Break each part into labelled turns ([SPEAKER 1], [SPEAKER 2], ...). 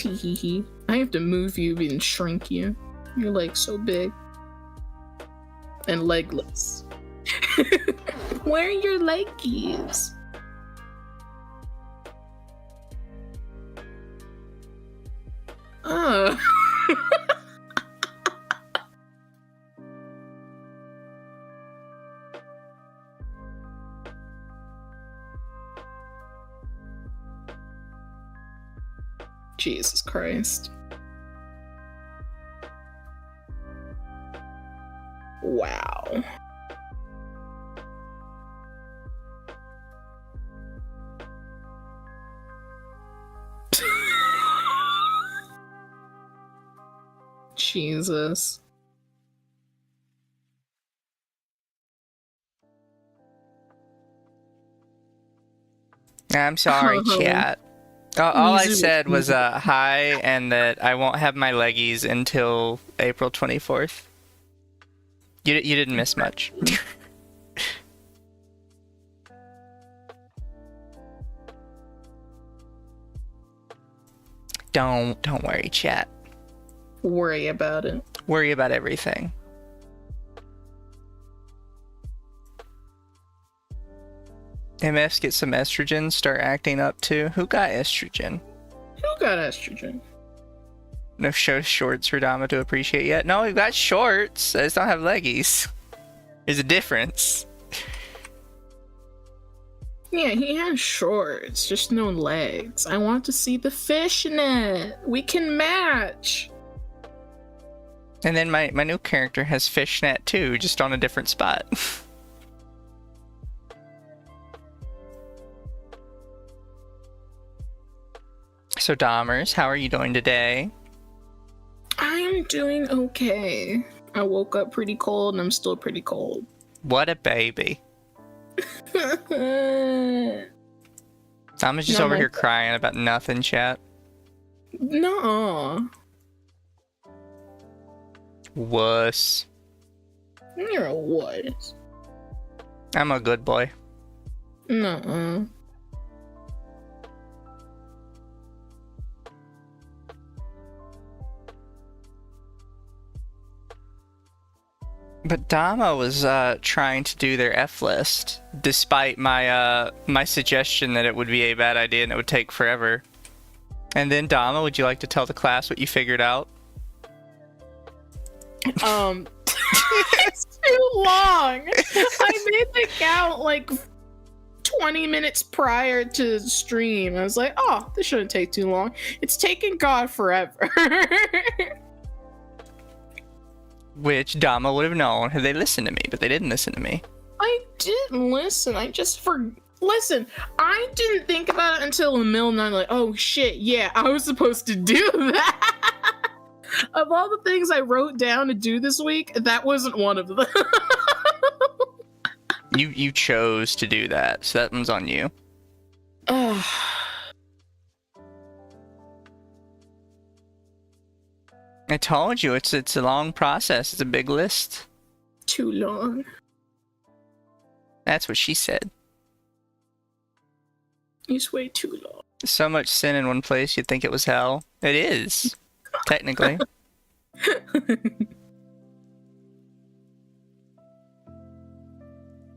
[SPEAKER 1] Teehee. I have to move you and shrink you. Your leg's so big. And legless. Where are your leggies? Oh. Jesus Christ. Wow. Jesus.
[SPEAKER 2] I'm sorry, chat. All I said was hi and that I won't have my leggies until April 24th. You didn't miss much. Don't worry, chat.
[SPEAKER 1] Worry about it.
[SPEAKER 2] Worry about everything. MFs get some estrogen, start acting up too. Who got estrogen?
[SPEAKER 1] Who got estrogen?
[SPEAKER 2] No shorts for Dama to appreciate yet. No, we've got shorts. I just don't have leggies. There's a difference.
[SPEAKER 1] Yeah, he has shorts, just no legs. I want to see the fishnet. We can match.
[SPEAKER 2] And then my new character has fishnet too, just on a different spot. So Dahmers, how are you doing today?
[SPEAKER 1] I'm doing okay. I woke up pretty cold and I'm still pretty cold.
[SPEAKER 2] What a baby. Dahmers just over here crying about nothing, chat.
[SPEAKER 1] No.
[SPEAKER 2] Wuss.
[SPEAKER 1] You're a wuss.
[SPEAKER 2] I'm a good boy.
[SPEAKER 1] No.
[SPEAKER 2] But Dama was trying to do their F list, despite my my suggestion that it would be a bad idea and it would take forever. And then Dama, would you like to tell the class what you figured out?
[SPEAKER 1] It's too long. I made the count like 20 minutes prior to stream. I was like, oh, this shouldn't take too long. It's taking God forever.
[SPEAKER 2] Which Dama would have known had they listened to me, but they didn't listen to me.
[SPEAKER 1] I didn't listen. I just Listen, I didn't think about it until the middle of the night, like, oh shit, yeah, I was supposed to do that. Of all the things I wrote down to do this week, that wasn't one of them.
[SPEAKER 2] You chose to do that, so that one's on you.
[SPEAKER 1] Ugh.
[SPEAKER 2] I told you, it's a long process. It's a big list.
[SPEAKER 1] Too long.
[SPEAKER 2] That's what she said.
[SPEAKER 1] It's way too long.
[SPEAKER 2] So much sin in one place, you'd think it was hell. It is, technically.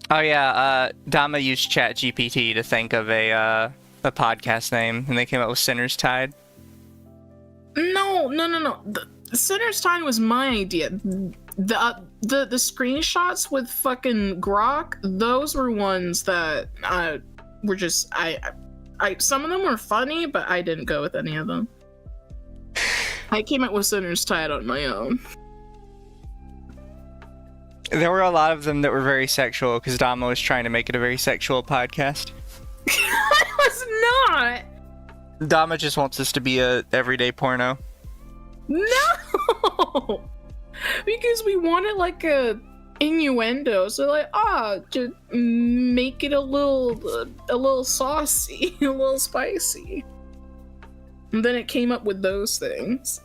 [SPEAKER 2] Oh yeah, Dama used ChatGPT to think of a podcast name, and they came up with Sinner's Tide.
[SPEAKER 1] No. The Sinner's Tide was my idea. The screenshots with fucking Grok, those were ones that were just I some of them were funny, but I didn't go with any of them. I came up with Sinner's Tide on my own.
[SPEAKER 2] There were a lot of them that were very sexual, because Dama was trying to make it a very sexual podcast.
[SPEAKER 1] I was not!
[SPEAKER 2] Dama just wants this to be a everyday porno.
[SPEAKER 1] No! Because we wanted like a innuendo, so like, just make it a little saucy, a little spicy. And then it came up with those things.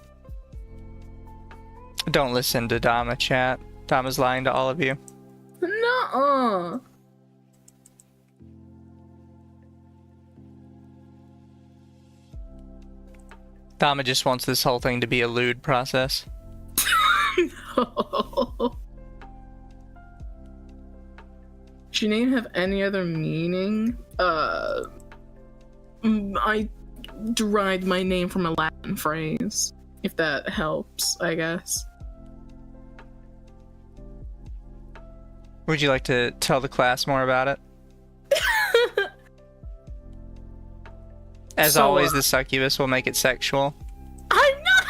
[SPEAKER 2] Don't listen to Dama, chat. Dama's lying to all of you.
[SPEAKER 1] Nuh-uh.
[SPEAKER 2] Dama just wants this whole thing to be a lewd process.
[SPEAKER 1] No. Does your name have any other meaning? I derived my name from a Latin phrase, if that helps, I guess.
[SPEAKER 2] Would you like to tell the class more about it? As always, the succubus will make it sexual.
[SPEAKER 1] I'm not,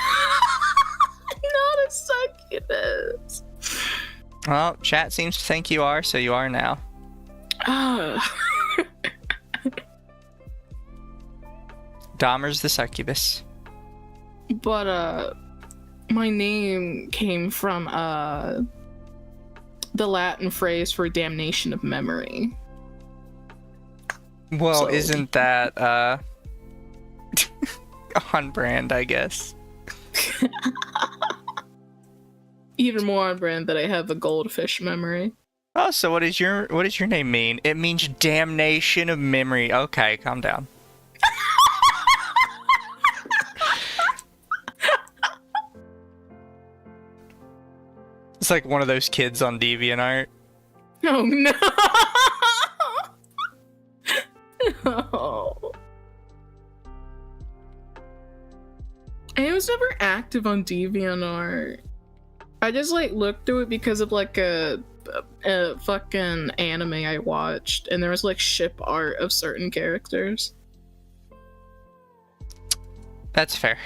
[SPEAKER 1] I'm not a succubus.
[SPEAKER 2] Well, chat seems to think you are, so you are now. Dahmer's the succubus.
[SPEAKER 1] But, my name came from, the Latin phrase for damnation of memory.
[SPEAKER 2] Well,
[SPEAKER 1] So-
[SPEAKER 2] isn't that, on brand, I guess?
[SPEAKER 1] Even more on brand that I have a goldfish memory.
[SPEAKER 2] Oh, so what does your name mean? It means damnation of memory. Okay, calm down. It's like one of those kids on DeviantArt.
[SPEAKER 1] Oh no! No. I was never active on DeviantArt. I just like looked through it because of like a fucking anime I watched, and there was like ship art of certain characters.
[SPEAKER 2] That's fair.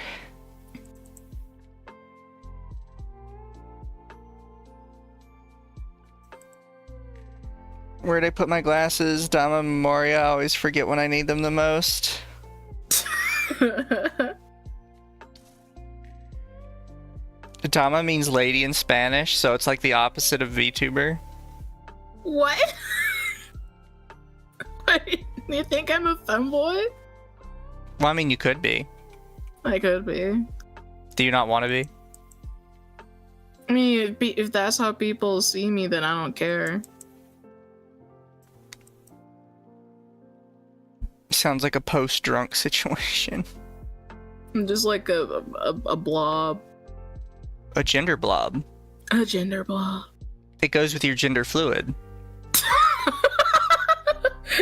[SPEAKER 2] Where'd I put my glasses? Dama Memoria. I always forget when I need them the most. Dama means lady in Spanish, so it's like the opposite of VTuber.
[SPEAKER 1] What? You think I'm a femboy?
[SPEAKER 2] Well, I mean, you could be.
[SPEAKER 1] I could be.
[SPEAKER 2] Do you not want to be?
[SPEAKER 1] I mean, if that's how people see me, then I don't care.
[SPEAKER 2] Sounds like a post-drunk situation.
[SPEAKER 1] I'm just like a blob.
[SPEAKER 2] A gender blob.
[SPEAKER 1] A gender blob.
[SPEAKER 2] It goes with your gender fluid.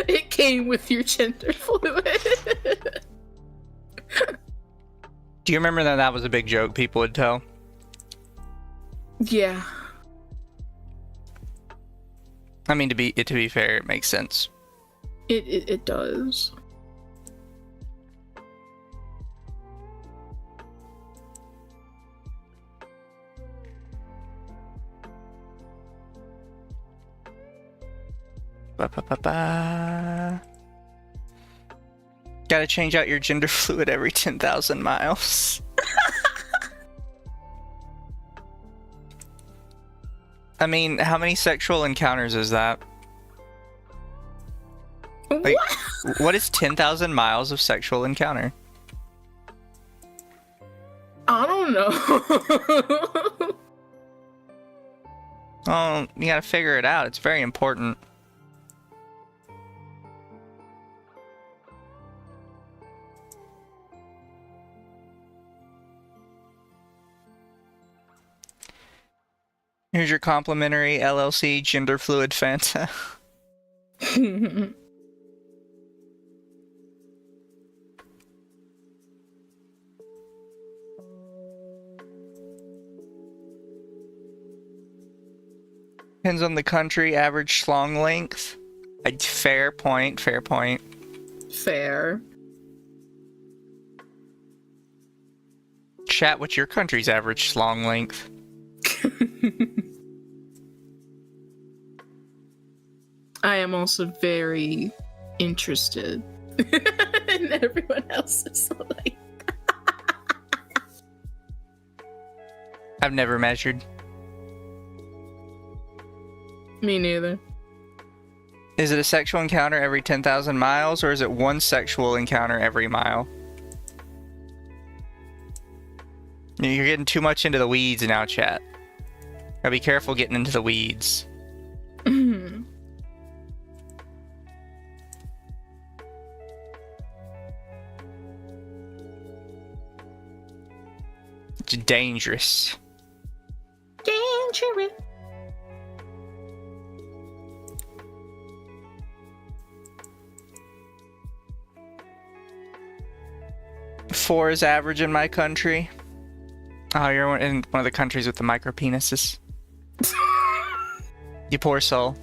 [SPEAKER 1] It came with your gender fluid.
[SPEAKER 2] Do you remember that was a big joke people would tell?
[SPEAKER 1] Yeah.
[SPEAKER 2] I mean, to be fair, it makes sense.
[SPEAKER 1] It does.
[SPEAKER 2] Ba-ba-ba-ba. Gotta change out your gender fluid every 10,000 miles. I mean, how many sexual encounters is that? Like, what is 10,000 miles of sexual encounter?
[SPEAKER 1] I don't know.
[SPEAKER 2] Oh, you gotta figure it out. It's very important. Here's your complimentary LLC gender fluid Fanta. Depends on the country, average schlong length. Fair point, fair point.
[SPEAKER 1] Fair.
[SPEAKER 2] Chat, what's your country's average schlong length?
[SPEAKER 1] I am also very interested in everyone else's like.
[SPEAKER 2] I've never measured.
[SPEAKER 1] Me neither.
[SPEAKER 2] Is it a sexual encounter every 10,000 miles, or is it one sexual encounter every mile? You're getting too much into the weeds now, chat. Gotta be careful getting into the weeds. It's dangerous.
[SPEAKER 1] Dangerous.
[SPEAKER 2] Four is average in my country. Oh, you're in one of the countries with the micro penises. You poor soul.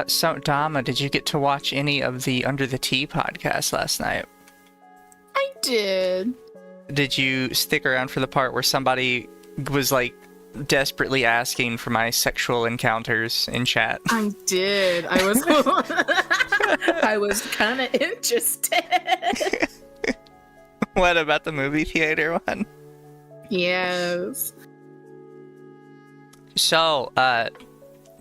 [SPEAKER 2] So, Dama, did you get to watch any of the Under the Tea podcast last night?
[SPEAKER 1] I did.
[SPEAKER 2] Did you stick around for the part where somebody was, like, desperately asking for my sexual encounters in chat?
[SPEAKER 1] I did. I was I was kind of interested.
[SPEAKER 2] What about the movie theater one?
[SPEAKER 1] Yes.
[SPEAKER 2] So,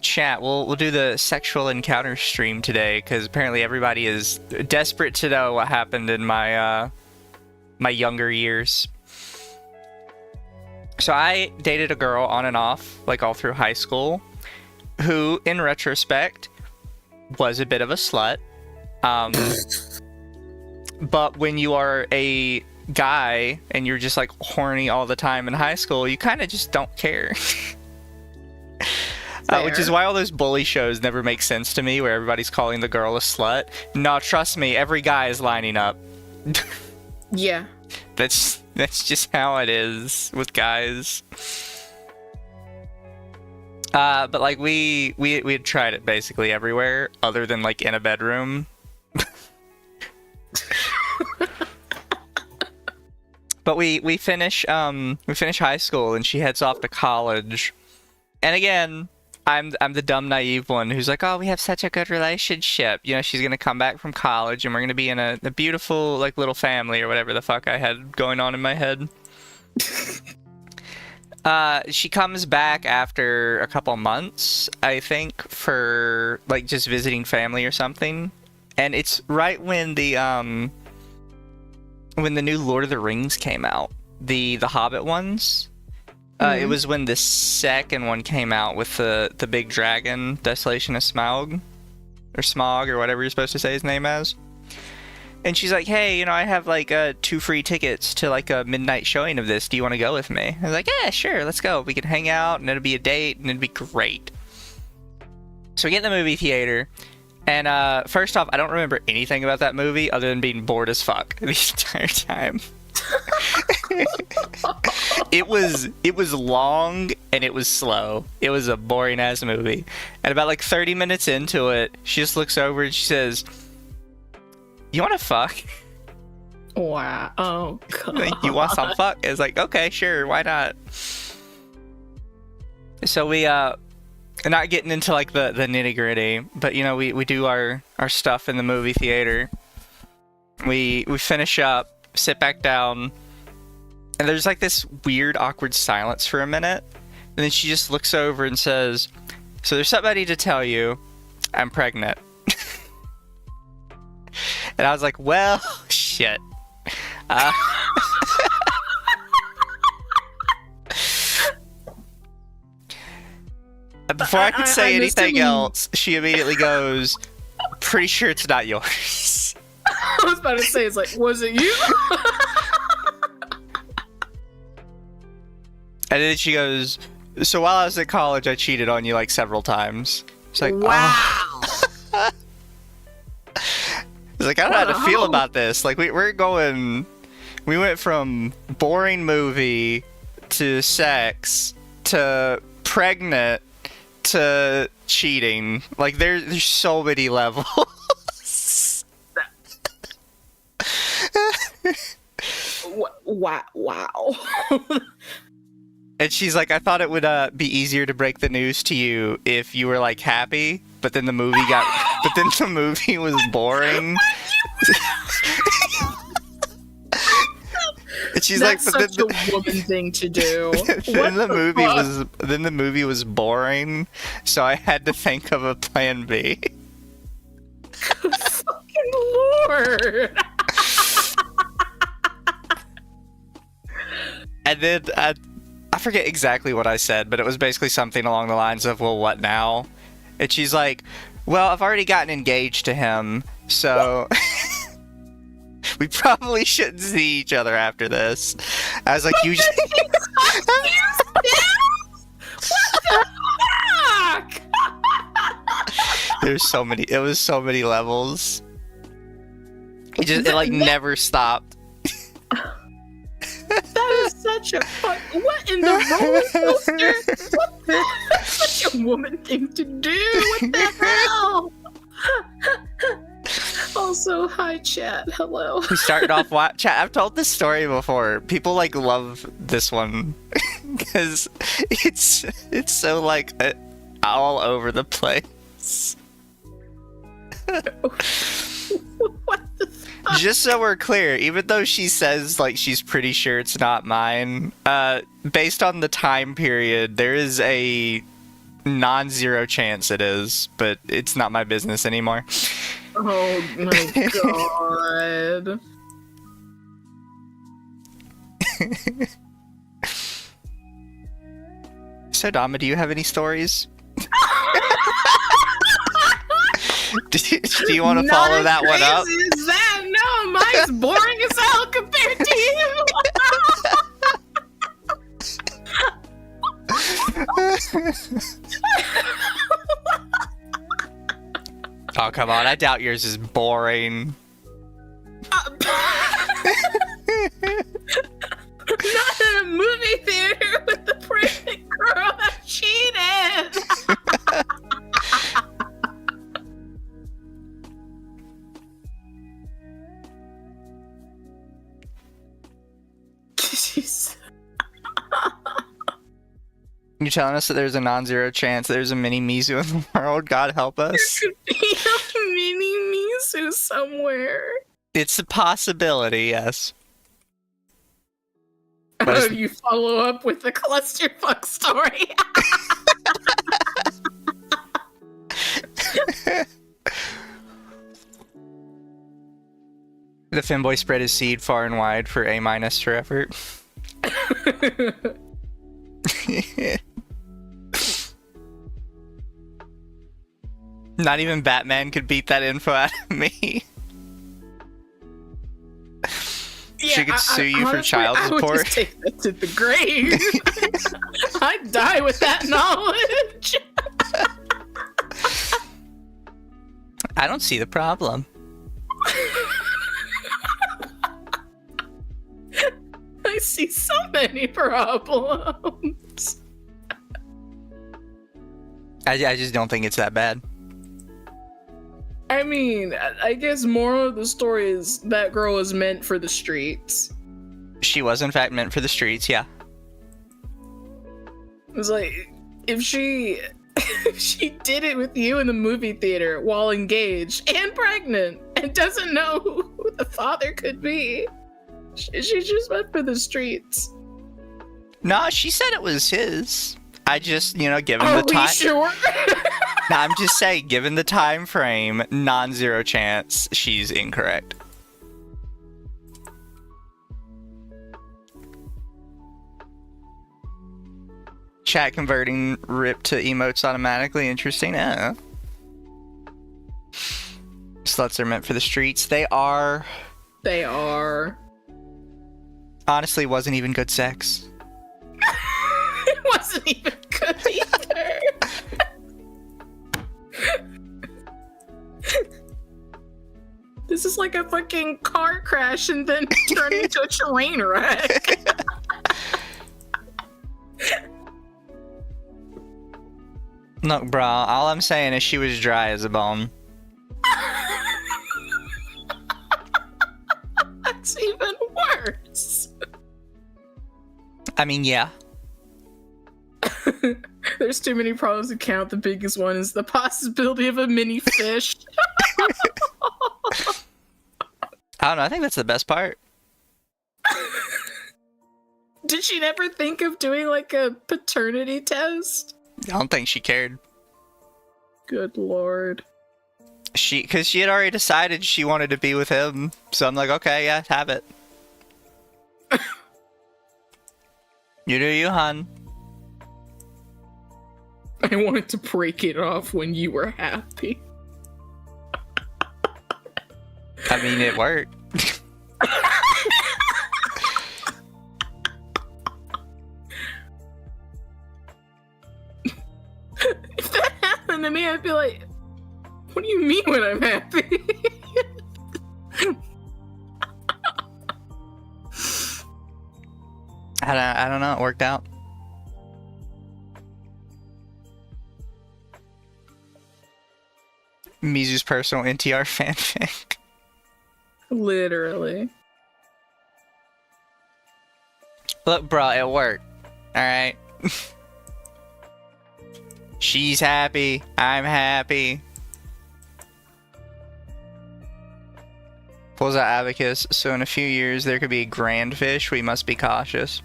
[SPEAKER 2] chat, we'll do the sexual encounter stream today because apparently everybody is desperate to know what happened in my my younger years. So I dated a girl on and off, like all through high school, who, in retrospect, was a bit of a slut. But when you are a guy and you're just like horny all the time in high school, you kind of just don't care. Which is why all those bully shows never make sense to me, where everybody's calling the girl a slut. No, trust me, every guy is lining up.
[SPEAKER 1] Yeah.
[SPEAKER 2] That's just how it is with guys. But like we had tried it basically everywhere other than like in a bedroom. But we finish high school and she heads off to college. And again, I'm the dumb naive one who's like, oh, we have such a good relationship. You know, she's gonna come back from college and we're gonna be in a beautiful like little family or whatever the fuck I had going on in my head. She comes back after a couple months, I think, for like just visiting family or something. And it's right when the new Lord of the Rings came out, the Hobbit ones. It was when the second one came out with the big dragon, Desolation of Smaug, or Smog, or whatever you're supposed to say his name as. And she's like, hey, you know, I have like 2 free tickets to like a midnight showing of this. Do you want to go with me? I was like, yeah, sure, let's go. We can hang out, and it'll be a date, and it'll be great. So we get in the movie theater, and first off, I don't remember anything about that movie other than being bored as fuck the entire time. It was long and it was slow. It was a boring ass movie. And about like 30 minutes into it, she just looks over and she says, "You want to fuck?"
[SPEAKER 1] Wow. Oh god.
[SPEAKER 2] Like, you want some fuck? It's like, okay, sure, why not? So we not getting into like the nitty gritty, but you know, we do our stuff in the movie theater. We finish up, sit back down, and there's like this weird awkward silence for a minute, and then she just looks over and says, "So there's something I need to tell you. I'm pregnant." And I was like, well, shit. Before I could say anything else, she immediately goes, "Pretty sure it's not yours."
[SPEAKER 1] I was about to say, it's like, was it you?
[SPEAKER 2] And then she goes, "So while I was at college, I cheated on you like several times." It's like,
[SPEAKER 1] wow.
[SPEAKER 2] Oh. It's like, I don't know how to feel about this. Like, we went from boring movie to sex to pregnant to cheating. Like, there's so many levels.
[SPEAKER 1] Wow.
[SPEAKER 2] And she's like, I thought it would be easier to break the news to you if you were like happy, but then the movie was boring. And she's
[SPEAKER 1] That's
[SPEAKER 2] like, but
[SPEAKER 1] such a woman thing to do.
[SPEAKER 2] then the movie was boring, so I had to think of a plan B.
[SPEAKER 1] Fucking Lord.
[SPEAKER 2] And then I forget exactly what I said, but it was basically something along the lines of, well, what now? And she's like, well, I've already gotten engaged to him, so we probably shouldn't see each other after this. I was like, you just...
[SPEAKER 1] What the fuck?
[SPEAKER 2] It was so many levels. It like never stopped.
[SPEAKER 1] That is such a fuck. What in the roller coaster? What the? That's such a woman thing to do. What the hell? Also, hi chat. Hello.
[SPEAKER 2] We started off chat. I've told this story before. People like love this one because it's so like all over the place.
[SPEAKER 1] What the fuck?
[SPEAKER 2] Just so we're clear, even though she says like she's pretty sure it's not mine, based on the time period, there is a non-zero chance it is, but it's not my business anymore.
[SPEAKER 1] Oh my god.
[SPEAKER 2] So Dama, do you have any stories? Do you want to follow that one up?
[SPEAKER 1] Is that? No, mine's boring as hell compared to you.
[SPEAKER 2] Oh, come on. I doubt yours is boring.
[SPEAKER 1] Not in a movie theater with the pregnant girl that cheated. Jeez.
[SPEAKER 2] You're telling us that there's a non-zero chance there's a mini Mizu in the world? God help us.
[SPEAKER 1] There could be a mini Mizu somewhere.
[SPEAKER 2] It's a possibility, yes.
[SPEAKER 1] Oh, you follow up with the clusterfuck story.
[SPEAKER 2] The femboy spread his seed far and wide for A- for effort. Not even Batman could beat that info out of me.
[SPEAKER 1] Yeah,
[SPEAKER 2] She could sue you for child
[SPEAKER 1] I would
[SPEAKER 2] support.
[SPEAKER 1] just take that to the grave. I'd die with that knowledge.
[SPEAKER 2] I don't see the problem.
[SPEAKER 1] I see so many problems.
[SPEAKER 2] I just don't think it's that bad.
[SPEAKER 1] I mean, I guess moral of the story is that girl is meant for the streets.
[SPEAKER 2] She was in fact meant for the streets, yeah.
[SPEAKER 1] It's like, if she did it with you in the movie theater while engaged and pregnant and doesn't know who the father could be, she's just meant for the streets.
[SPEAKER 2] No, she said it was his. I just, given
[SPEAKER 1] Are
[SPEAKER 2] the time.
[SPEAKER 1] we sure?
[SPEAKER 2] No, I'm just saying, given the time frame, non-zero chance, she's incorrect. Chat converting rip to emotes automatically. Interesting. Sluts are meant for the streets. They are.
[SPEAKER 1] They are.
[SPEAKER 2] Honestly, wasn't even good sex.
[SPEAKER 1] It wasn't even good either. This is like a fucking car crash and then turn into a train wreck.
[SPEAKER 2] Look, bro, all I'm saying is she was dry as a bone.
[SPEAKER 1] That's even worse.
[SPEAKER 2] I mean, yeah.
[SPEAKER 1] There's too many problems to count. The biggest one is the possibility of a mini fish.
[SPEAKER 2] I don't know, I think that's the best part.
[SPEAKER 1] Did she never think of doing like a paternity test?
[SPEAKER 2] I don't think she cared.
[SPEAKER 1] Good lord.
[SPEAKER 2] Because she had already decided she wanted to be with him. So I'm like, okay, yeah, have it. You do you, hun.
[SPEAKER 1] I wanted to break it off when you were happy.
[SPEAKER 2] I mean, it worked.
[SPEAKER 1] If that happened to me, I'd be like, what do you mean when I'm happy?
[SPEAKER 2] I don't know. It worked out. Mizu's personal NTR fanfic.
[SPEAKER 1] Literally.
[SPEAKER 2] Look, bro, it worked. Alright? She's happy. I'm happy. Pulls out abacus. So in a few years, there could be a grand fish. We must be cautious.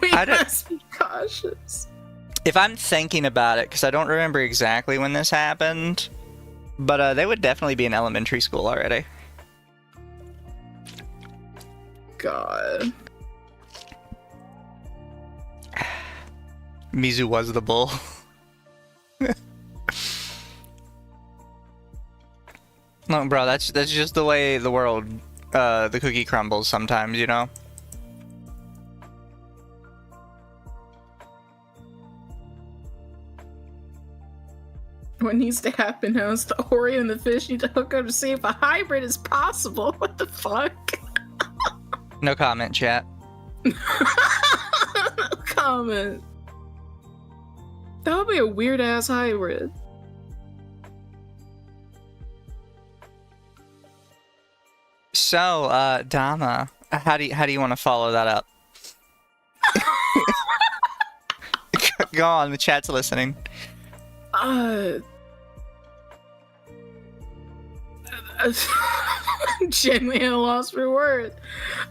[SPEAKER 1] We must be cautious.
[SPEAKER 2] If I'm thinking about it, because I don't remember exactly when this happened, but they would definitely be in elementary school already.
[SPEAKER 1] God.
[SPEAKER 2] Mizu was the bull. No, bro, that's just the way the world, the cookie crumbles sometimes, you know?
[SPEAKER 1] What needs to happen now is the Oreo and the fish need to hook up to see if a hybrid is possible. What the fuck?
[SPEAKER 2] No comment, chat.
[SPEAKER 1] No comment. That would be a weird ass hybrid.
[SPEAKER 2] So, Dama, how do you want to follow that up? Go on, the chat's listening.
[SPEAKER 1] Genuinely at a loss for words.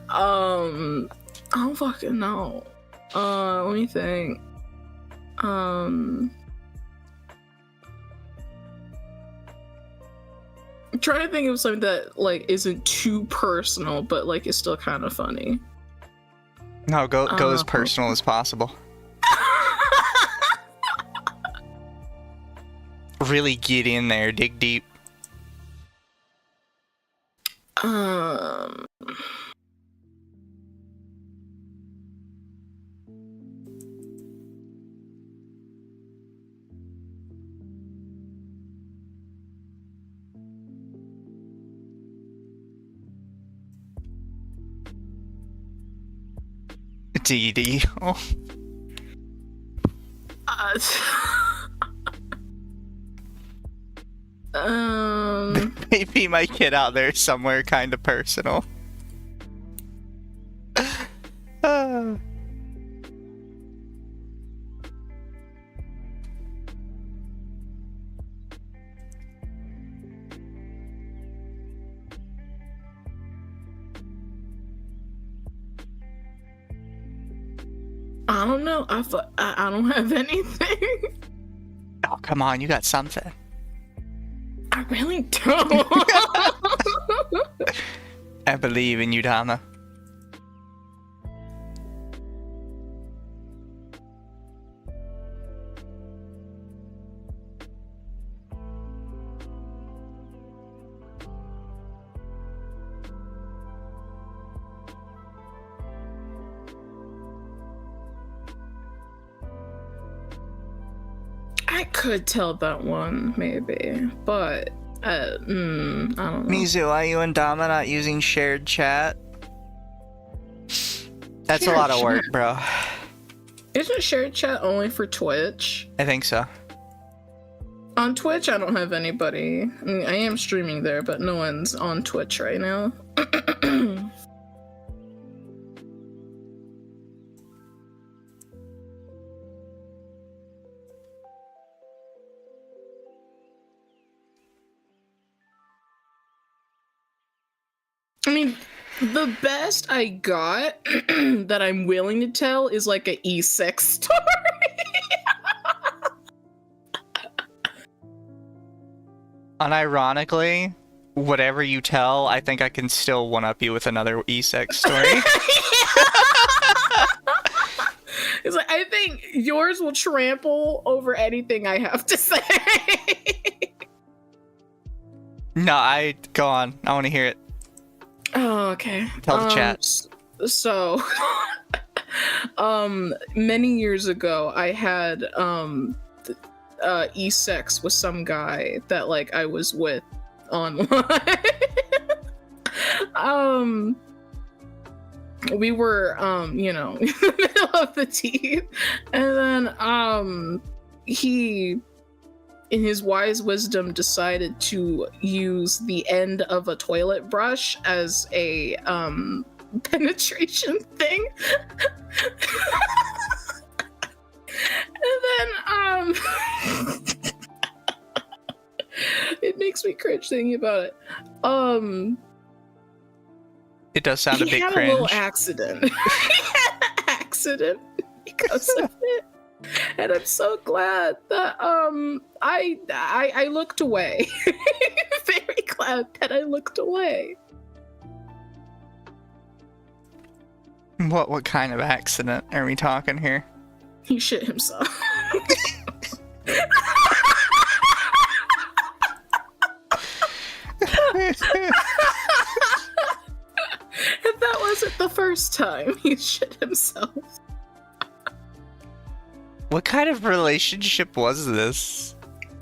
[SPEAKER 1] I don't fucking know. Let me think. I'm trying to think of something that like isn't too personal, but like is still kind of funny.
[SPEAKER 2] No, go as personal as possible. Really get in there, dig deep. DD. Oh. Maybe my kid out there somewhere kind of personal.
[SPEAKER 1] I don't know. I don't have anything.
[SPEAKER 2] Oh, come on, you got something.
[SPEAKER 1] I really don't.
[SPEAKER 2] I believe in you, Dama.
[SPEAKER 1] I could tell that one, maybe, but I don't know.
[SPEAKER 2] Mizu, are you and Dama not using shared chat? That's
[SPEAKER 1] Shared
[SPEAKER 2] a lot of
[SPEAKER 1] chat?
[SPEAKER 2] work, bro.
[SPEAKER 1] Isn't shared chat only for Twitch?
[SPEAKER 2] I think so.
[SPEAKER 1] On Twitch, I don't have anybody. I mean, I am streaming there, but no one's on Twitch right now. I mean, the best I got that I'm willing to tell is like a E6 story.
[SPEAKER 2] Unironically, whatever you tell, I think I can still one-up you with another E6 story.
[SPEAKER 1] Because I think yours will trample over anything I have to say.
[SPEAKER 2] No, go on. I want to hear it.
[SPEAKER 1] Oh, okay.
[SPEAKER 2] Tell the chat.
[SPEAKER 1] So, many years ago, I had e-sex with some guy that like I was with online. We were you know, in the middle of the teeth, and then he, in his wise wisdom, decided to use the end of a toilet brush as a penetration thing. And then it makes me cringe thinking about it.
[SPEAKER 2] It does sound a bit cringe.
[SPEAKER 1] He had a little accident. He had an accident because of it. And I'm so glad that I looked away. Very glad that I looked away.
[SPEAKER 2] What kind of accident are we talking here?
[SPEAKER 1] He shit himself. And that wasn't the first time he shit himself.
[SPEAKER 2] What kind of relationship was this?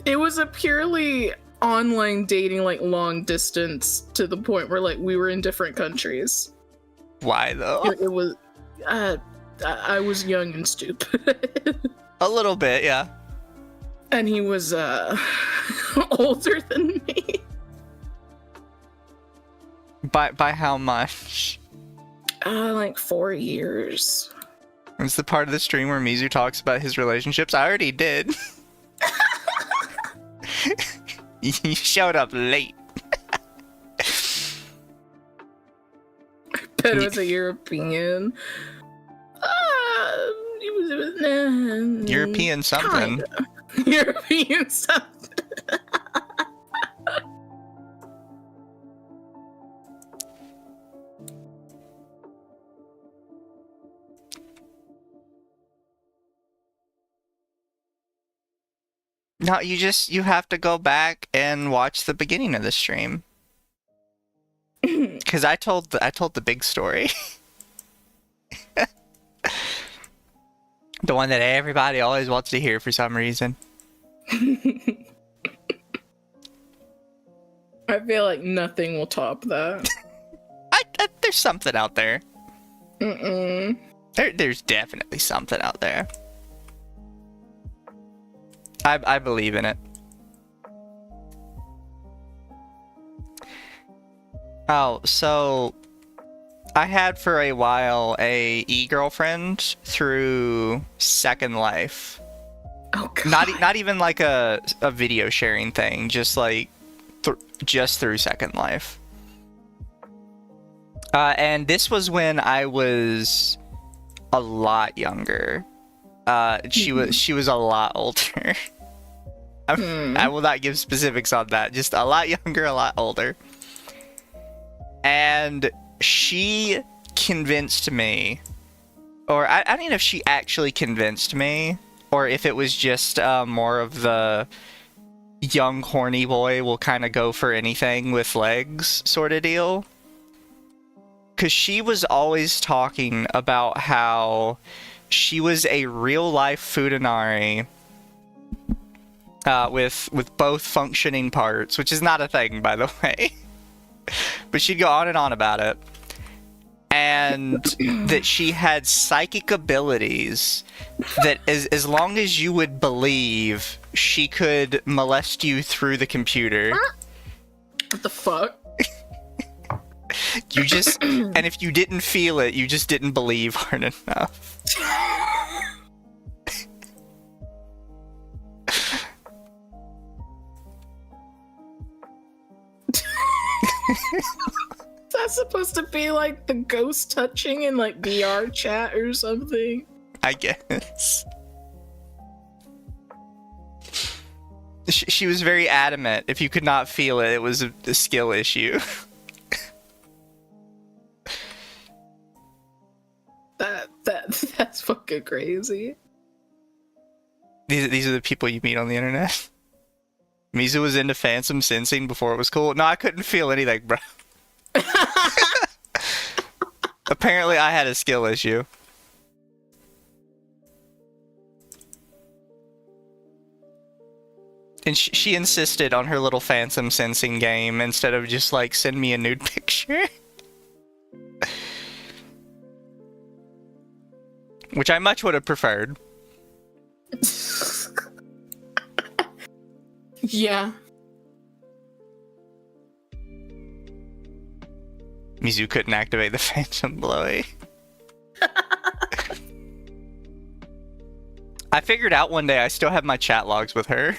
[SPEAKER 1] It was a purely online dating, like long distance, to the point where like we were in different countries.
[SPEAKER 2] Why though?
[SPEAKER 1] It was I was young and stupid.
[SPEAKER 2] A little bit, yeah.
[SPEAKER 1] And he was older than me.
[SPEAKER 2] By how much?
[SPEAKER 1] Like 4 years.
[SPEAKER 2] It's the part of the stream where Mizu talks about his relationships. I already did. You showed up late.
[SPEAKER 1] I bet it was a European.
[SPEAKER 2] European something.
[SPEAKER 1] Kinda. European something.
[SPEAKER 2] No, you have to go back and watch the beginning of the stream. Because I told the big story. The one that everybody always wants to hear for some reason.
[SPEAKER 1] I feel like nothing will top that.
[SPEAKER 2] There's something out there.
[SPEAKER 1] Mm-mm.
[SPEAKER 2] There's definitely something out there. I believe in it. Oh, so I had for a while a e-girlfriend through Second Life.
[SPEAKER 1] Oh god.
[SPEAKER 2] Not even like a video sharing thing, just like just through Second Life. And this was when I was a lot younger. She was a lot older. I will not give specifics on that. Just a lot younger, a lot older. And she convinced me, or I don't know if she actually convinced me, or if it was just more of the young horny boy will kind of go for anything with legs sort of deal. Because she was always talking about how she was a real life Futanari with both functioning parts, which is not a thing, by the way. But she'd go on and on about it. And that she had psychic abilities that as long as you would believe, she could molest you through the computer.
[SPEAKER 1] What the fuck?
[SPEAKER 2] You just, and if you didn't feel it, you just didn't believe hard enough.
[SPEAKER 1] That's supposed to be like the ghost touching in like VR chat or something.
[SPEAKER 2] I guess. She was very adamant. If you could not feel it, it was a skill
[SPEAKER 1] That's fucking crazy.
[SPEAKER 2] These are the people you meet on the internet. Mizu was into phantom sensing before it was cool. No, I couldn't feel anything, bro. Apparently, I had a skill issue. And she insisted on her little phantom sensing game instead of just like send me a nude picture. Which I much would have preferred.
[SPEAKER 1] Yeah.
[SPEAKER 2] Mizu couldn't activate the phantom blowy. I figured out one day I still have my chat logs with her.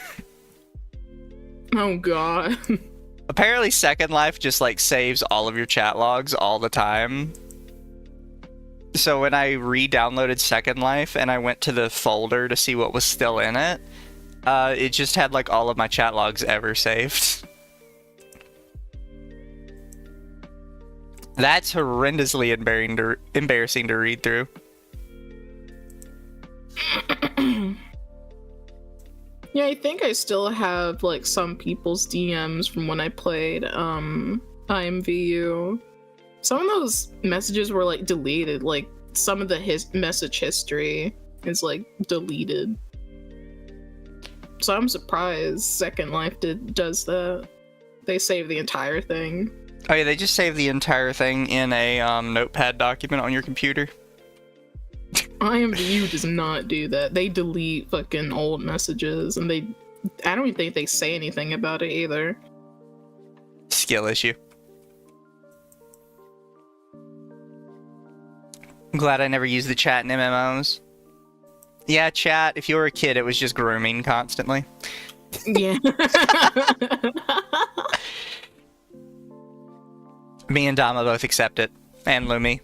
[SPEAKER 1] Oh god.
[SPEAKER 2] Apparently Second Life just like saves all of your chat logs all the time. So when I re-downloaded Second Life and I went to the folder to see what was still in it, it just had like all of my chat logs ever saved. That's horrendously embarrassing to read through.
[SPEAKER 1] Yeah, I think I still have like some people's DMs from when I played IMVU. Some of those messages were like deleted, like some of the message history is like deleted. So I'm surprised Second Life does that. They save the entire thing.
[SPEAKER 2] Oh yeah, they just save the entire thing in a notepad document on your computer.
[SPEAKER 1] IMVU does not do that. They delete fucking old messages, and I don't even think they say anything about it either.
[SPEAKER 2] Skill issue. I'm glad I never used the chat in MMOs. Yeah, chat, if you were a kid, it was just grooming constantly.
[SPEAKER 1] Yeah.
[SPEAKER 2] Me and Dama both accept it. And Lumi.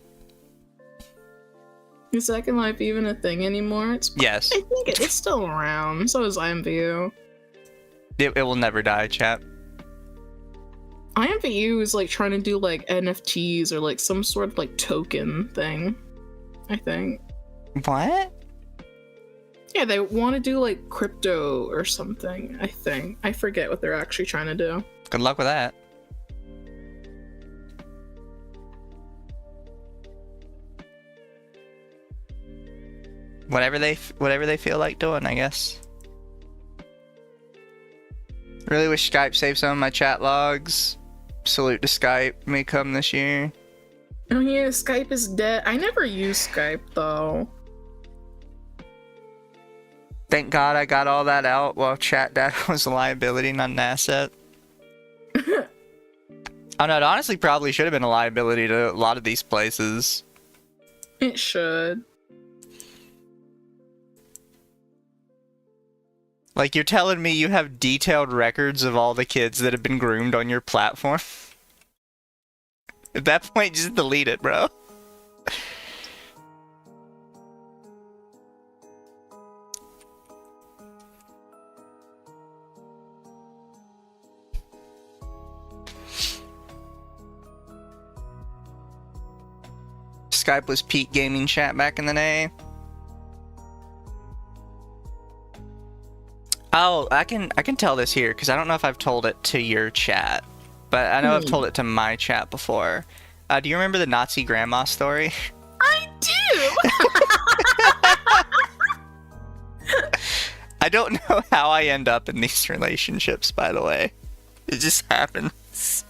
[SPEAKER 1] Is Second Life even a thing anymore?
[SPEAKER 2] Yes.
[SPEAKER 1] I think it's still around. So is IMVU.
[SPEAKER 2] It will never die, chat.
[SPEAKER 1] IMVU is like trying to do like NFTs or like some sort of like token thing, I think.
[SPEAKER 2] What?
[SPEAKER 1] Yeah, they want to do like crypto or something, I think. I forget what they're actually trying to do.
[SPEAKER 2] Good luck with that. Whatever they feel like doing, I guess. Really wish Skype saved some of my chat logs. Salute to Skype, may come this year.
[SPEAKER 1] Oh yeah, Skype is dead. I never use Skype though.
[SPEAKER 2] Thank God I got all that out while chat data was a liability, not an asset. Oh no, it honestly probably should have been a liability to a lot of these places.
[SPEAKER 1] It should.
[SPEAKER 2] Like, you're telling me you have detailed records of all the kids that have been groomed on your platform? At that point, just delete it, bro. Skype was peak gaming chat back in the day. Oh, I can tell this here because I don't know if I've told it to your chat, but I know I've told it to my chat before. Do you remember the Nazi grandma story?
[SPEAKER 1] I do.
[SPEAKER 2] I don't know how I end up in these relationships, by the way. It just happens.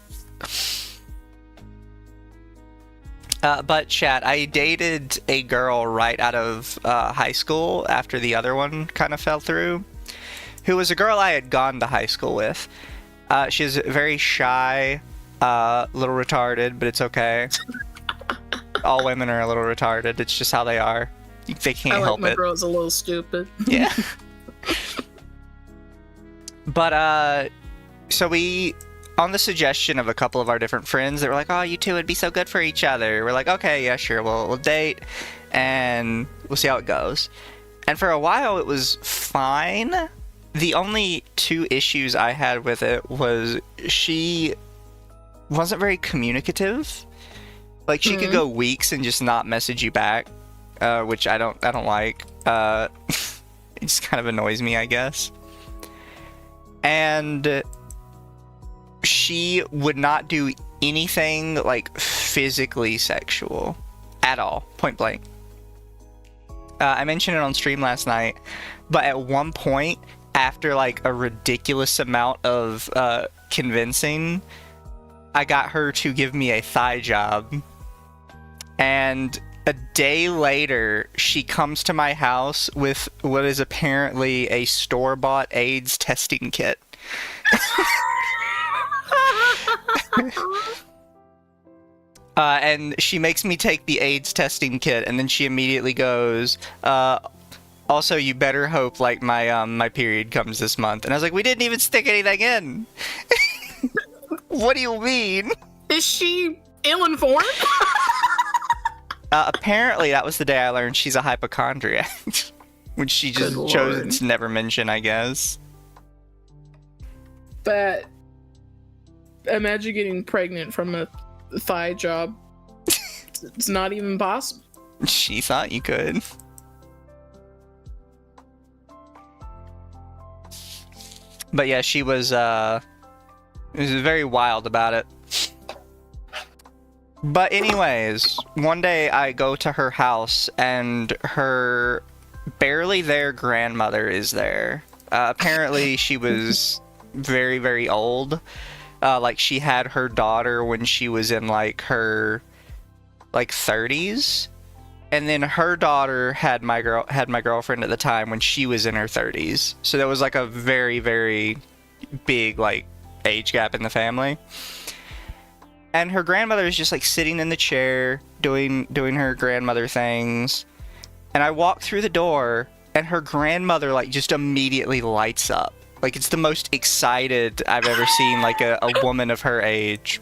[SPEAKER 2] But chat, I dated a girl right out of high school after the other one kind of fell through, who was a girl I had gone to high school with. She's very shy, little retarded, but it's okay. All women are a little retarded. It's just how they are. They can't help it.
[SPEAKER 1] My girl's a little stupid.
[SPEAKER 2] Yeah. But, so we, on the suggestion of a couple of our different friends, they were like, oh, you two would be so good for each other. We're like, okay, yeah, sure, we'll date, and we'll see how it goes. And for a while, it was fine. The only two issues I had with it was she wasn't very communicative. Like, she could go weeks and just not message you back. which I don't like. It just kind of annoys me, I guess. And she would not do anything like physically sexual at all, point blank. I mentioned it on stream last night, but at one point, after like a ridiculous amount of convincing, I got her to give me a thigh job. And a day later, she comes to my house with what is apparently a store-bought AIDS testing kit. And she makes me take the AIDS testing kit, and then she immediately goes, also, you better hope like my period comes this month. And I was like, we didn't even stick anything in. What do you mean?
[SPEAKER 1] Is she ill-informed?
[SPEAKER 2] Apparently, that was the day I learned she's a hypochondriac, which she just chose to never mention, I guess.
[SPEAKER 1] But imagine getting pregnant from a thigh job. It's not even possible.
[SPEAKER 2] She thought you could. But yeah, she was very wild about it. But anyways, one day I go to her house and her barely there grandmother is there. Apparently she was very, very old. Like she had her daughter when she was in like her 30s. And then her daughter had my girlfriend at the time when she was in her 30s. So there was like a very, very big like age gap in the family. And her grandmother is just like sitting in the chair doing her grandmother things. And I walk through the door and her grandmother like just immediately lights up. Like it's the most excited I've ever seen like a woman of her age.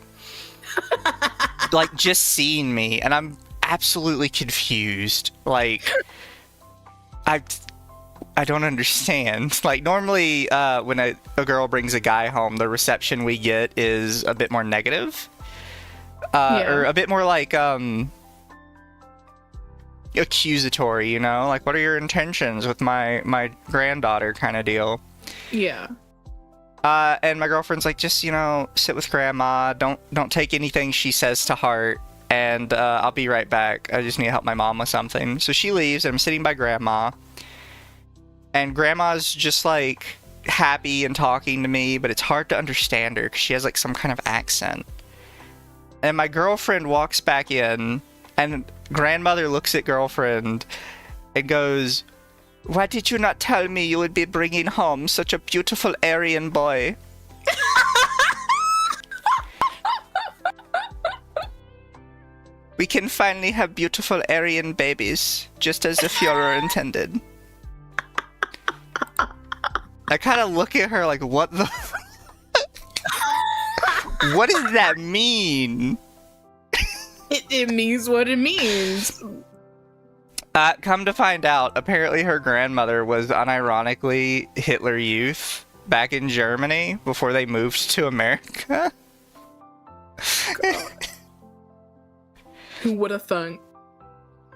[SPEAKER 2] Like just seeing me, and I'm absolutely confused. Like I don't understand. Like normally when a girl brings a guy home, the reception we get is a bit more negative. Or a bit more like accusatory, you know? Like, what are your intentions with my granddaughter kind of deal?
[SPEAKER 1] Yeah.
[SPEAKER 2] And my girlfriend's like, just, you know, sit with grandma. Don't take anything she says to heart. And I'll be right back. I just need to help my mom with something. So she leaves, and I'm sitting by grandma. And grandma's just, like, happy and talking to me, but it's hard to understand her because she has, like, some kind of accent. And my girlfriend walks back in, and grandmother looks at girlfriend and goes, "Why did you not tell me you would be bringing home such a beautiful Aryan boy?" "We can finally have beautiful Aryan babies, just as the Führer intended." I kind of look at her like, what the... What does that mean?
[SPEAKER 1] It means what it means.
[SPEAKER 2] Come to find out, apparently her grandmother was unironically Hitler Youth back in Germany before they moved to America.
[SPEAKER 1] Who would have thunk?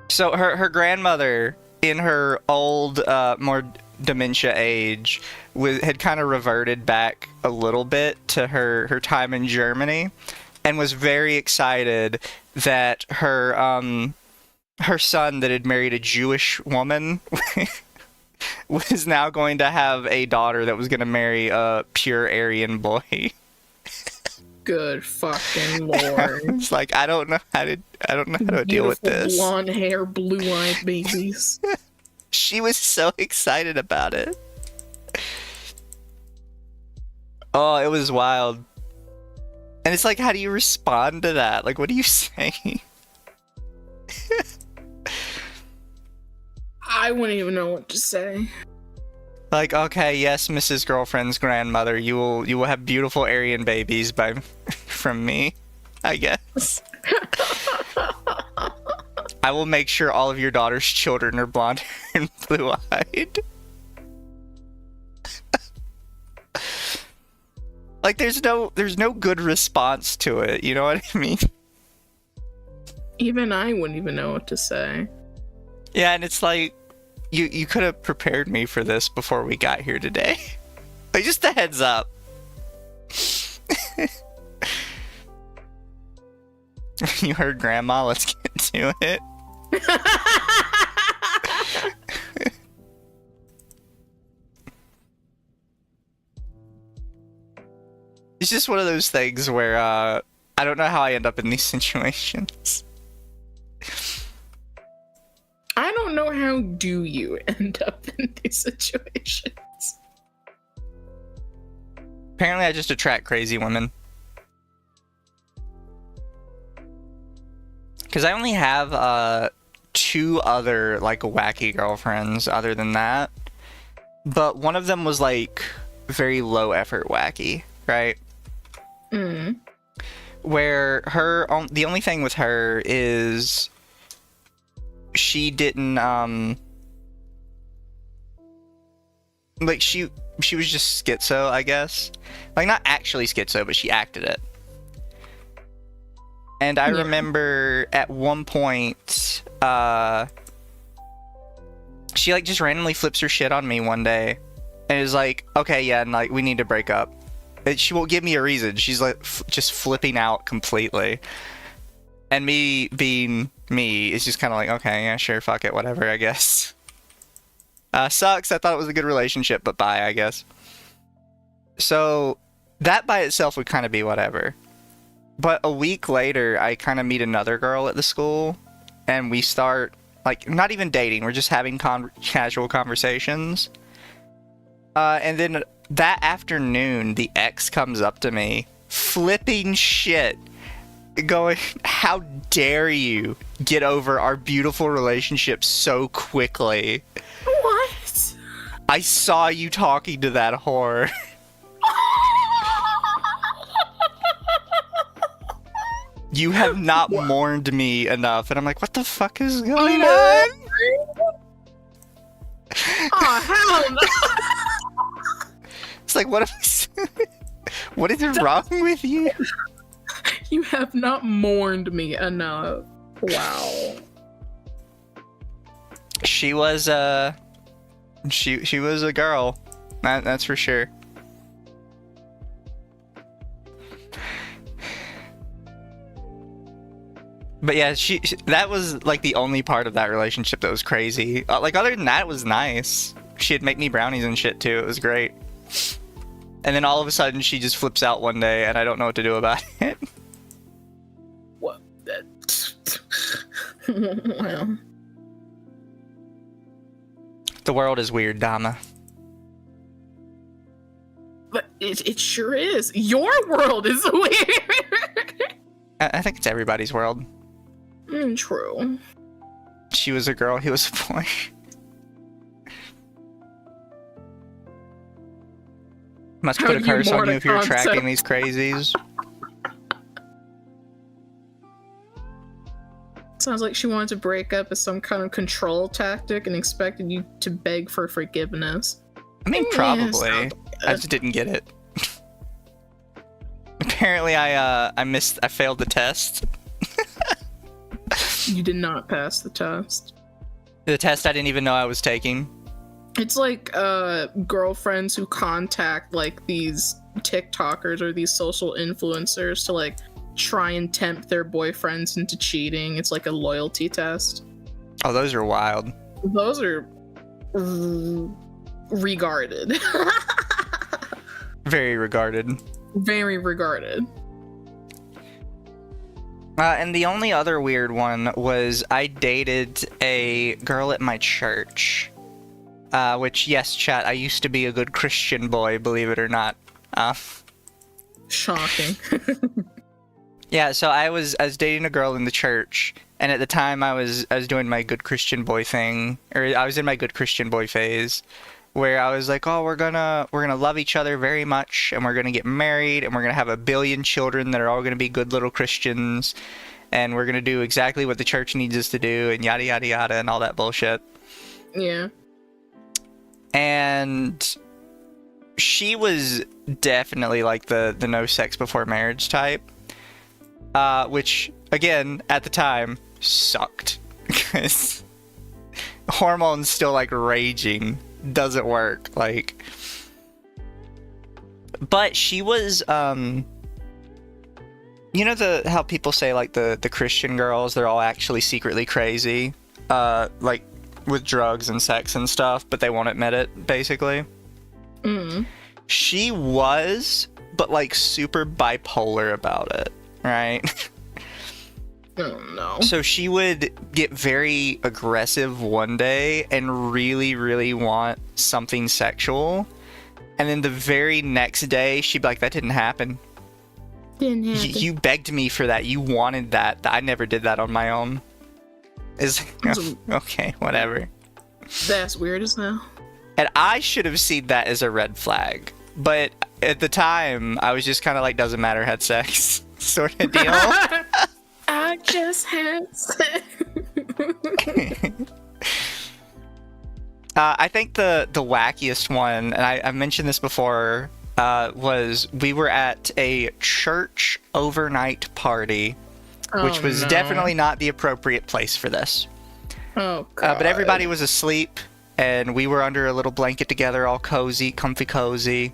[SPEAKER 2] So her grandmother, in her old, more dementia age, had kind of reverted back a little bit to her time in Germany, and was very excited that her son that had married a Jewish woman was now going to have a daughter that was going to marry a pure Aryan boy.
[SPEAKER 1] Good fucking lord!
[SPEAKER 2] It's like I don't know how to deal with this.
[SPEAKER 1] Blonde hair, blue-eyed babies.
[SPEAKER 2] She was so excited about it. Oh, it was wild. And it's like, how do you respond to that? Like, what do you say?
[SPEAKER 1] I wouldn't even know what to say.
[SPEAKER 2] Like, okay, yes, Mrs. Girlfriend's grandmother, you will have beautiful Aryan babies from me, I guess. I will make sure all of your daughter's children are blonde and blue-eyed. Like, there's no good response to it, you know what I mean?
[SPEAKER 1] Even I wouldn't even know what to say.
[SPEAKER 2] Yeah, and it's like, you could have prepared me for this before we got here today. Like, just a heads up. You heard Grandma, let's get to it. It's just one of those things where, I don't know how I end up in these situations.
[SPEAKER 1] I don't know how do you end up in these situations.
[SPEAKER 2] Apparently I just attract crazy women. Because I only have, 2 other, like, wacky girlfriends other than that. But one of them was, like, very low effort wacky, right? Where the only thing with her is she didn't, like, she was just schizo, I guess. Like, not actually schizo, but she acted it. And I remember at one point, she, like, just randomly flips her shit on me one day. And is like, okay, yeah, and, like, we need to break up. And she won't give me a reason. She's, like, just flipping out completely. And me being me is just kind of like, okay, yeah, sure, fuck it, whatever, I guess. Sucks. I thought it was a good relationship, but bye, I guess. So that by itself would kind of be whatever. But a week later, I kind of meet another girl at the school, and we start, like, not even dating. We're just having casual conversations. And then that afternoon, the ex comes up to me, flipping shit, going, how dare you get over our beautiful relationship so quickly?
[SPEAKER 1] What?
[SPEAKER 2] I saw you talking to that whore. You have not mourned me enough. And I'm like, what the fuck is going on?
[SPEAKER 1] Oh, hell no.
[SPEAKER 2] It's like, what is wrong with you?
[SPEAKER 1] You have not mourned me enough. Wow.
[SPEAKER 2] She was she was a girl. That's for sure. But yeah, she that was like the only part of that relationship that was crazy. Like, other than that, it was nice. She'd make me brownies and shit too. It was great. And then all of a sudden, she just flips out one day, and I don't know what to do about it.
[SPEAKER 1] What? Well.
[SPEAKER 2] The world is weird, Dama.
[SPEAKER 1] But it sure is. Your world is weird.
[SPEAKER 2] I think it's everybody's world.
[SPEAKER 1] True.
[SPEAKER 2] She was a girl, he was a boy. Must put a curse on you if you're attracting these crazies.
[SPEAKER 1] Sounds like she wanted to break up as some kind of control tactic and expected you to beg for forgiveness.
[SPEAKER 2] I mean, probably. I just didn't get it. Apparently, I failed the test.
[SPEAKER 1] You did not pass the test.
[SPEAKER 2] The test I didn't even know I was taking.
[SPEAKER 1] It's like girlfriends who contact like these TikTokers or these social influencers to like try and tempt their boyfriends into cheating. It's like a loyalty test.
[SPEAKER 2] Oh, those are wild.
[SPEAKER 1] Those are regarded.
[SPEAKER 2] Very regarded.
[SPEAKER 1] Very regarded.
[SPEAKER 2] And the only other weird one was I dated a girl at my church. Which, yes, chat, I used to be a good Christian boy, believe it or not.
[SPEAKER 1] Shocking.
[SPEAKER 2] Yeah, so I was dating a girl in the church, and at the time I was doing my good Christian boy thing, or I was in my good Christian boy phase, where I was like, oh, we're gonna love each other very much, and we're gonna get married, and we're gonna have 1 billion children that are all gonna be good little Christians, and we're gonna do exactly what the church needs us to do, and yada yada yada, and all that bullshit.
[SPEAKER 1] Yeah.
[SPEAKER 2] And she was definitely like the no sex before marriage type, which again at the time sucked because hormones still like raging. Doesn't work. Like, but she was you know how people say like the Christian girls, they're all actually secretly crazy, like with drugs and sex and stuff, but they won't admit it, basically. She was, but like super bipolar about it, right?
[SPEAKER 1] Oh no.
[SPEAKER 2] So she would get very aggressive one day and really, really want something sexual, and then the very next day she'd be like, that didn't happen.
[SPEAKER 1] Didn't happen.
[SPEAKER 2] You begged me for that. You wanted that. I never did that on my own. Okay, whatever.
[SPEAKER 1] That's weird as hell.
[SPEAKER 2] And I should have seen that as a red flag. But at the time, I was just kind of like, doesn't matter, had sex sort of deal.
[SPEAKER 1] I just had sex.
[SPEAKER 2] I think the wackiest one, and I mentioned this before, was we were at a church overnight party, which was definitely not the appropriate place for this.
[SPEAKER 1] Oh, God.
[SPEAKER 2] But everybody was asleep, and we were under a little blanket together, all cozy, comfy cozy.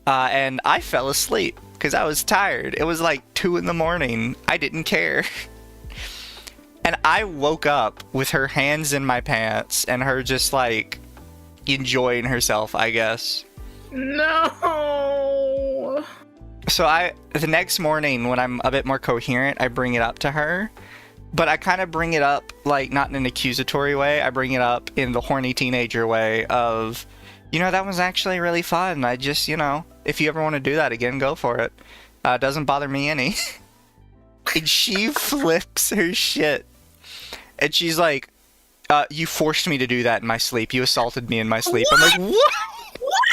[SPEAKER 2] And I fell asleep because I was tired. It was like 2 a.m. I didn't care. And I woke up with her hands in my pants and her just like enjoying herself, I guess.
[SPEAKER 1] No.
[SPEAKER 2] So the next morning when I'm a bit more coherent, I bring it up to her. But I kind of bring it up, like, not in an accusatory way. I bring it up in the horny teenager way of, that was actually really fun. I just, if you ever want to do that again, go for it. It doesn't bother me any. And she flips her shit. And she's like, you forced me to do that in my sleep. You assaulted me in my sleep.
[SPEAKER 1] What?
[SPEAKER 2] I'm like, what?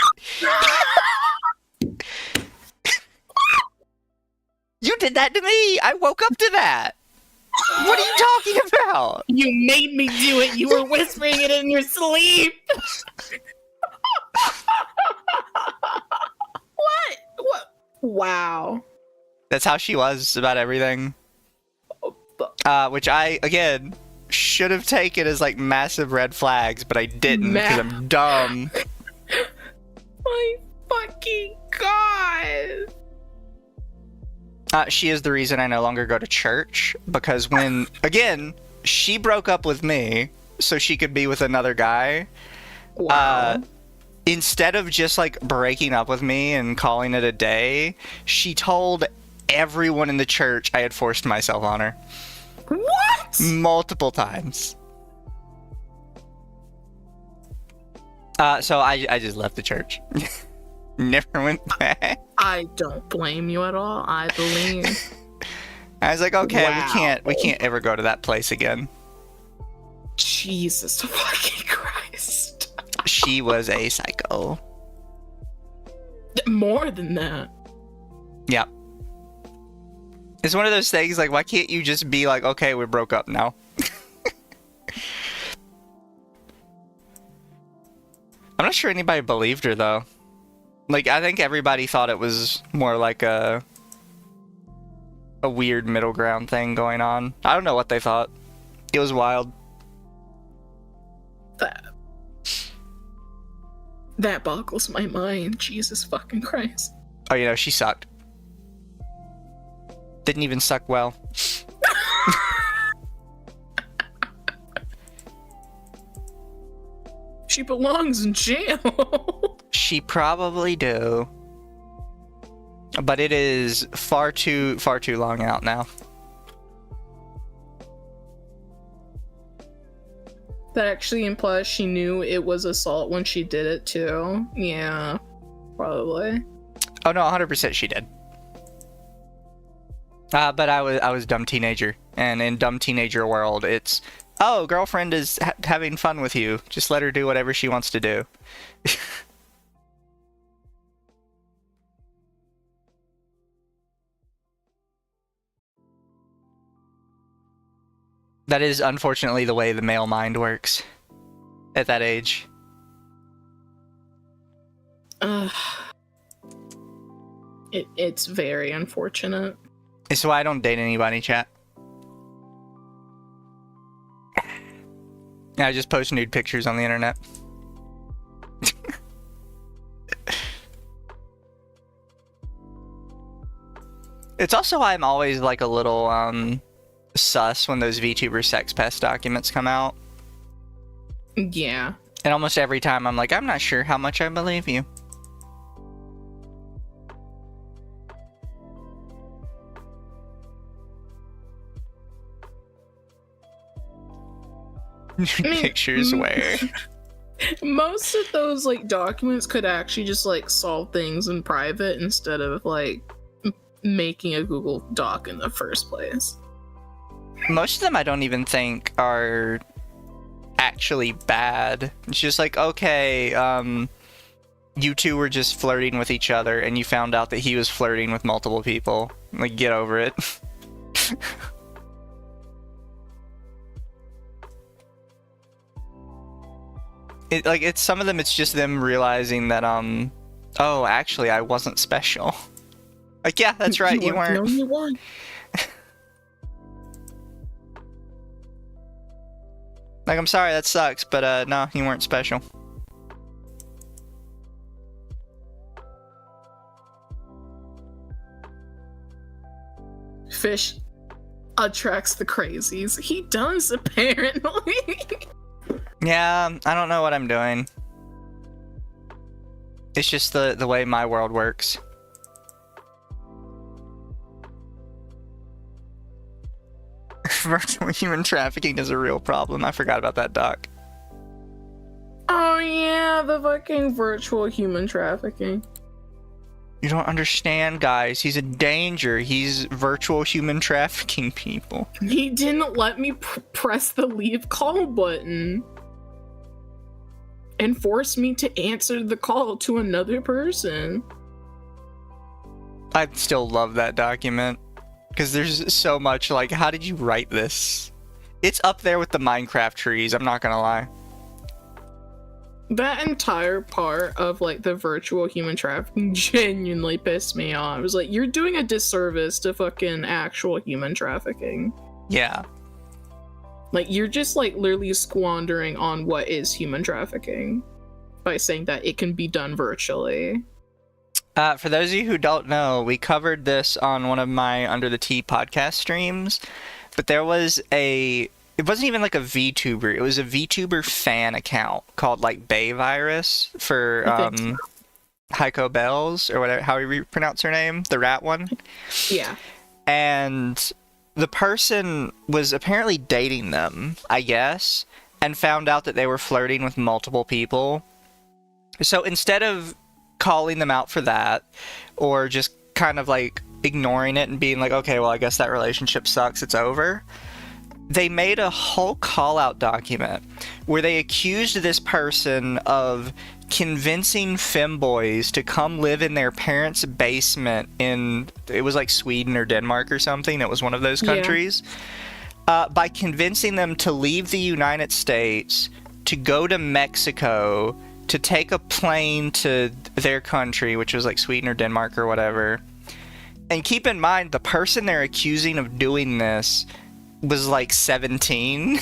[SPEAKER 2] You did that to me. I woke up to that. What are you talking about?
[SPEAKER 1] You made me do it. You were whispering it in your sleep. What? Wow.
[SPEAKER 2] That's how she was about everything. Which I, again, should have taken as like massive red flags, but I didn't because I'm dumb.
[SPEAKER 1] My fucking God.
[SPEAKER 2] She is the reason I no longer go to church, because when, again, she broke up with me so she could be with another guy.
[SPEAKER 1] Wow.
[SPEAKER 2] Instead of just like breaking up with me and calling it a day, she told everyone in the church I had forced myself on her.
[SPEAKER 1] What?
[SPEAKER 2] Multiple times. So I just left the church. Never went back.
[SPEAKER 1] I don't blame you at all. I believe.
[SPEAKER 2] I was like, okay,
[SPEAKER 1] Wow.
[SPEAKER 2] we can't ever go to that place again.
[SPEAKER 1] Jesus fucking Christ.
[SPEAKER 2] She was a psycho.
[SPEAKER 1] More than that.
[SPEAKER 2] Yeah. It's one of those things, like, why can't you just be like, okay, we broke up now? I'm not sure anybody believed her, though. Like, I think everybody thought it was more like a weird middle ground thing going on. I don't know what they thought. It was wild.
[SPEAKER 1] That boggles my mind. Jesus fucking Christ.
[SPEAKER 2] Oh, she sucked. Didn't even suck well.
[SPEAKER 1] She belongs in jail.
[SPEAKER 2] She probably do. But it is far too long out now.
[SPEAKER 1] That actually implies she knew it was assault when she did it too. Yeah, probably.
[SPEAKER 2] Oh no, 100% she did. But I was dumb teenager, and in dumb teenager world, it's, oh, girlfriend is having fun with you. Just let her do whatever she wants to do. That is unfortunately the way the male mind works at that age.
[SPEAKER 1] It's very unfortunate.
[SPEAKER 2] It's why I don't date anybody, chat. Yeah, I just post nude pictures on the internet. It's also why I'm always like a little sus when those VTuber sex pest documents come out.
[SPEAKER 1] Yeah.
[SPEAKER 2] And almost every time I'm like, I'm not sure how much I believe you. Pictures where?
[SPEAKER 1] Most of those like documents could actually just like solve things in private instead of like making a Google Doc in the first place.
[SPEAKER 2] Most of them I don't even think are actually bad. It's just like, okay, you two were just flirting with each other and you found out that he was flirting with multiple people. Like, get over it. It's some of them, it's just them realizing that, oh, actually, I wasn't special. Like, yeah, that's right, you weren't.
[SPEAKER 1] No, you weren't.
[SPEAKER 2] Like, I'm sorry, that sucks, but, no, you weren't special.
[SPEAKER 1] Fish attracts the crazies. He does, apparently.
[SPEAKER 2] Yeah, I don't know what I'm doing. It's just the way my world works. Virtual human trafficking is a real problem. I forgot about that, Doc.
[SPEAKER 1] Oh yeah, the fucking virtual human trafficking.
[SPEAKER 2] You don't understand, guys. He's a danger. He's virtual human trafficking people.
[SPEAKER 1] He didn't let me press the leave call button and force me to answer the call to another person.
[SPEAKER 2] I still love that document. Because there's so much, like, how did you write this? It's up there with the Minecraft trees, I'm not gonna lie.
[SPEAKER 1] That entire part of, like, the virtual human trafficking genuinely pissed me off. I was like, you're doing a disservice to fucking actual human trafficking.
[SPEAKER 2] Yeah.
[SPEAKER 1] Like, you're just, like, literally squandering on what is human trafficking by saying that it can be done virtually.
[SPEAKER 2] For those of you who don't know, we covered this on one of my Under the Tea podcast streams, but there was it wasn't even like a VTuber, it was a VTuber fan account called like Bay Virus for Heiko Bells, or whatever, how you pronounce her name, the rat one.
[SPEAKER 1] Yeah.
[SPEAKER 2] And the person was apparently dating them, I guess, and found out that they were flirting with multiple people. So instead of calling them out for that, or just kind of like ignoring it and being like, okay, well, I guess that relationship sucks, it's over, they made a whole call-out document where they accused this person of convincing femboys to come live in their parents' basement in, it was like Sweden or Denmark or something, it was one of those countries, by convincing them to leave the United States, to go to Mexico, to take a plane to their country, which was like Sweden or Denmark or whatever. And keep in mind, the person they're accusing of doing this was like 17.
[SPEAKER 1] I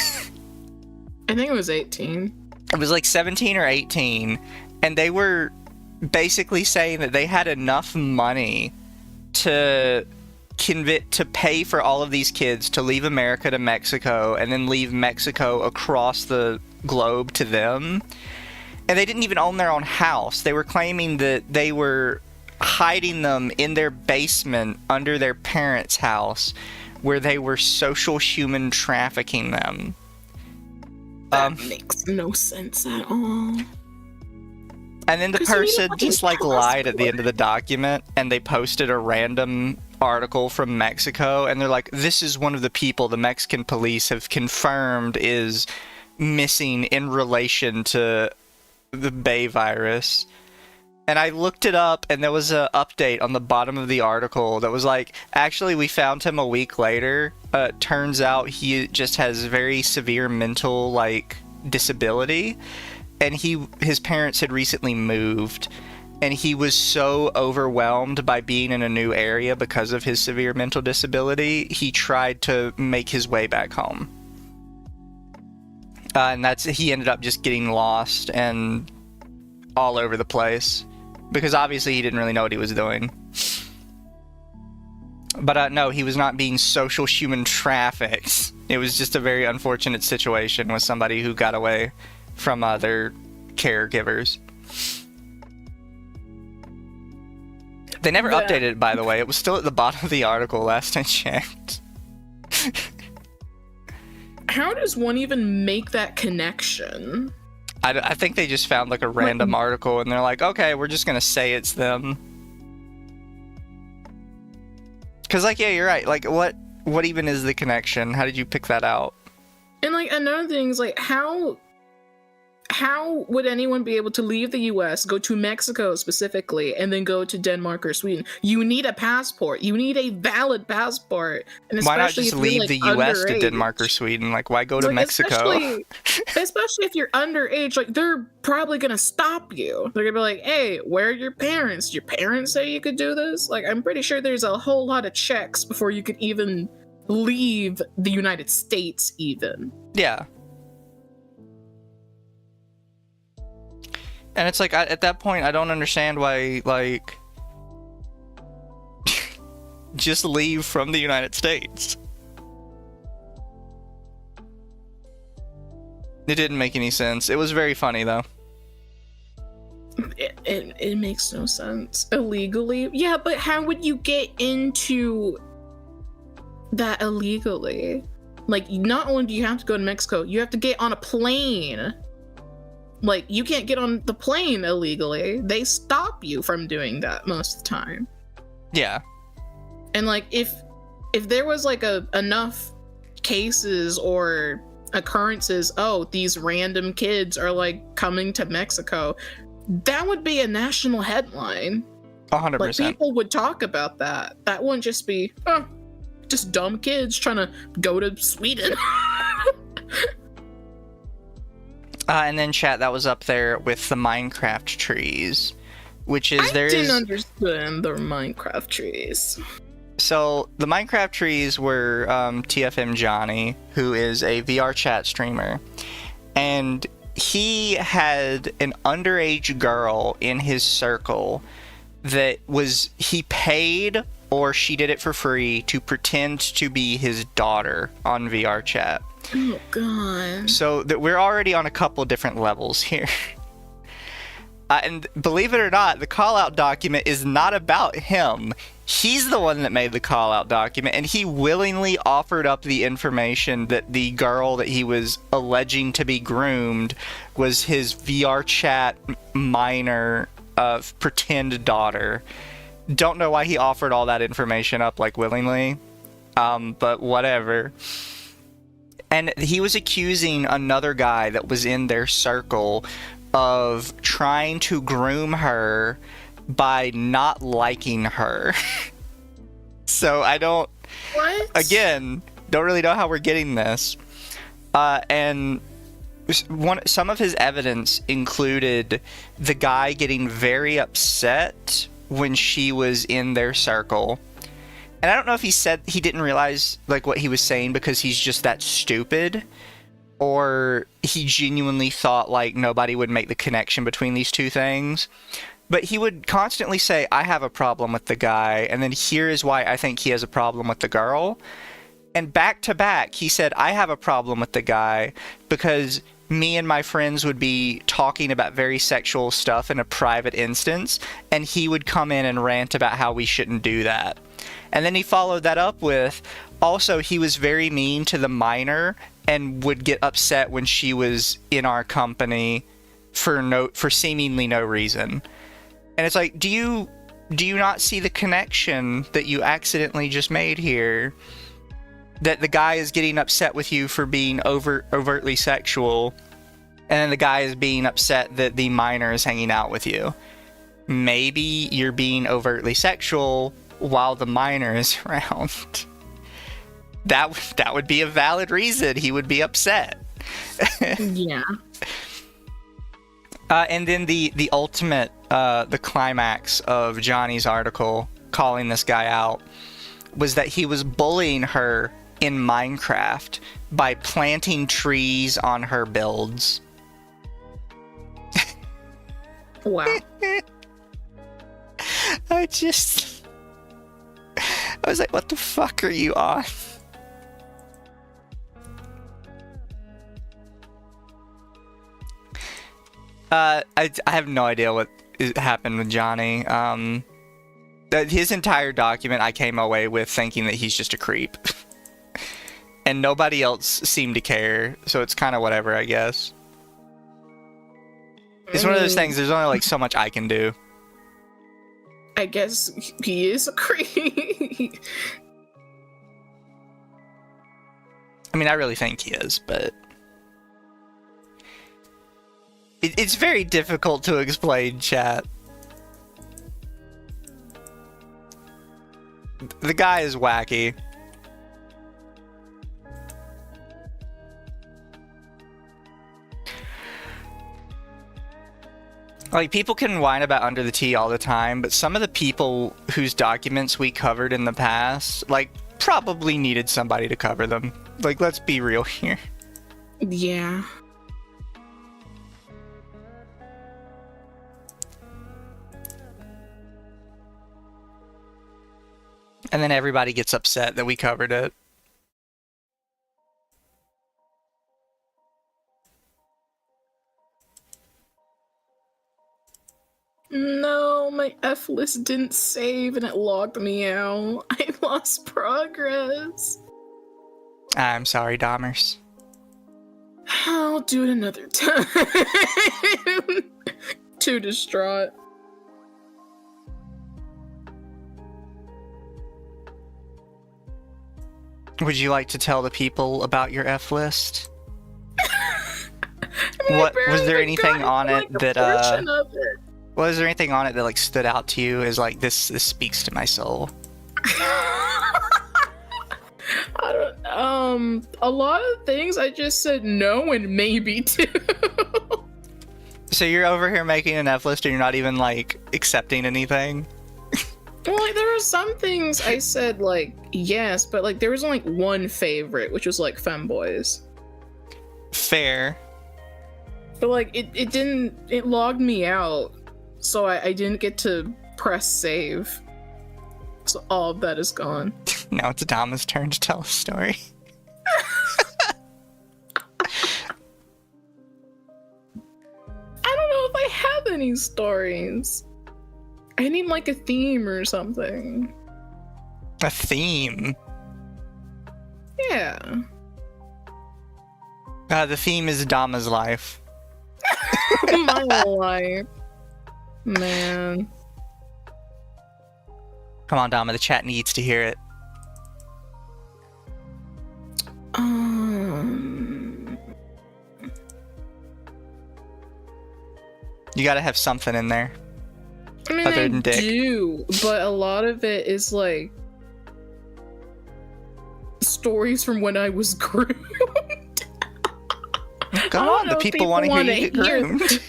[SPEAKER 1] think it was 18.
[SPEAKER 2] It was like 17 or 18. And they were basically saying that they had enough money to pay for all of these kids to leave America to Mexico and then leave Mexico across the globe to them. And they didn't even own their own house. They were claiming that they were hiding them in their basement under their parents' house, where they were social human trafficking them.
[SPEAKER 1] That makes no sense at all.
[SPEAKER 2] And then the person just like lied at the end of the document, and they posted a random article from Mexico, and they're like, this is one of the people the Mexican police have confirmed is missing in relation to the Bay virus. And I looked it up, and there was an update on the bottom of the article that was like, actually, we found him a week later. Turns out he just has very severe mental, like, disability. And his parents had recently moved. And he was so overwhelmed by being in a new area because of his severe mental disability, he tried to make his way back home. And he ended up just getting lost and all over the place because obviously he didn't really know what he was doing. But no, he was not being social human trafficked. It was just a very unfortunate situation with somebody who got away from their caregivers. They never updated it, by the way. It was still at the bottom of the article last I checked.
[SPEAKER 1] How does one even make that connection?
[SPEAKER 2] I think they just found like a random article and they're like, okay, we're just gonna say it's them. Because, like, yeah, you're right. Like, what even is the connection? How did you pick that out?
[SPEAKER 1] And, like, another thing is, like, how would anyone be able to leave the US, go to Mexico specifically, and then go to Denmark or Sweden? You need a passport. You need a valid passport. And
[SPEAKER 2] why not just leave the US to Denmark or Sweden? Like, why go to Mexico?
[SPEAKER 1] Especially if you're underage, like, they're probably gonna stop you. They're gonna be like, hey, where are your parents? Your parents say you could do this? Like, I'm pretty sure there's a whole lot of checks before you could even leave the United States, even.
[SPEAKER 2] Yeah. And it's like, at that point, I don't understand why, like, just leave from the United States. It didn't make any sense. It was very funny, though.
[SPEAKER 1] It makes no sense. Illegally? Yeah, but how would you get into that illegally? Like, not only do you have to go to Mexico, you have to get on a plane. Like, you can't get on the plane illegally. They stop you from doing that most of the time.
[SPEAKER 2] Yeah.
[SPEAKER 1] And, like, if there was, like, enough cases or occurrences, oh, these random kids are, like, coming to Mexico, that would be a national headline.
[SPEAKER 2] 100%.
[SPEAKER 1] Like, people would talk about that. That wouldn't just be, oh, just dumb kids trying to go to Sweden.
[SPEAKER 2] And then, chat, that was up there with the Minecraft trees, which is
[SPEAKER 1] I didn't understand the Minecraft trees.
[SPEAKER 2] So the Minecraft trees were TFM Johnny, who is a VR chat streamer, and he had an underage girl in his circle that he paid, or she did it for free, to pretend to be his daughter on VR chat.
[SPEAKER 1] Oh, God.
[SPEAKER 2] So that we're already on a couple different levels here. And believe it or not, the call-out document is not about him. He's the one that made the call-out document, and he willingly offered up the information that the girl that he was alleging to be groomed was his VR chat minor pretend daughter. Don't know why he offered all that information up, like, willingly. But whatever. And he was accusing another guy that was in their circle of trying to groom her by not liking her. So I don't...
[SPEAKER 1] What?
[SPEAKER 2] Again, don't really know how we're getting this. And some of his evidence included the guy getting very upset when she was in their circle. And I don't know if he said he didn't realize, like, what he was saying because he's just that stupid, or he genuinely thought, like, nobody would make the connection between these two things. But he would constantly say, I have a problem with the guy, and then here is why I think he has a problem with the girl. And back to back, he said, I have a problem with the guy because me and my friends would be talking about very sexual stuff in a private instance, and he would come in and rant about how we shouldn't do that. And then he followed that up with, also, he was very mean to the minor and would get upset when she was in our company for seemingly no reason. And it's like, do you not see the connection that you accidentally just made here? That the guy is getting upset with you for being overtly sexual, and then the guy is being upset that the minor is hanging out with you. Maybe you're being overtly sexual while the minor is around. That would be a valid reason he would be upset.
[SPEAKER 1] Yeah.
[SPEAKER 2] And then the ultimate, the climax of Johnny's article calling this guy out was that he was bullying her in Minecraft by planting trees on her builds.
[SPEAKER 1] Wow.
[SPEAKER 2] I was like, what the fuck are you on? I have no idea what happened with Johnny. His entire document I came away with thinking that he's just a creep. And nobody else seemed to care, so it's kind of whatever, I guess. It's one of those things, there's only like so much I can do.
[SPEAKER 1] I guess he is a creep.
[SPEAKER 2] I mean, I really think he is, but it's very difficult to explain, chat. The guy is wacky. Like, people can whine about Under the Tea all the time, but some of the people whose documents we covered in the past, like, probably needed somebody to cover them. Like, let's be real here.
[SPEAKER 1] Yeah.
[SPEAKER 2] And then everybody gets upset that we covered it.
[SPEAKER 1] No, my F list didn't save and it logged me out. I lost progress.
[SPEAKER 2] I'm sorry, Dahmers.
[SPEAKER 1] I'll do it another time. Too distraught.
[SPEAKER 2] Would you like to tell the people about your F list?
[SPEAKER 1] I mean,
[SPEAKER 2] What was there anything on it that
[SPEAKER 1] it.
[SPEAKER 2] was there anything on it that like stood out to you as like this speaks to my soul?
[SPEAKER 1] I don't, a lot of things I just said no and maybe too.
[SPEAKER 2] So you're over here making an F list and you're not even like accepting anything?
[SPEAKER 1] Well, like, there were some things I said like yes, but like there was only like one favorite, which was like femboys.
[SPEAKER 2] Fair.
[SPEAKER 1] But like it logged me out, so I didn't get to press save. So all of that is gone.
[SPEAKER 2] Now it's Adama's turn to tell a story.
[SPEAKER 1] I don't know if I have any stories. I need like a theme or something.
[SPEAKER 2] A theme?
[SPEAKER 1] Yeah.
[SPEAKER 2] The theme is Adama's life.
[SPEAKER 1] My life. Man.
[SPEAKER 2] Come on, Dama, the chat needs to hear it. You gotta have something in there.
[SPEAKER 1] I mean,
[SPEAKER 2] other than dick.
[SPEAKER 1] do, but a lot of it is like stories from when I was groomed.
[SPEAKER 2] Come on, the people want to hear you get groomed.
[SPEAKER 1] I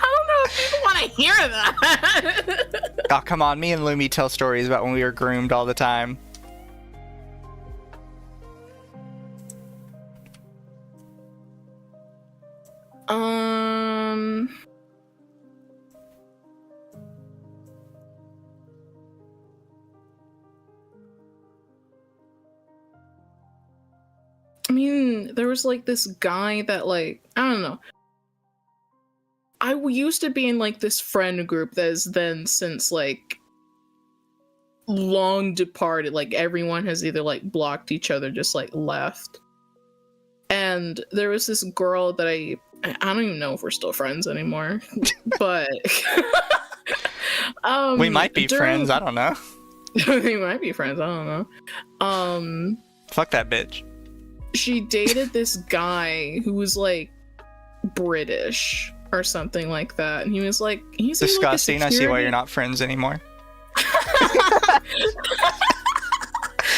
[SPEAKER 1] don't know if people want to hear that.
[SPEAKER 2] Oh, come on, me and Lumi tell stories about when we were groomed all the time.
[SPEAKER 1] I mean, there was like this guy that like, I don't know. I used to be in like this friend group that has then since like long departed. Like everyone has either like blocked each other, just like left. And there was this girl that I don't even know if we're still friends anymore, but
[SPEAKER 2] we might be friends. I don't know.
[SPEAKER 1] We might be friends. I don't know.
[SPEAKER 2] Fuck that bitch.
[SPEAKER 1] She dated this guy who was like British or something like that, and he was like, he's
[SPEAKER 2] disgusting.
[SPEAKER 1] Like
[SPEAKER 2] I see why you're not friends anymore.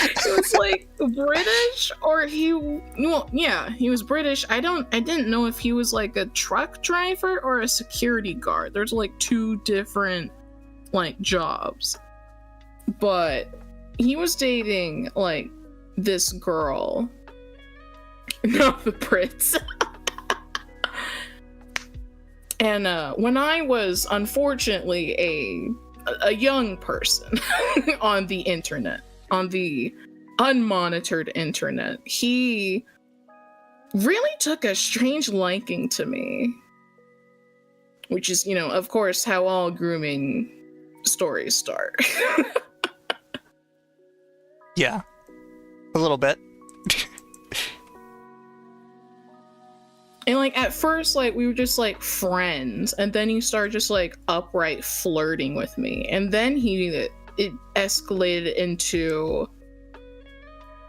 [SPEAKER 1] It was like British, or he was British. I didn't know if he was like a truck driver or a security guard. There's like two different like jobs, but he was dating like this girl. No, the Brits. And when I was unfortunately a young person on the internet, on the unmonitored internet, he really took a strange liking to me. Which is, you know, of course, how all grooming stories start.
[SPEAKER 2] Yeah. A little bit.
[SPEAKER 1] And, like, at first, like, we were just, like, friends. And then he started just, like, upright flirting with me. And then it escalated into,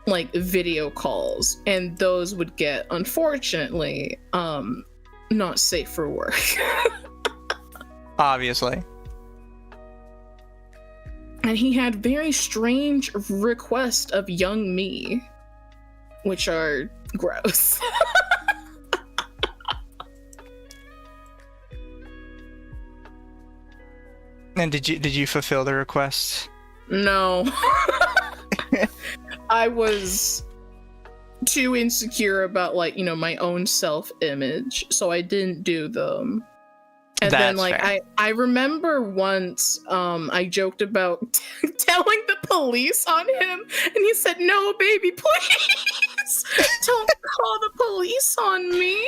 [SPEAKER 1] like, video calls. And those would get, unfortunately, not safe for work.
[SPEAKER 2] Obviously.
[SPEAKER 1] And he had very strange requests of young me, which are gross.
[SPEAKER 2] And did you fulfill the requests?
[SPEAKER 1] No. I was too insecure about, like, you know, my own self-image, so I didn't do them. And then, like, I remember once I joked about telling the police on him, and he said, "No, baby, please don't call the police on me."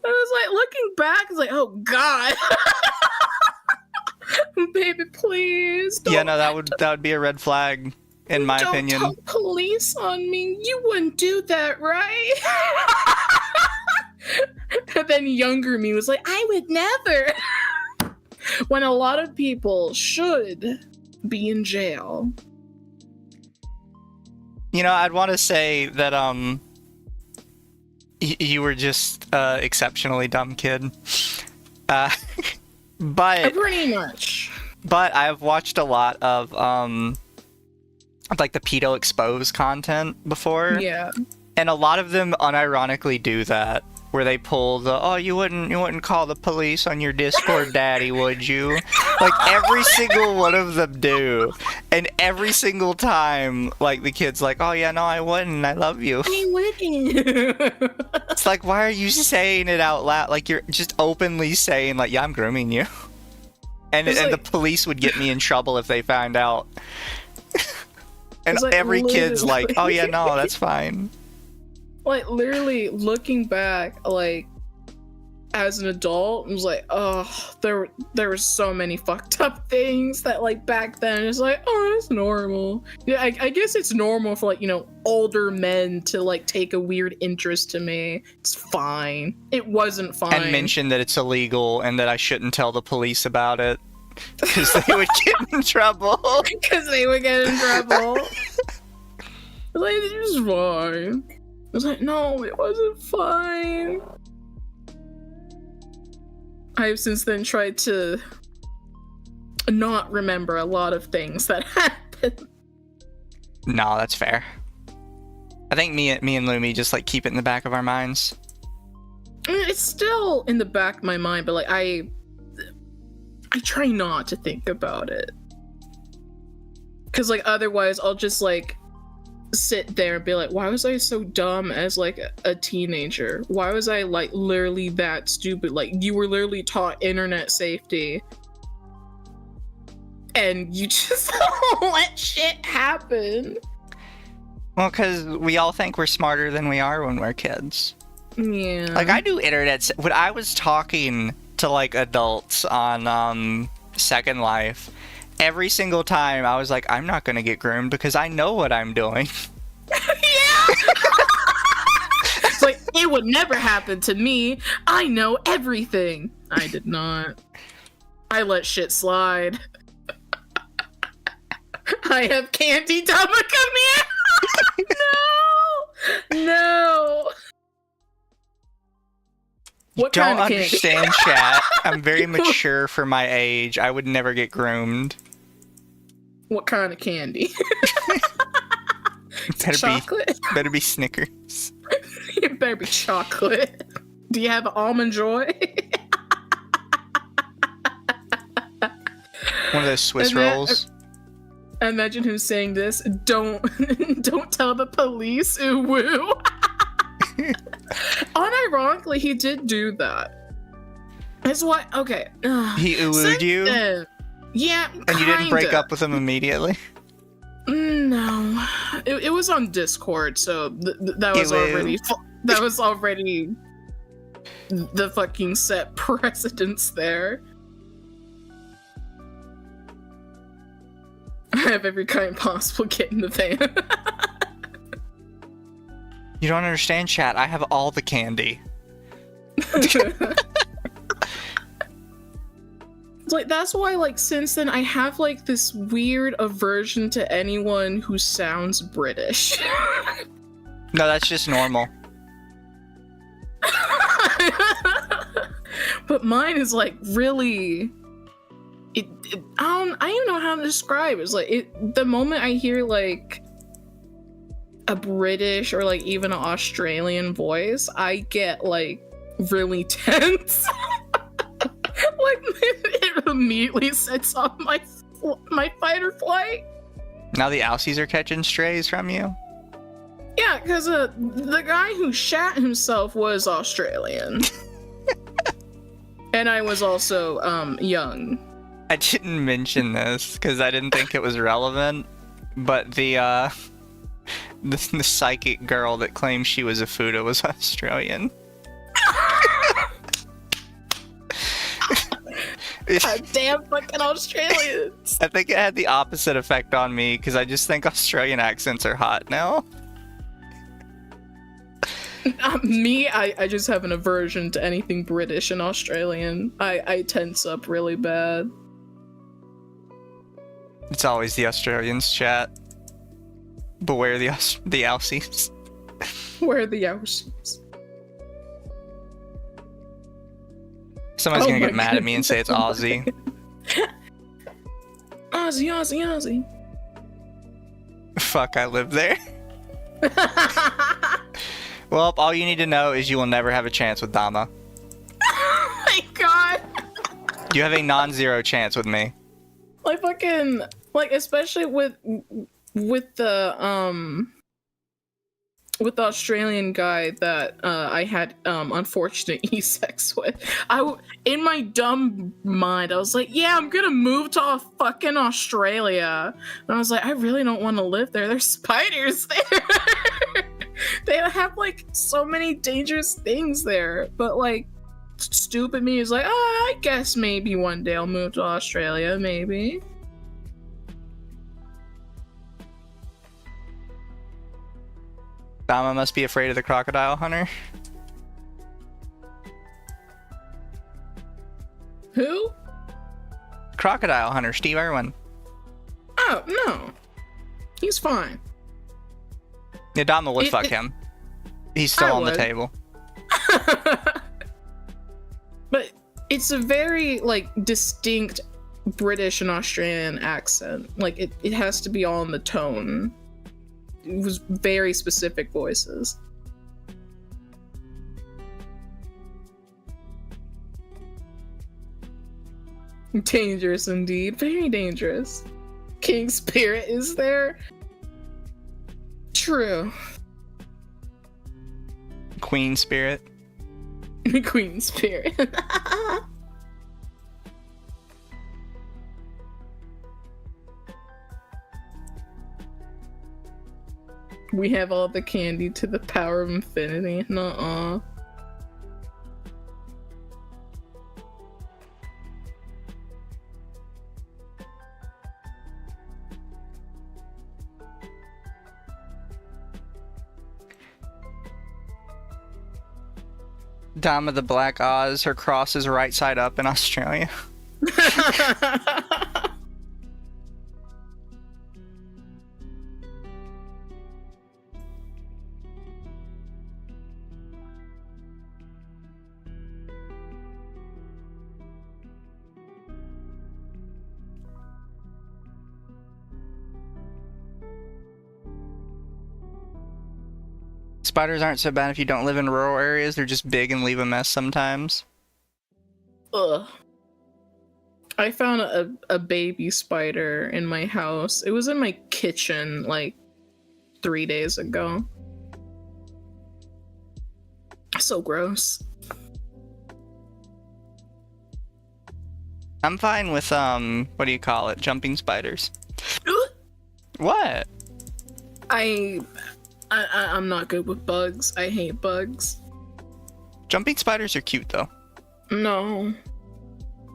[SPEAKER 1] I was like, looking back, I was like, oh god. Baby, please don't.
[SPEAKER 2] Yeah, no, that would be a red flag in my opinion.
[SPEAKER 1] Don't tell police on me. You wouldn't do that, right? And then younger me was like, I would never. When a lot of people should be in jail.
[SPEAKER 2] You know, I'd want to say that you were just exceptionally dumb kid. But
[SPEAKER 1] pretty much.
[SPEAKER 2] But I've watched a lot of like the pedo expose content before.
[SPEAKER 1] Yeah.
[SPEAKER 2] And a lot of them unironically do that, where they pull the, oh, you wouldn't call the police on your Discord daddy, would you? Like, every single one of them do. And every single time, like, the kid's like, oh, yeah, no, I wouldn't. I love you.
[SPEAKER 1] I wouldn't.
[SPEAKER 2] It's like, why are you saying it out loud? Like, you're just openly saying, like, yeah, I'm grooming you. And
[SPEAKER 1] like,
[SPEAKER 2] the police would get me in trouble if they found out. And
[SPEAKER 1] like,
[SPEAKER 2] every kid's
[SPEAKER 1] literally.
[SPEAKER 2] like, oh, yeah, no, that's fine.
[SPEAKER 1] Like, literally, looking back, like, as an adult, I was like, oh, there were so many fucked up things that, like, back then, it's like, oh, it's normal. Yeah, I guess it's normal for, like, you know, older men to, like, take a weird interest to me. It's fine. It wasn't fine.
[SPEAKER 2] And mention that it's illegal and that I shouldn't tell the police about it. Because they would get in trouble.
[SPEAKER 1] Because they would get in trouble. Like, it was fine. I was like, no, it wasn't fine. I have since then tried to not remember a lot of things that happened.
[SPEAKER 2] No, that's fair. I think me and Lumi just, like, keep it in the back of our minds.
[SPEAKER 1] I mean, it's still in the back of my mind, but, like, I try not to think about it. Because, like, otherwise I'll just, like, sit there and be like, why was I so dumb as, like, a teenager? Why was I, like, literally that stupid? Like, you were literally taught internet safety and you just let shit happen.
[SPEAKER 2] Well, because we all think we're smarter than we are when we're kids.
[SPEAKER 1] Yeah.
[SPEAKER 2] Like, I do internet... When I was talking to, like, adults on Second Life, every single time I was like, I'm not gonna get groomed because I know what I'm doing.
[SPEAKER 1] Yeah! It's like, it would never happen to me. I know everything. I did not. I let shit slide. I have candy Dama come here. No! What
[SPEAKER 2] Don't
[SPEAKER 1] kind of candy?
[SPEAKER 2] understand, chat. I'm very mature for my age. I would never get groomed.
[SPEAKER 1] What kind of candy? Chocolate?
[SPEAKER 2] Better be Snickers.
[SPEAKER 1] It better be chocolate. Do you have Almond Joy?
[SPEAKER 2] One of those Swiss rolls.
[SPEAKER 1] Imagine him saying this. Don't tell the police. Ooh woo. Unironically, he did do that. It's what? Okay.
[SPEAKER 2] He oohed you?
[SPEAKER 1] Yeah,
[SPEAKER 2] and you didn't break up with him immediately?
[SPEAKER 1] No. It was on Discord, so that was already the fucking set precedence there. I have every kind possible get in the van.
[SPEAKER 2] You don't understand, chat. I have all the candy.
[SPEAKER 1] Like, that's why, like, since then I have like this weird aversion to anyone who sounds British.
[SPEAKER 2] No, that's just normal.
[SPEAKER 1] But mine is like really I don't even know how to describe it. It's like the moment I hear like a British or like even an Australian voice, I get like really tense. Like it immediately sets off my fight or flight.
[SPEAKER 2] Now the Aussies are catching strays from you?
[SPEAKER 1] Yeah, because the guy who shat himself was Australian. And I was also young.
[SPEAKER 2] I didn't mention this because I didn't think it was relevant, but the psychic girl that claimed she was a Fuda was Australian.
[SPEAKER 1] God damn fucking Australians.
[SPEAKER 2] I think it had the opposite effect on me because I just think Australian accents are hot now.
[SPEAKER 1] Me, I just have an aversion to anything British and Australian. I tense up really bad.
[SPEAKER 2] It's always the Australians, chat. Beware the Aussies.
[SPEAKER 1] Where are the Aussies?
[SPEAKER 2] Someone's gonna get mad at me and say it's Aussie.
[SPEAKER 1] Aussie.
[SPEAKER 2] Fuck, I live there. Well, all you need to know is you will never have a chance with Dama.
[SPEAKER 1] Oh my god.
[SPEAKER 2] You have a non-zero chance with me.
[SPEAKER 1] Like fucking, like especially with the Australian guy that I had unfortunate e-sex with. In my dumb mind, I was like, yeah, I'm gonna move to fucking Australia. And I was like, I really don't want to live there. There's spiders there. They have like so many dangerous things there. But like, stupid me is like, oh, I guess maybe one day I'll move to Australia, maybe.
[SPEAKER 2] Dama must be afraid of the crocodile hunter.
[SPEAKER 1] Who?
[SPEAKER 2] Crocodile hunter, Steve Irwin.
[SPEAKER 1] Oh, no. He's fine.
[SPEAKER 2] Yeah, Dama would fuck him. He's still on the table.
[SPEAKER 1] But it's a very, like, distinct British and Australian accent. Like, it has to be all in the tone. It was very specific voices. Dangerous indeed. Very dangerous. King Spirit is there? True.
[SPEAKER 2] Queen Spirit.
[SPEAKER 1] Queen Spirit. We have all the candy to the power of infinity. Nuh-uh.
[SPEAKER 2] Dama the Black Oz, her cross is right side up in Australia. Spiders aren't so bad if you don't live in rural areas. They're just big and leave a mess sometimes.
[SPEAKER 1] Ugh. I found a baby spider in my house. It was in my kitchen like 3 days ago. So gross.
[SPEAKER 2] I'm fine with, what do you call it? Jumping spiders. What?
[SPEAKER 1] I'm not good with bugs. I hate bugs.
[SPEAKER 2] Jumping spiders are cute, though.
[SPEAKER 1] No.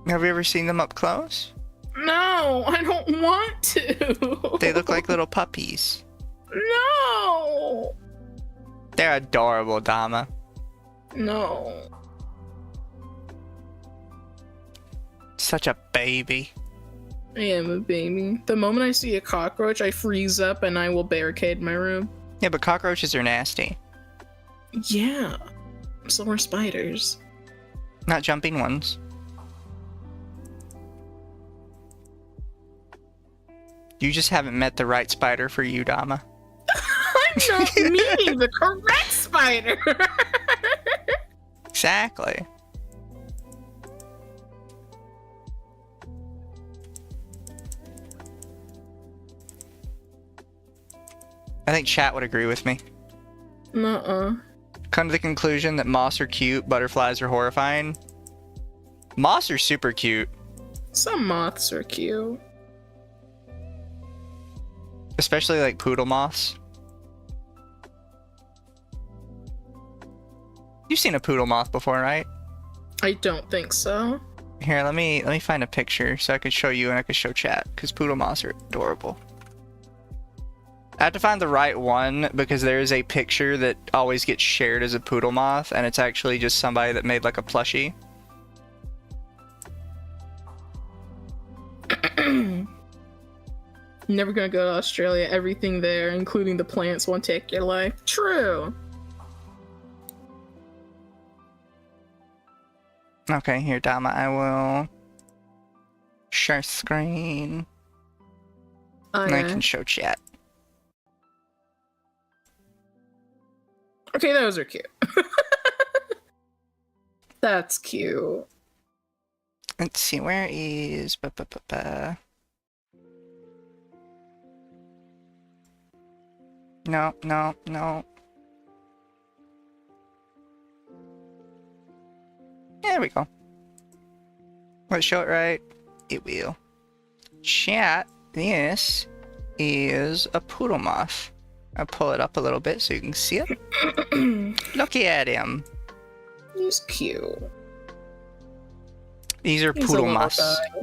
[SPEAKER 2] Have you ever seen them up close?
[SPEAKER 1] No, I don't want to.
[SPEAKER 2] They look like little puppies.
[SPEAKER 1] No.
[SPEAKER 2] They're adorable, Dama.
[SPEAKER 1] No.
[SPEAKER 2] Such a baby.
[SPEAKER 1] I am a baby. The moment I see a cockroach, I freeze up and I will barricade my room.
[SPEAKER 2] Yeah, but cockroaches are nasty.
[SPEAKER 1] Yeah. So are spiders.
[SPEAKER 2] Not jumping ones. You just haven't met the right spider for you, Dama.
[SPEAKER 1] I'm not meeting the correct spider.
[SPEAKER 2] Exactly. I think chat would agree with me.
[SPEAKER 1] Nuh-uh.
[SPEAKER 2] Come to the conclusion that moths are cute, butterflies are horrifying. Moths are super cute.
[SPEAKER 1] Some moths are cute.
[SPEAKER 2] Especially like poodle moths. You've seen a poodle moth before, right?
[SPEAKER 1] I don't think so.
[SPEAKER 2] Here, let me find a picture so I can show you and I can show chat, because poodle moths are adorable. I have to find the right one because there is a picture that always gets shared as a poodle moth, and it's actually just somebody that made like a plushie.
[SPEAKER 1] Never gonna go to Australia. Everything there, including the plants, won't take your life. True.
[SPEAKER 2] Okay, here, Dama, I will share screen. And I can show chat.
[SPEAKER 1] Okay, those are cute. That's cute.
[SPEAKER 2] Let's see, where is... No, no, no. There we go. Let's show it right. It will. Chat, this is a poodle moth. I'll pull it up a little bit so you can see it. Look at him.
[SPEAKER 1] He's cute.
[SPEAKER 2] These are
[SPEAKER 1] He's
[SPEAKER 2] poodle
[SPEAKER 1] a little
[SPEAKER 2] moths.
[SPEAKER 1] guy.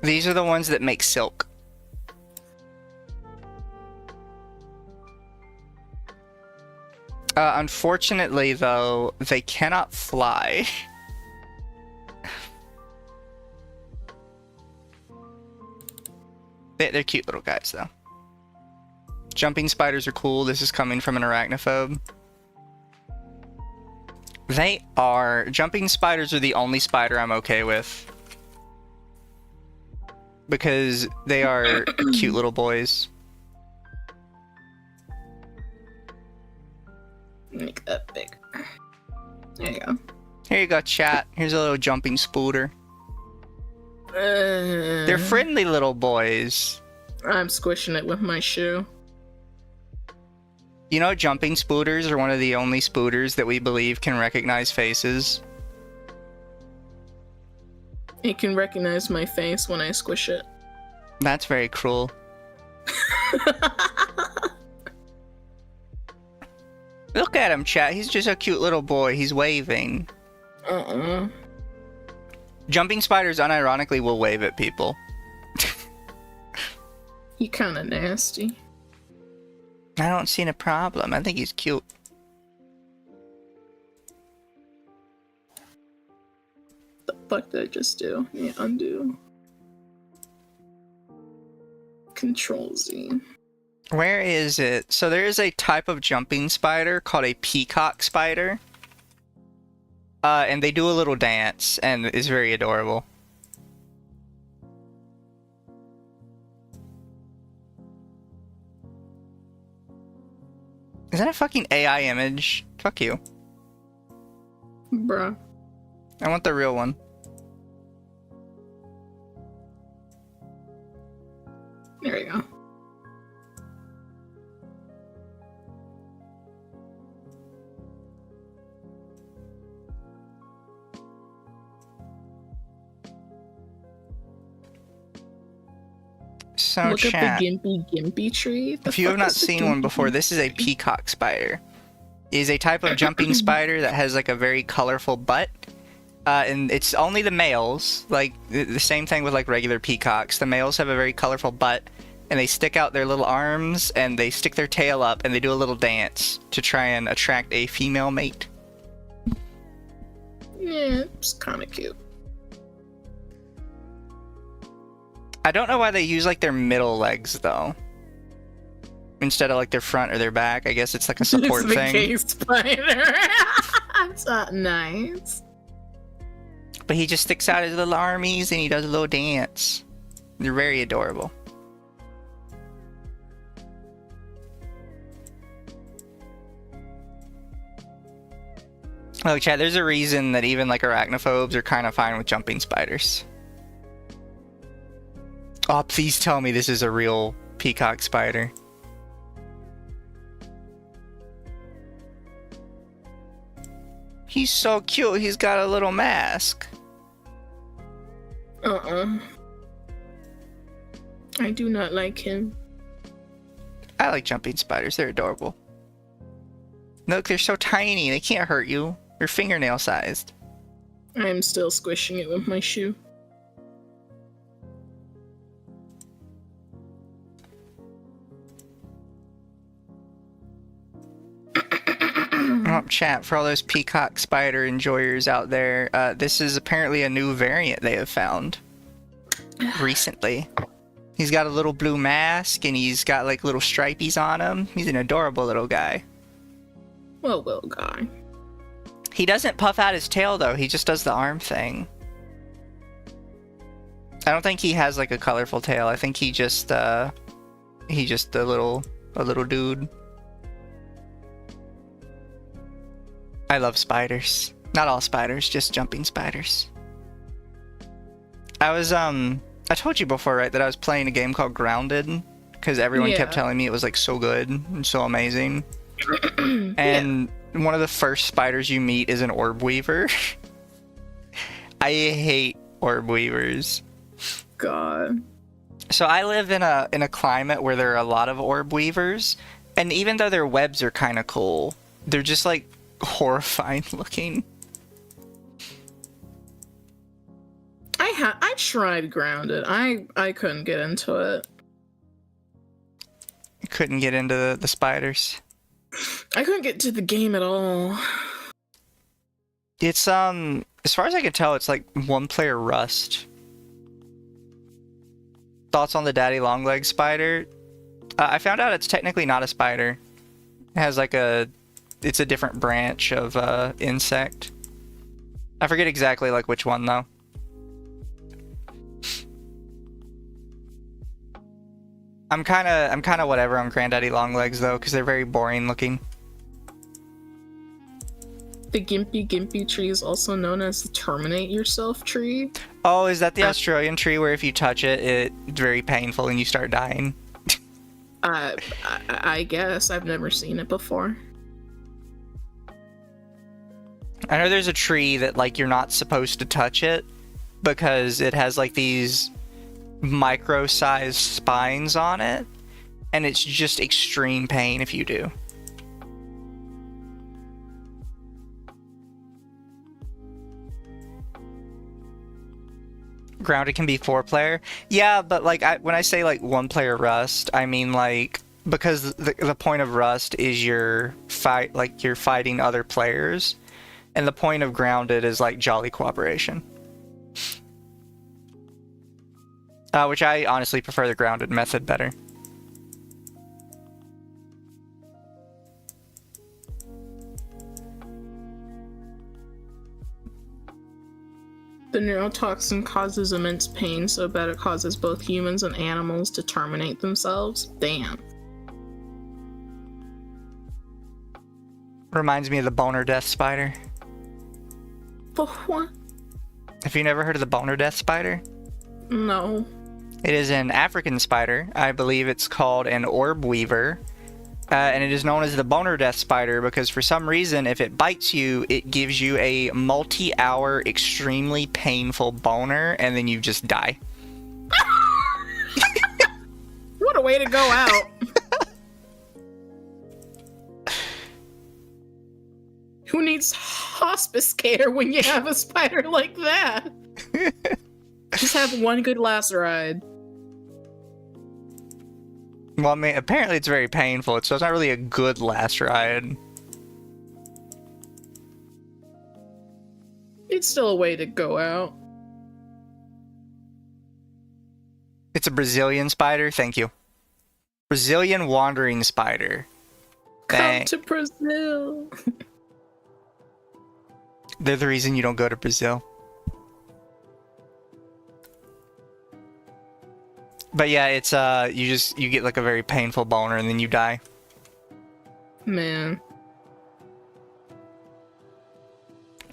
[SPEAKER 2] These are the ones that make silk. Unfortunately, though, they cannot fly. They're cute little guys, though. Jumping spiders are cool. This is coming from an arachnophobe. They are... Jumping spiders are the only spider I'm okay with. Because they are cute little boys.
[SPEAKER 1] Make that big. There you go.
[SPEAKER 2] Here you go, chat. Here's a little jumping spooder. They're friendly little boys.
[SPEAKER 1] I'm squishing it with my shoe.
[SPEAKER 2] You know, jumping spooters are one of the only spooters that we believe can recognize faces.
[SPEAKER 1] It can recognize my face when I squish it.
[SPEAKER 2] That's very cruel. Look at him, chat. He's just a cute little boy. He's waving. Jumping spiders unironically will wave at people.
[SPEAKER 1] He kinda nasty.
[SPEAKER 2] I don't see a problem. I think he's cute.
[SPEAKER 1] The fuck did I just do? Yeah, undo. Control Z.
[SPEAKER 2] Where is it? So there is a type of jumping spider called a peacock spider. And they do a little dance, and it's very adorable. Is that a fucking AI image? Fuck you.
[SPEAKER 1] Bruh.
[SPEAKER 2] I want the real one.
[SPEAKER 1] There you go.
[SPEAKER 2] So
[SPEAKER 1] Look
[SPEAKER 2] chat.
[SPEAKER 1] at the gimpy tree.
[SPEAKER 2] If you have not seen one before, this is a peacock spider. It is a type of jumping spider that has like a very colorful butt. And it's only the males, like the same thing with like regular peacocks. The males have a very colorful butt, and they stick out their little arms, and they stick their tail up, and they do a little dance to try and attract a female mate.
[SPEAKER 1] Yeah, it's kind of cute.
[SPEAKER 2] I don't know why they use like their middle legs though, instead of like their front or their back. I guess it's like a support
[SPEAKER 1] it's the
[SPEAKER 2] thing.
[SPEAKER 1] Gay spider. That's not nice.
[SPEAKER 2] But he just sticks out his little armies and he does a little dance. They're very adorable. Oh, Chad, there's a reason that even like arachnophobes are kind of fine with jumping spiders. Oh, please tell me this is a real peacock spider. He's so cute. He's got a little mask.
[SPEAKER 1] I do not like him.
[SPEAKER 2] I like jumping spiders. They're adorable. Look, they're so tiny. They can't hurt you. They're fingernail sized.
[SPEAKER 1] I'm still squishing it with my shoe.
[SPEAKER 2] Chat, for all those peacock spider enjoyers out there, this is apparently a new variant they have found recently. He's got a little blue mask and he's got like little stripies on him. He's an adorable little guy.
[SPEAKER 1] Well, guy.
[SPEAKER 2] He doesn't puff out his tail though, he just does the arm thing. I don't think he has like a colorful tail. I think he's just a little dude. I love spiders. Not all spiders, just jumping spiders. I told you before, right, that I was playing a game called Grounded, because everyone kept telling me it was like so good and so amazing. And one of the first spiders you meet is an orb weaver. I hate orb weavers.
[SPEAKER 1] God.
[SPEAKER 2] So I live in a climate where there are a lot of orb weavers, and even though their webs are kind of cool, they're just like horrifying looking.
[SPEAKER 1] I tried Grounded. I couldn't get into it.
[SPEAKER 2] Couldn't get into the spiders.
[SPEAKER 1] I couldn't get to the game at all.
[SPEAKER 2] It's as far as I can tell, it's like one-player Rust. Thoughts on the daddy longleg spider? I found out it's technically not a spider. It has like it's a different branch of insect. I forget exactly like which one though. I'm kind of whatever on granddaddy longlegs though, because they're very boring looking.
[SPEAKER 1] The gimpy tree is also known as the terminate yourself tree.
[SPEAKER 2] Oh, is that the Australian tree where if you touch it, it's very painful and you start dying?
[SPEAKER 1] I guess I've never seen it before.
[SPEAKER 2] I know there's a tree that like you're not supposed to touch it because it has like these micro-sized spines on it, and it's just extreme pain if you do. Grounded can be 4-player. Yeah, but like when I say like 1-player Rust, I mean like because the point of Rust is you're fighting other players, and the point of Grounded is like jolly cooperation. Which I honestly prefer the Grounded method better.
[SPEAKER 1] The neurotoxin causes immense pain so bad it causes both humans and animals to terminate themselves. Damn.
[SPEAKER 2] Reminds me of the boner death spider.
[SPEAKER 1] The what?
[SPEAKER 2] Have you never heard of the boner death spider?
[SPEAKER 1] No.
[SPEAKER 2] It is an African spider. I believe it's called an orb weaver. And it is known as the boner death spider because for some reason, if it bites you, it gives you a multi-hour, extremely painful boner, and then you just die.
[SPEAKER 1] What a way to go out. Who needs hospice care when you have a spider like that? Just have one good last ride.
[SPEAKER 2] Well, I mean, apparently it's very painful, so it's not really a good last ride.
[SPEAKER 1] It's still a way to go out.
[SPEAKER 2] It's a Brazilian spider? Thank you. Brazilian wandering spider.
[SPEAKER 1] Come to Brazil.
[SPEAKER 2] They're the reason you don't go to Brazil. But yeah, it's you get like a very painful boner and then you die.
[SPEAKER 1] Man.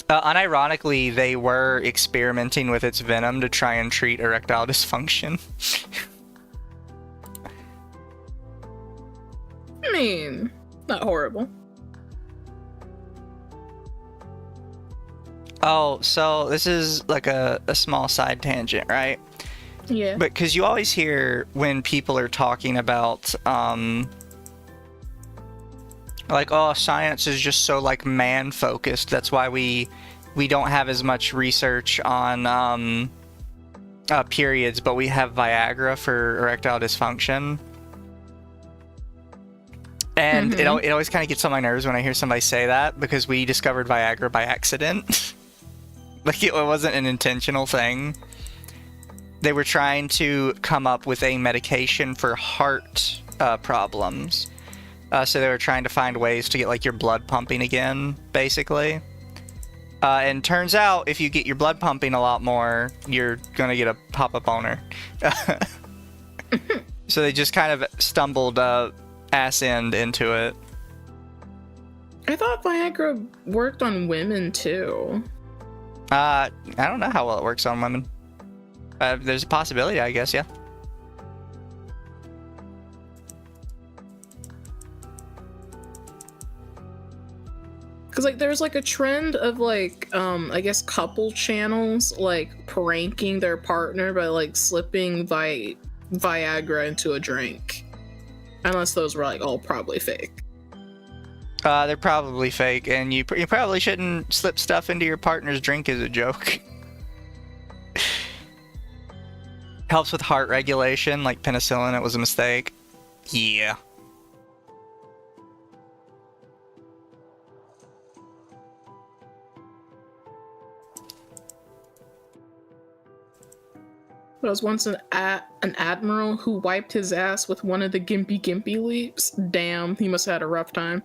[SPEAKER 2] Unironically, they were experimenting with its venom to try and treat erectile dysfunction.
[SPEAKER 1] I mean, not horrible.
[SPEAKER 2] Oh, so this is like a small side tangent, right?
[SPEAKER 1] Yeah.
[SPEAKER 2] But because you always hear when people are talking about, like, oh, science is just so, like, man-focused. That's why we don't have as much research on periods, but we have Viagra for erectile dysfunction. And it always kind of gets on my nerves when I hear somebody say that, because we discovered Viagra by accident. Like, it wasn't an intentional thing. They were trying to come up with a medication for heart problems. So they were trying to find ways to get, like, your blood pumping again, basically. And turns out, if you get your blood pumping a lot more, you're gonna get a pop-up boner. So they just kind of stumbled ass end into it.
[SPEAKER 1] I thought Viagra worked on women, too.
[SPEAKER 2] I don't know how well it works on women. There's a possibility, I guess, yeah.
[SPEAKER 1] Because, like, there's, like, a trend of, like, I guess couple channels, like, pranking their partner by, like, slipping Viagra into a drink. Unless those were, like, all probably fake.
[SPEAKER 2] They're probably fake, and you probably shouldn't slip stuff into your partner's drink as a joke. Helps with heart regulation, like penicillin, it was a mistake. Yeah.
[SPEAKER 1] There was once an admiral who wiped his ass with one of the Gimpy Gimpy leaps. Damn, he must have had a rough time.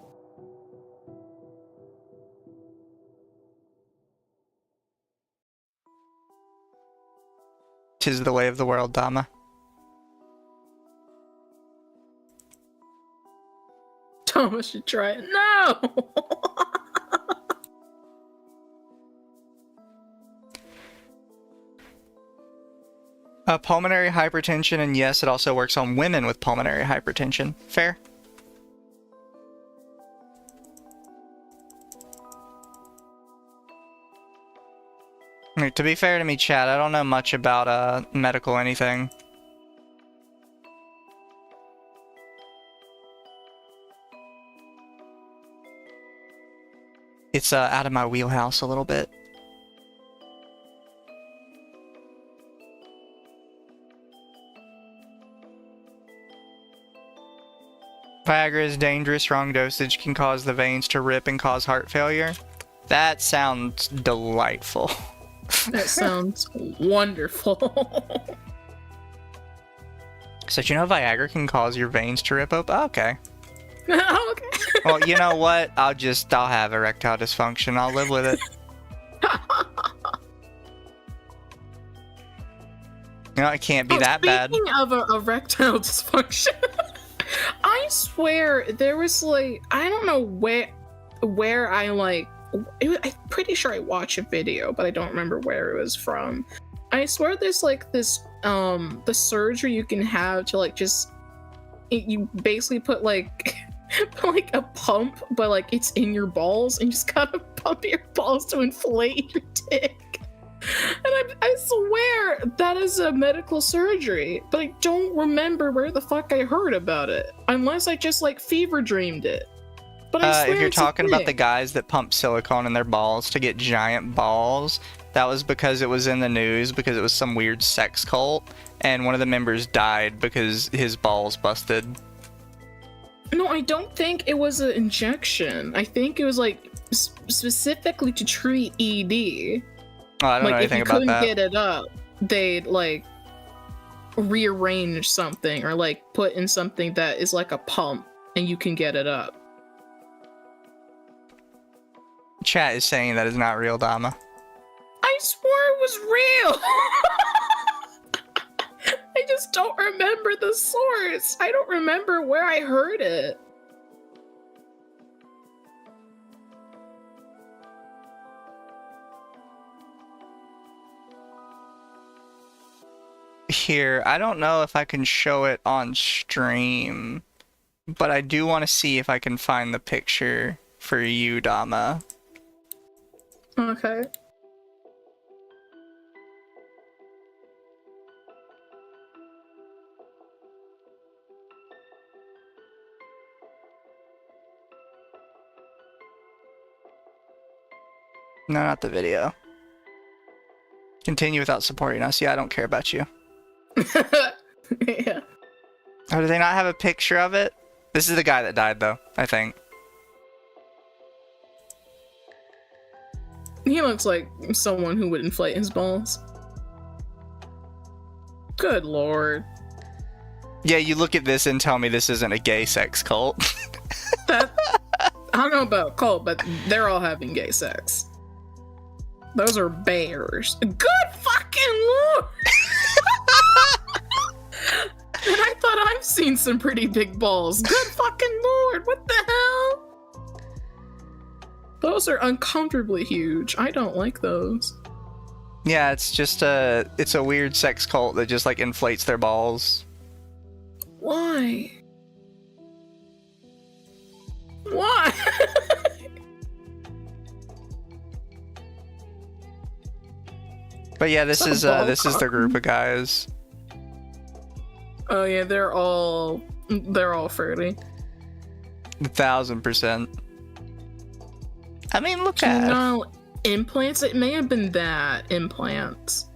[SPEAKER 2] 'Tis the way of the world, Dama.
[SPEAKER 1] Thomas should try it. No!
[SPEAKER 2] Pulmonary hypertension, and yes, it also works on women with pulmonary hypertension. Fair. To be fair to me, Chad, I don't know much about medical anything. It's out of my wheelhouse a little bit. Viagra is dangerous. Wrong dosage can cause the veins to rip and cause heart failure. That sounds delightful.
[SPEAKER 1] That sounds wonderful.
[SPEAKER 2] So, you know Viagra can cause your veins to rip open? Okay.
[SPEAKER 1] Oh, okay.
[SPEAKER 2] Well, you know what? I'll have erectile dysfunction. I'll live with it. You know, it can't be that bad.
[SPEAKER 1] Speaking of erectile dysfunction, I swear there was, like, I don't know where I, like, I'm pretty sure I watched a video, but I don't remember where it was from. I swear there's like this the surgery you can have to like just you basically put like put like a pump, but like it's in your balls, and you just gotta pump your balls to inflate your dick. And I swear that is a medical surgery, but I don't remember where the fuck I heard about it, unless I just like fever dreamed it. But I swear
[SPEAKER 2] if you're
[SPEAKER 1] it's a
[SPEAKER 2] talking about
[SPEAKER 1] thing.
[SPEAKER 2] the guys that pump silicone in their balls to get giant balls, that was because it was in the news because it was some weird sex cult, and one of the members died because his balls busted.
[SPEAKER 1] No, I don't think it was an injection. I think it was like specifically to treat ED.
[SPEAKER 2] Oh, I don't know
[SPEAKER 1] Like if
[SPEAKER 2] anything
[SPEAKER 1] you
[SPEAKER 2] about
[SPEAKER 1] couldn't
[SPEAKER 2] that.
[SPEAKER 1] get it up, they'd like rearrange something or like put in something that is like a pump and you can get it up.
[SPEAKER 2] Chat is saying that is not real, Dama.
[SPEAKER 1] I swore it was real. I just don't remember the source. I don't remember where I heard it.
[SPEAKER 2] Here, I don't know if I can show it on stream, but I do want to see if I can find the picture for you, Dama.
[SPEAKER 1] Okay.
[SPEAKER 2] No, not the video. Continue without supporting us. Yeah, I don't care about you.
[SPEAKER 1] Yeah.
[SPEAKER 2] Oh, do they not have a picture of it? This is the guy that died, though, I think.
[SPEAKER 1] He looks like someone who would inflate his balls. Good lord.
[SPEAKER 2] Yeah, you look at this and tell me this isn't a gay sex cult.
[SPEAKER 1] That I don't know about cult, but they're all having gay sex. Those are bears. Good fucking lord! And I thought I've seen some pretty big balls. Good fucking lord! What the hell? Those are uncomfortably huge. I don't like those.
[SPEAKER 2] Yeah, it's just it's a weird sex cult that just like inflates their balls.
[SPEAKER 1] Why? Why?
[SPEAKER 2] But yeah, this is the group of guys.
[SPEAKER 1] Oh yeah, they're all fruity.
[SPEAKER 2] 1000%. I mean, look
[SPEAKER 1] Do you
[SPEAKER 2] at
[SPEAKER 1] know implants? It may have been that implants.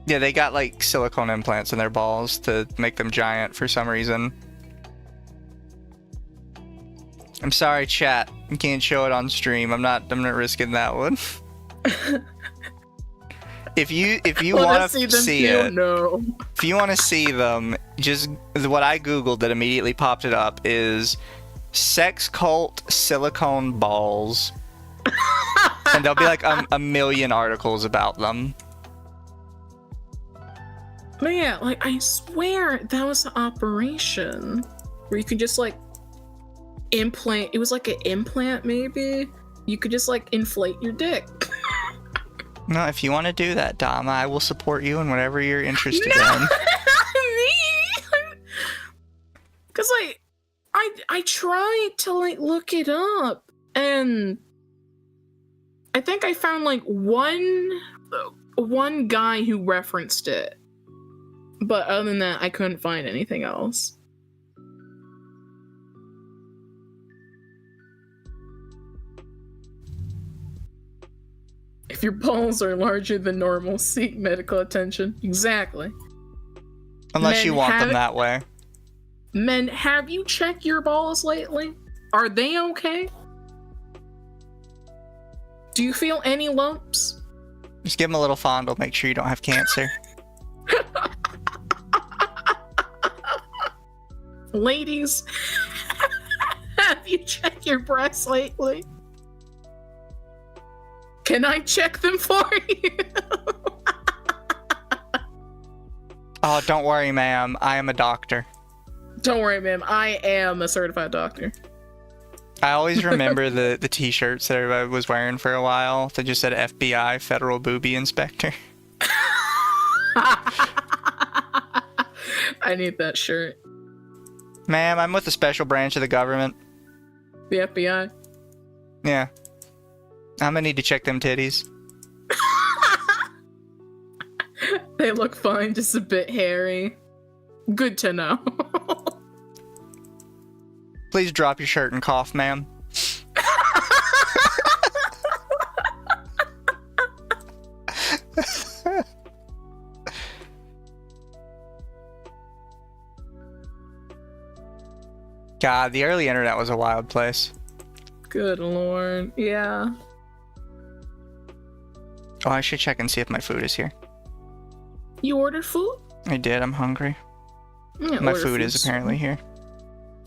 [SPEAKER 2] Yeah, they got like silicone implants in their balls to make them giant for some reason. I'm sorry, chat. You can't show it on stream. I'm not risking that one. If you want to see it,
[SPEAKER 1] no.
[SPEAKER 2] if you want to see them, just what I googled that immediately popped it up is sex cult silicone balls, and there'll be like a million articles about them.
[SPEAKER 1] But yeah, like I swear that was an operation where you could just like implant. It was like an implant, maybe. You could just like inflate your dick.
[SPEAKER 2] No, if you want to do that, Dama, I will support you in whatever you're interested in.
[SPEAKER 1] Me, because like I tried to like look it up, and I think I found like one guy who referenced it, but other than that, I couldn't find anything else. If your balls are larger than normal, seek medical attention. Exactly.
[SPEAKER 2] Unless you want them that way.
[SPEAKER 1] Men, have you checked your balls lately? Are they okay? Do you feel any lumps?
[SPEAKER 2] Just give them a little fondle. Make sure you don't have cancer.
[SPEAKER 1] Ladies, have you checked your breasts lately? Can I check them for you?
[SPEAKER 2] Oh, don't worry, ma'am. I am a doctor.
[SPEAKER 1] Don't worry, ma'am. I am a certified doctor.
[SPEAKER 2] I always remember the t-shirts that everybody was wearing for a while that just said FBI, Federal Booby Inspector.
[SPEAKER 1] I need that shirt.
[SPEAKER 2] Ma'am, I'm with a special branch of the government.
[SPEAKER 1] The FBI?
[SPEAKER 2] Yeah. I'm gonna need to check them titties.
[SPEAKER 1] They look fine, just a bit hairy. Good to know.
[SPEAKER 2] Please drop your shirt and cough, ma'am. God, the early internet was a wild place.
[SPEAKER 1] Good lord, yeah.
[SPEAKER 2] Oh, I should check and see if my food is here.
[SPEAKER 1] You ordered food?
[SPEAKER 2] I did, I'm hungry.
[SPEAKER 1] Yeah,
[SPEAKER 2] My food is apparently here.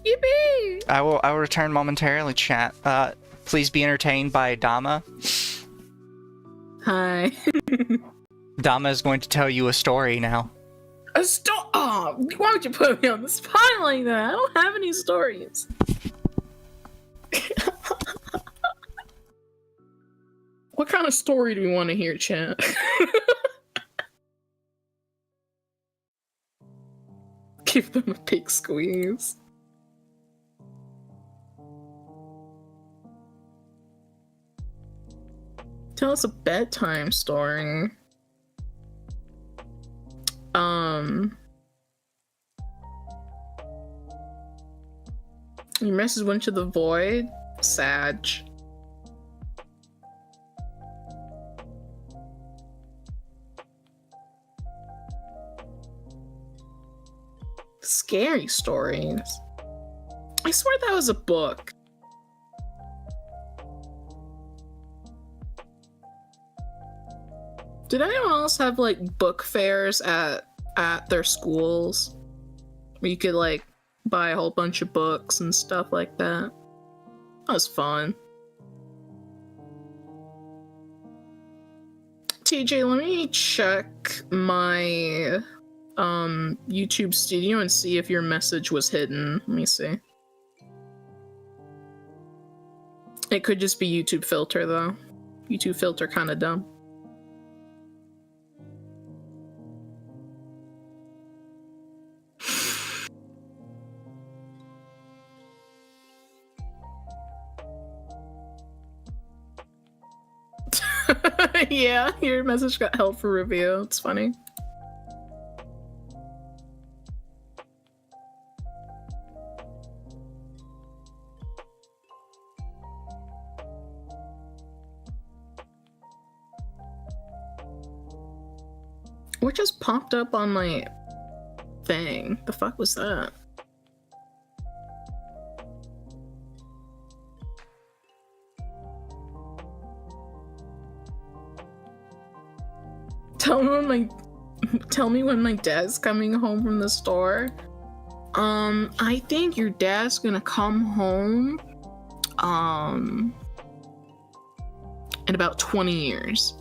[SPEAKER 1] Yippee!
[SPEAKER 2] I will return momentarily, chat. Please be entertained by Dama.
[SPEAKER 1] Hi.
[SPEAKER 2] Dama is going to tell you a story now.
[SPEAKER 1] A oh, why would you put me on the spot like that? I don't have any stories. What kind of story do we want to hear, chat? Give them a big squeeze. Tell us a bedtime story. Your message went to the void. Sag. Scary stories. I swear that was a book. Did anyone else have like book fairs at their schools where you could like buy a whole bunch of books and stuff like that? That was fun. TJ, let me check my YouTube Studio and see if your message was hidden. Let me see. It could just be YouTube filter though. YouTube filter kind of dumb. Yeah, your message got held for review. It's funny. What just popped up on my thing? The fuck was that? Tell me when my dad's coming home from the store. I think your dad's gonna come home in about 20 years.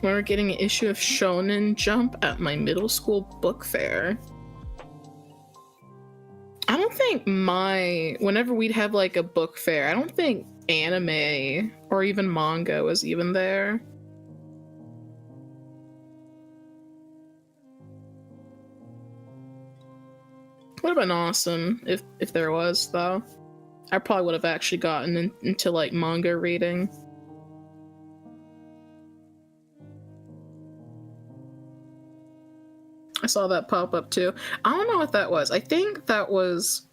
[SPEAKER 1] We're getting an issue of Shonen Jump at my middle school book fair. I don't think whenever we'd have like a book fair, I don't think anime or even manga was even there. Would have been awesome if there was, though. I probably would have actually gotten into like manga reading. I saw that pop up too. I don't know what that was. I think that was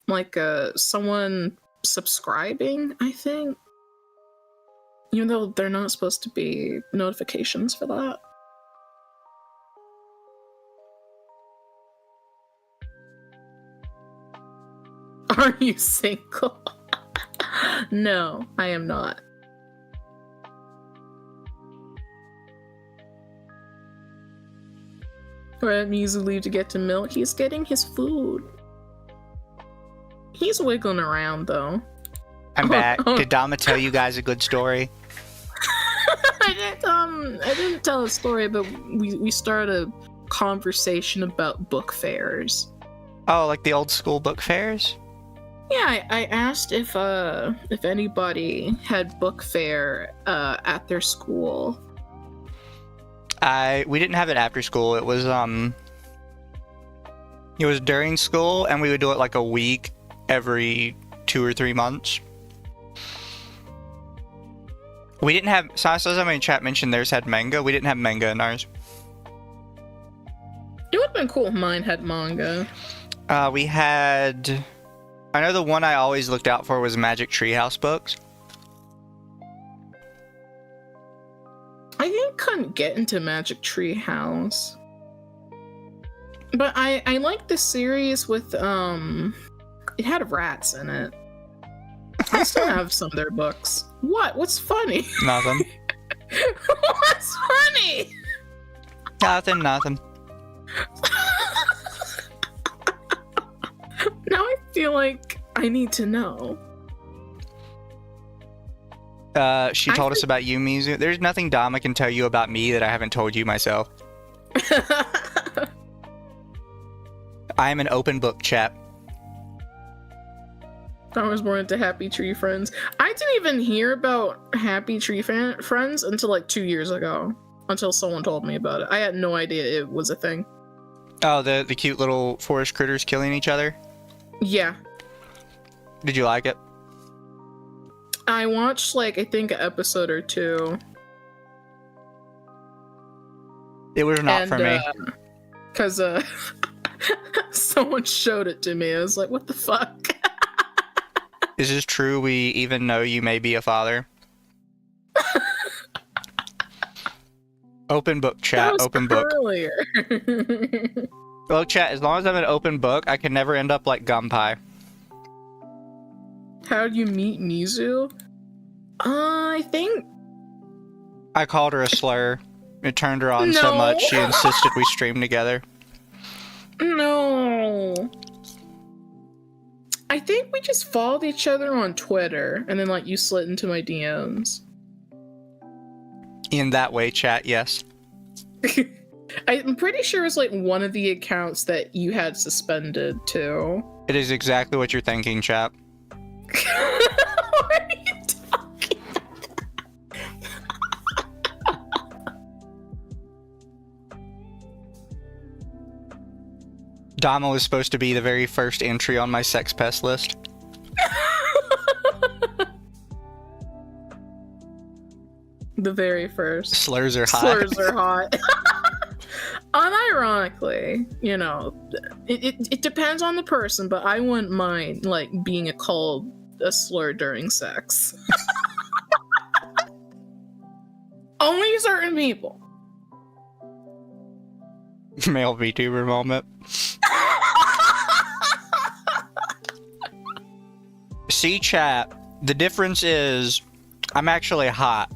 [SPEAKER 1] like someone subscribing, I think. Even though they're not supposed to be notifications for that. Are you single? No, I am not. Let me usually leave to get to milk. He's getting his food. He's wiggling around though.
[SPEAKER 2] I'm back. Did Dama tell you guys a good story?
[SPEAKER 1] I didn't tell a story, but we started conversation about book fairs.
[SPEAKER 2] Oh, like the old school book fairs?
[SPEAKER 1] Yeah, I asked if anybody had book fair at their school.
[SPEAKER 2] We didn't have it after school. It was during school, and we would do it like a week every 2 or 3 months. We didn't have, so I saw somebody in chat mentioned theirs had manga. We didn't have manga in ours.
[SPEAKER 1] It would have been cool if mine had manga.
[SPEAKER 2] We had, I know the one I always looked out for was Magic Treehouse books.
[SPEAKER 1] I couldn't get into Magic Treehouse. But I liked the series with, it had rats in it. I still have some of their books. What? What's funny?
[SPEAKER 2] Nothing.
[SPEAKER 1] What's funny?
[SPEAKER 2] Nothing.
[SPEAKER 1] Now I feel like I need to know.
[SPEAKER 2] She told us about you, Mizu. There's nothing Dama can tell you about me that I haven't told you myself. I am an open book, chap.
[SPEAKER 1] I was born into Happy Tree Friends. I didn't even hear about Happy Tree Friends until like 2 years ago. Until someone told me about it. I had no idea it was a thing.
[SPEAKER 2] Oh, the cute little forest critters killing each other?
[SPEAKER 1] Yeah.
[SPEAKER 2] Did you like it?
[SPEAKER 1] I watched like, I think, an episode or two.
[SPEAKER 2] It was not for me.
[SPEAKER 1] Because someone showed it to me. I was like, what the fuck?
[SPEAKER 2] Is this true? We even know you may be a father? Open book, chat. Open book.
[SPEAKER 1] Earlier.
[SPEAKER 2] Look, chat, as long as I'm an open book, I can never end up like Gunpei.
[SPEAKER 1] How'd you meet Mizu? I think...
[SPEAKER 2] I called her a slur. It turned her on so much, she insisted we stream together.
[SPEAKER 1] No. I think we just followed each other on Twitter, and then, like, you slid into my DMs.
[SPEAKER 2] In that way, chat, yes.
[SPEAKER 1] I'm pretty sure it's, like, one of the accounts that you had suspended, too.
[SPEAKER 2] It is exactly what you're thinking, chat.
[SPEAKER 1] What are you talking
[SPEAKER 2] Dama was supposed to be the very first entry on my sex pest list.
[SPEAKER 1] The very first.
[SPEAKER 2] Slurs are hot.
[SPEAKER 1] Slurs are hot. Unironically, you know, it depends on the person, but I wouldn't mind, like, being called a slur during sex. Only certain people.
[SPEAKER 2] Male VTuber moment. See, chat, the difference is I'm actually hot.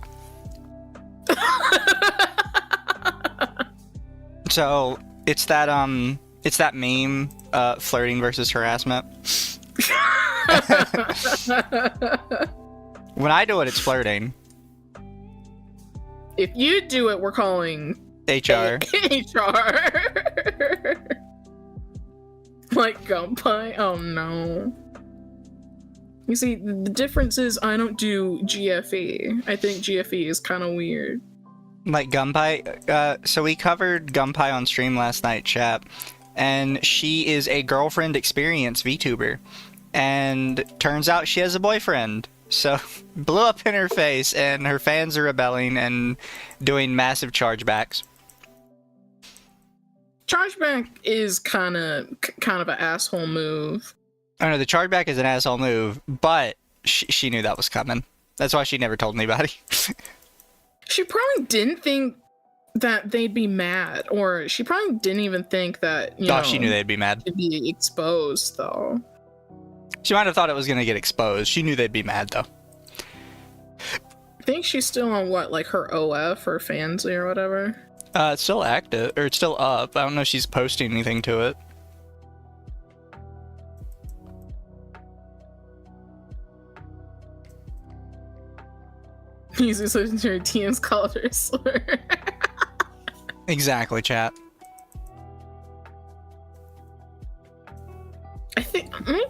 [SPEAKER 2] So it's that meme, flirting versus harassment. When I do it, it's flirting.
[SPEAKER 1] If you do it, we're calling
[SPEAKER 2] HR.
[SPEAKER 1] HR. Like Gunpei? Oh no. You see, the difference is I don't do GFE. I think GFE is kind of weird.
[SPEAKER 2] Like Gunpei? So we covered Gunpei on stream last night, chap. And she is a girlfriend experience VTuber. And turns out she has a boyfriend. So, blew up in her face, and her fans are rebelling and doing massive chargebacks.
[SPEAKER 1] Chargeback is kind of an asshole move.
[SPEAKER 2] I know the chargeback is an asshole move, but she knew that was coming. That's why she never told anybody.
[SPEAKER 1] She probably didn't think that they'd be mad, or she probably didn't even think that, you know,
[SPEAKER 2] she knew they'd be mad.
[SPEAKER 1] To be exposed, though.
[SPEAKER 2] She might have thought it was going to get exposed. She knew they'd be mad, though.
[SPEAKER 1] I think she's still on, what, like her OF or Fansly or whatever?
[SPEAKER 2] It's still active, or it's still up. I don't know if she's posting anything to it.
[SPEAKER 1] Music legendary TM's called her a slur.
[SPEAKER 2] Exactly, chat.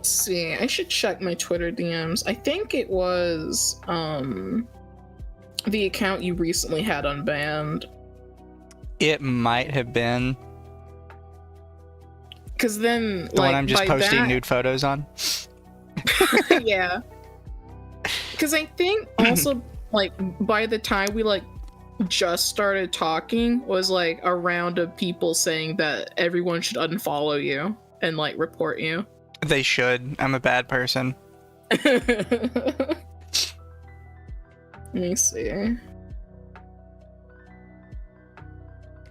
[SPEAKER 1] Let's see. I should check my Twitter DMs. I think it was the account you recently had unbanned.
[SPEAKER 2] It might have been.
[SPEAKER 1] Because then,
[SPEAKER 2] the one I'm just posting nude photos on.
[SPEAKER 1] Yeah. Because I think also, like, by the time we, like, just started talking was, like, a round of people saying that everyone should unfollow you and, like, report you.
[SPEAKER 2] They should. I'm a bad person.
[SPEAKER 1] Let me see.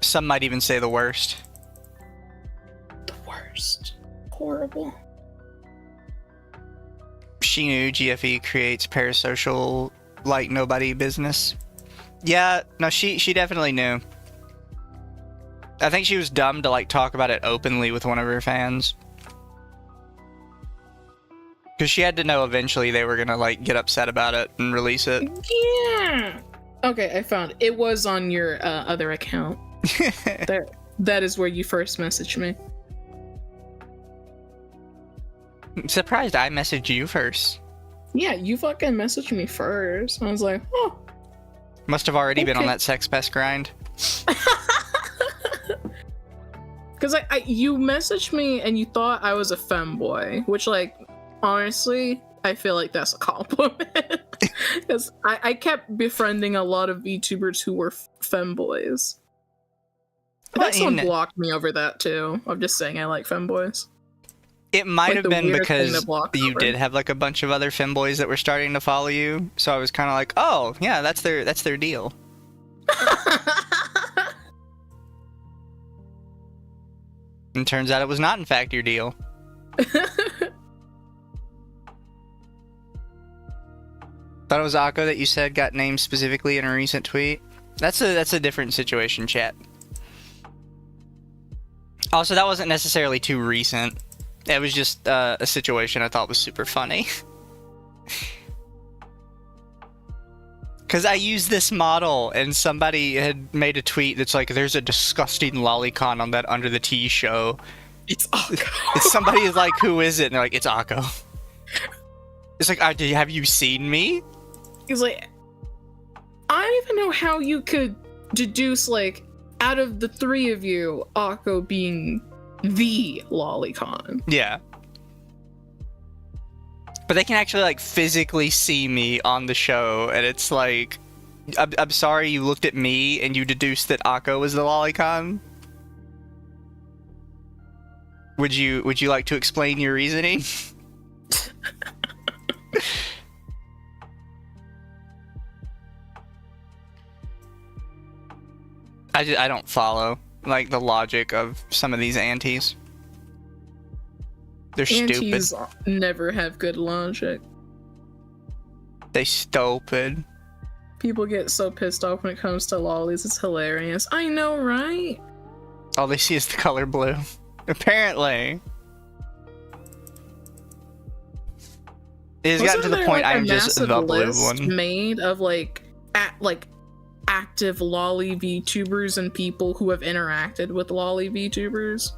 [SPEAKER 2] Some might even say the worst.
[SPEAKER 1] The worst. Horrible.
[SPEAKER 2] She knew GFE creates parasocial like nobody business. Yeah, no, she definitely knew. I think she was dumb to like talk about it openly with one of her fans. Because she had to know eventually they were gonna like get upset about it and release it.
[SPEAKER 1] Yeah. Okay, I found it. It was on your other account. That is where you first messaged me.
[SPEAKER 2] I'm surprised I messaged you first.
[SPEAKER 1] Yeah, you fucking messaged me first. I was like, oh.
[SPEAKER 2] Must have already been on that sex pest grind.
[SPEAKER 1] Because you messaged me and you thought I was a femboy, which, like, honestly, I feel like that's a compliment. Because I kept befriending a lot of VTubers who were femboys. I think someone blocked me over that too. I'm just saying I like femboys.
[SPEAKER 2] It might have been because you did have like a bunch of other femboys that were starting to follow you, so I was kind of like, oh yeah, that's their deal. And turns out it was not in fact your deal. Thought it was Akko that you said got named specifically in a recent tweet. That's a different situation, chat. Also, that wasn't necessarily too recent. It was just a situation I thought was super funny. Because I used this model, and somebody had made a tweet that's like, there's a disgusting lolicon on that Under the Tea show.
[SPEAKER 1] It's Akko.
[SPEAKER 2] Somebody's like, who is it? And they're like, it's Akko. It's like, have you seen me?
[SPEAKER 1] He's like, I don't even know how you could deduce, like, out of the three of you, Akko being the lolicon.
[SPEAKER 2] Yeah. But they can actually, like, physically see me on the show, and it's like, I'm sorry you looked at me and you deduced that Akko was the lolicon? Would you like to explain your reasoning? I don't follow, like, the logic of some of these antis. They're
[SPEAKER 1] antis
[SPEAKER 2] stupid.
[SPEAKER 1] Never have good logic.
[SPEAKER 2] They stupid.
[SPEAKER 1] People get so pissed off when it comes to lollies. It's hilarious. I know, right?
[SPEAKER 2] All they see is the color blue. Apparently. It has gotten to the point I'm just the blue one.
[SPEAKER 1] Made of like active lolly VTubers and people who have interacted with lolly VTubers.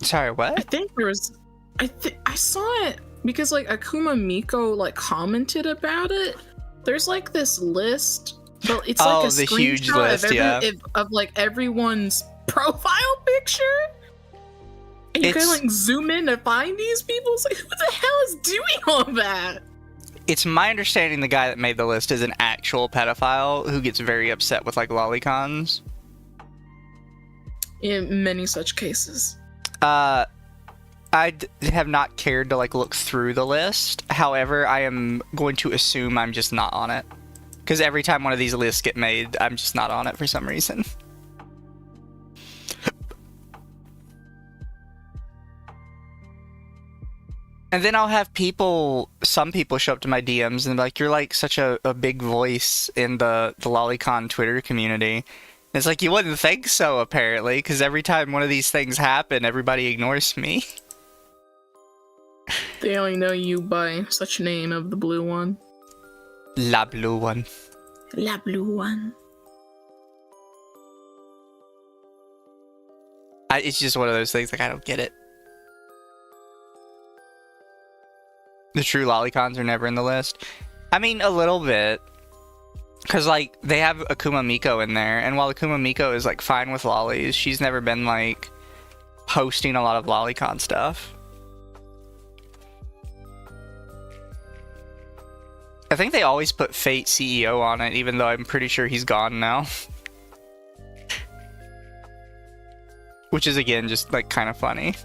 [SPEAKER 2] Sorry, what?
[SPEAKER 1] I think there was. I saw it because like Akuma Miko like commented about it. There's like this list, but it's like a
[SPEAKER 2] the huge list,
[SPEAKER 1] of like everyone's profile picture. And you can like zoom in to find these people. It's like, who the hell is doing all that?
[SPEAKER 2] It's my understanding the guy that made the list is an actual pedophile who gets very upset with like lolicons.
[SPEAKER 1] In many such cases.
[SPEAKER 2] I have not cared to like look through the list. However, I am going to assume I'm just not on it. Because every time one of these lists get made, I'm just not on it for some reason. And then I'll have some people show up to my DMs and be like, you're like such a big voice in the lolicon Twitter community. It's like, you wouldn't think so, apparently, because every time one of these things happen, everybody ignores me.
[SPEAKER 1] They only know you by such name of the blue one.
[SPEAKER 2] La blue one.
[SPEAKER 1] La blue one.
[SPEAKER 2] It's just one of those things, like, I don't get it. The true lolicons are never in the list. I mean, a little bit. Because, like, they have Akuma Miko in there, and while Akuma Miko is, like, fine with lollies, she's never been, like, posting a lot of lolicon stuff. I think they always put Fate CEO on it, even though I'm pretty sure he's gone now. Which is, again, just, like, kind of funny.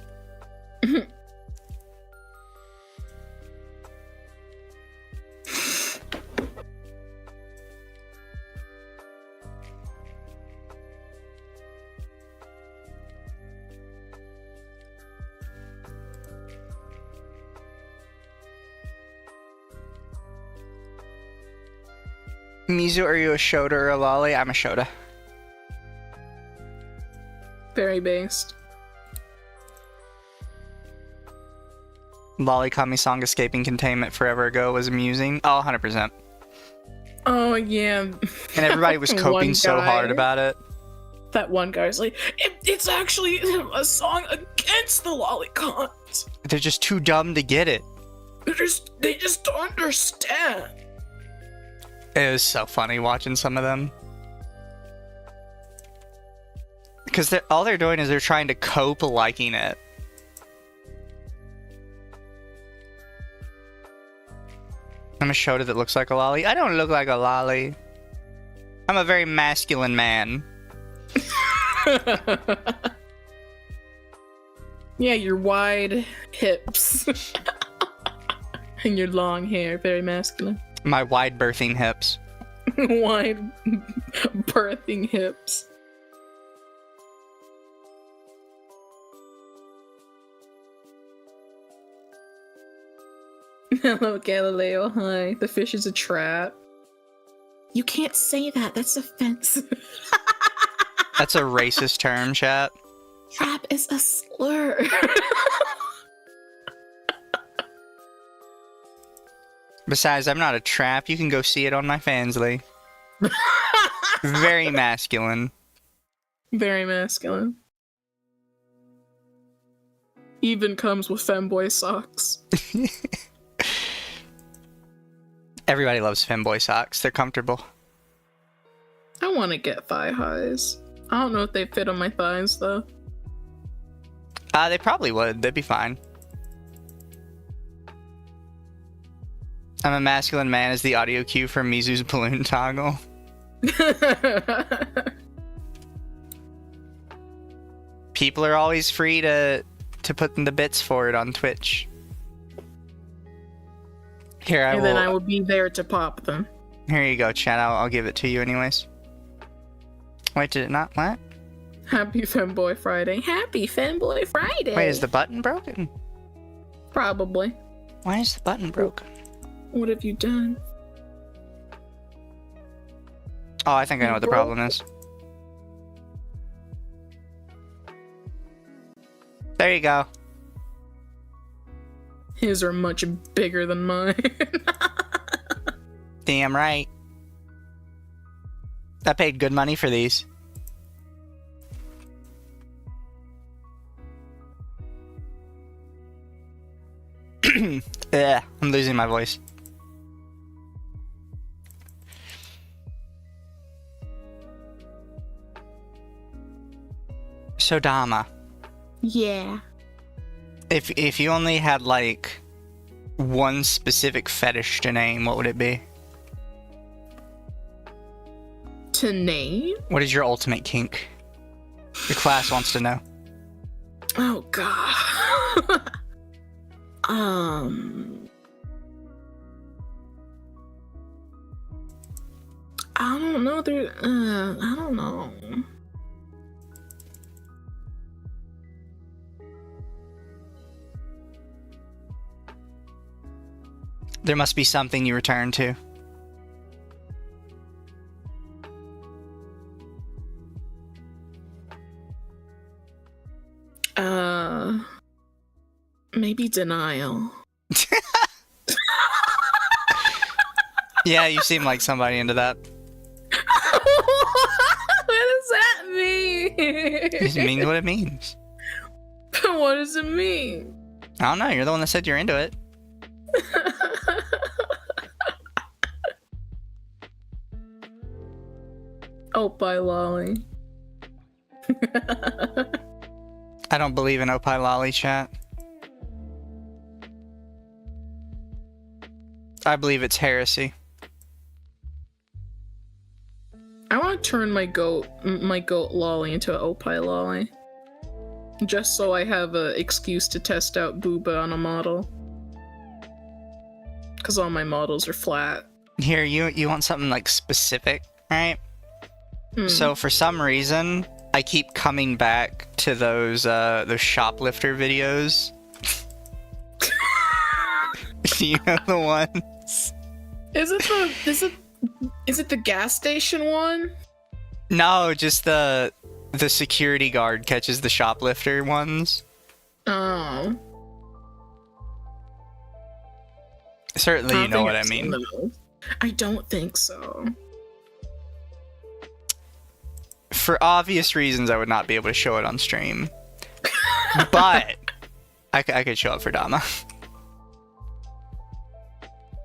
[SPEAKER 2] Mizu, are you a Shota or a lolly? I'm a Shota.
[SPEAKER 1] Very based.
[SPEAKER 2] Lolly Kami song escaping containment forever ago was amusing. Oh, 100%.
[SPEAKER 1] Oh, yeah.
[SPEAKER 2] And everybody was coping so hard about it.
[SPEAKER 1] That one guy's like, it's actually a song against the lolicons.
[SPEAKER 2] They're just too dumb to get it.
[SPEAKER 1] They just don't understand.
[SPEAKER 2] It was so funny watching some of them. Because all they're doing is they're trying to cope liking it. I'm a Shota that looks like a lolly. I don't look like a lolly. I'm a very masculine man.
[SPEAKER 1] Yeah, your wide hips. And your long hair, very masculine.
[SPEAKER 2] My wide birthing hips.
[SPEAKER 1] Wide birthing hips. Hello, Galileo. Hi. The fish is a trap. You can't say that. That's offensive.
[SPEAKER 2] That's a racist term, chat.
[SPEAKER 1] Trap is a slur.
[SPEAKER 2] Besides, I'm not a trap. You can go see it on my Fansly. Very masculine.
[SPEAKER 1] Very masculine. Even comes with femboy socks.
[SPEAKER 2] Everybody loves femboy socks. They're comfortable.
[SPEAKER 1] I want to get thigh highs. I don't know if they fit on my thighs, though.
[SPEAKER 2] They probably would. They'd be fine. I'm a masculine man is the audio cue for Mizu's balloon toggle. People are always free to put in the bits for it on Twitch. Here,
[SPEAKER 1] and then I will be there to pop them.
[SPEAKER 2] Here you go, chat. I'll give it to you anyways. Wait, did it not? What?
[SPEAKER 1] Happy Femboy Friday. Happy Femboy Friday!
[SPEAKER 2] Wait, is the button broken?
[SPEAKER 1] Probably.
[SPEAKER 2] Why is the button broken?
[SPEAKER 1] What have you done?
[SPEAKER 2] Oh, I think I know what the problem is. There you go.
[SPEAKER 1] His are much bigger than mine.
[SPEAKER 2] Damn right. I paid good money for these. Yeah, I'm losing my voice. So Dama.
[SPEAKER 1] Yeah.
[SPEAKER 2] If you only had like one specific fetish to name, what would it be?
[SPEAKER 1] To name?
[SPEAKER 2] What is your ultimate kink? Your class wants to know.
[SPEAKER 1] Oh god. I don't know. I don't know.
[SPEAKER 2] There must be something you return to.
[SPEAKER 1] Maybe denial.
[SPEAKER 2] Yeah, you seem like somebody into that.
[SPEAKER 1] What does that mean?
[SPEAKER 2] It means what it means.
[SPEAKER 1] What does it mean?
[SPEAKER 2] I don't know. You're the one that said you're into it.
[SPEAKER 1] Oh, bye, Lolly.
[SPEAKER 2] I don't believe in Opie Lolly, chat. I believe it's heresy.
[SPEAKER 1] I want to turn my goat Lolly into an Opie Lolly. Just so I have an excuse to test out Booba on a model. Because all my models are flat.
[SPEAKER 2] Here, you want something like specific, right? So for some reason, I keep coming back to those shoplifter videos. You know the ones?
[SPEAKER 1] Is it the gas station one?
[SPEAKER 2] No, just the security guard catches the shoplifter ones.
[SPEAKER 1] Oh.
[SPEAKER 2] Certainly you know what I mean.
[SPEAKER 1] I don't think so.
[SPEAKER 2] For obvious reasons, I would not be able to show it on stream. But I could show it for Dama.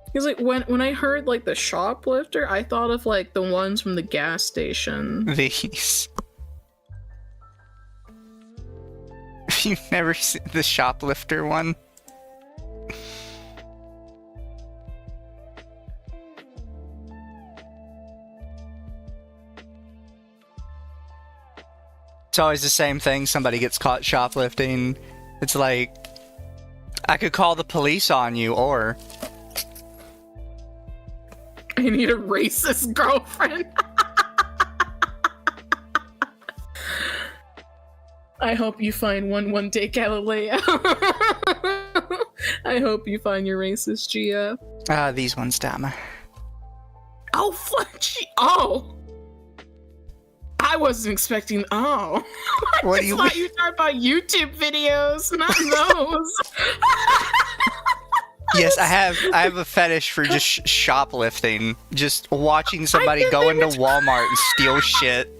[SPEAKER 1] Because like when I heard like the shoplifter, I thought of like the ones from the gas station.
[SPEAKER 2] These. You've never seen the shoplifter one? It's always the same thing. Somebody gets caught shoplifting. It's like, I could call the police on you, or
[SPEAKER 1] I need a racist girlfriend. I hope you find one day, Galileo. I hope you find your racist GF.
[SPEAKER 2] These ones, Dama.
[SPEAKER 1] Oh, Fletchy. Oh. I wasn't expecting. Oh.
[SPEAKER 2] What
[SPEAKER 1] I just thought you were talking about YouTube videos, not those.
[SPEAKER 2] Yes, I have a fetish for just shoplifting. Just watching somebody go into Walmart and steal shit.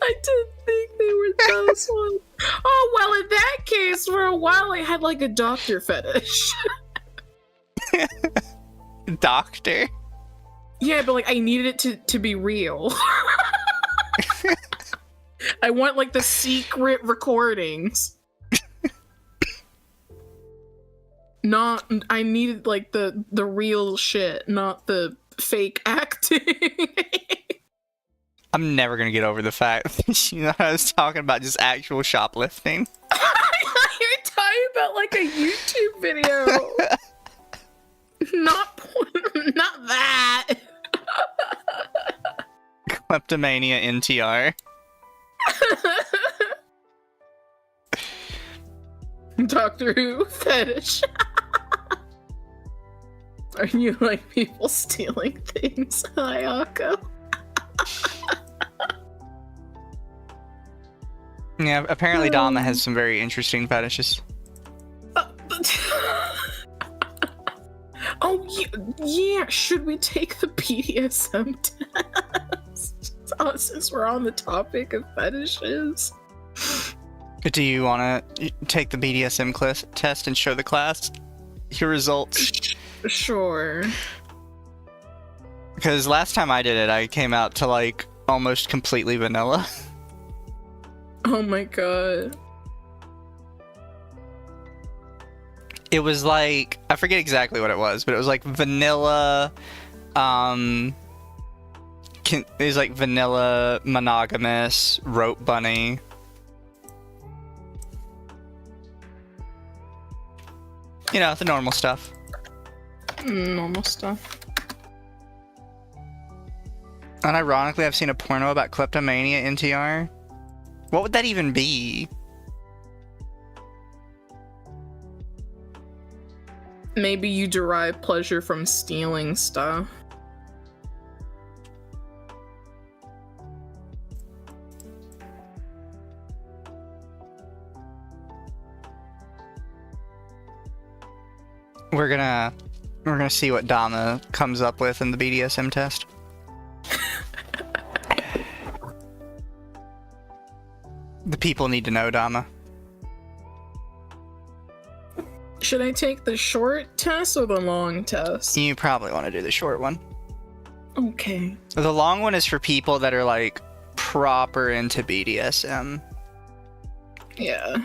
[SPEAKER 1] I didn't think they were those ones. Oh, well, in that case, for a while I had like a doctor fetish.
[SPEAKER 2] Doctor?
[SPEAKER 1] Yeah, but like I needed it to be real. I want like the secret recordings. Not, I needed like the real shit, not the fake acting.
[SPEAKER 2] I'm never gonna get over the fact that you know I was talking about just actual shoplifting.
[SPEAKER 1] You're talking about like a YouTube video. Not that.
[SPEAKER 2] Kleptomania NTR.
[SPEAKER 1] Doctor Who fetish. Are you like people stealing things, Ayako?
[SPEAKER 2] Yeah, apparently Dama has some very interesting fetishes.
[SPEAKER 1] Oh, yeah, should we take the BDSM test? Since we're on the topic of fetishes.
[SPEAKER 2] Do you want to take the BDSM test and show the class your results?
[SPEAKER 1] Sure.
[SPEAKER 2] Because last time I did it, I came out to like almost completely vanilla.
[SPEAKER 1] Oh my god.
[SPEAKER 2] It was like, I forget exactly what it was, but it was like vanilla, it was like vanilla, monogamous, rope bunny. You know, the normal stuff.
[SPEAKER 1] Normal stuff.
[SPEAKER 2] Unironically, I've seen a porno about kleptomania NTR. What would that even be?
[SPEAKER 1] Maybe you derive pleasure from stealing stuff.
[SPEAKER 2] We're gonna see what Dama comes up with in the BDSM test. The people need to know, Dama.
[SPEAKER 1] Should I take the short test or the long test?
[SPEAKER 2] You probably want to do the short one.
[SPEAKER 1] Okay.
[SPEAKER 2] The long one is for people that are like proper into BDSM.
[SPEAKER 1] Yeah.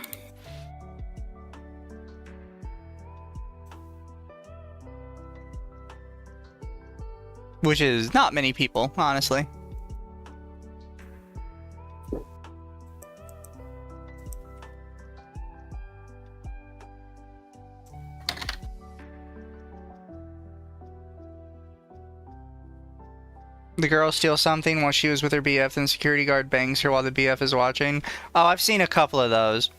[SPEAKER 2] Which is not many people, honestly. The girl steals something while she was with her BF, and the security guard bangs her while the BF is watching. Oh, I've seen a couple of those.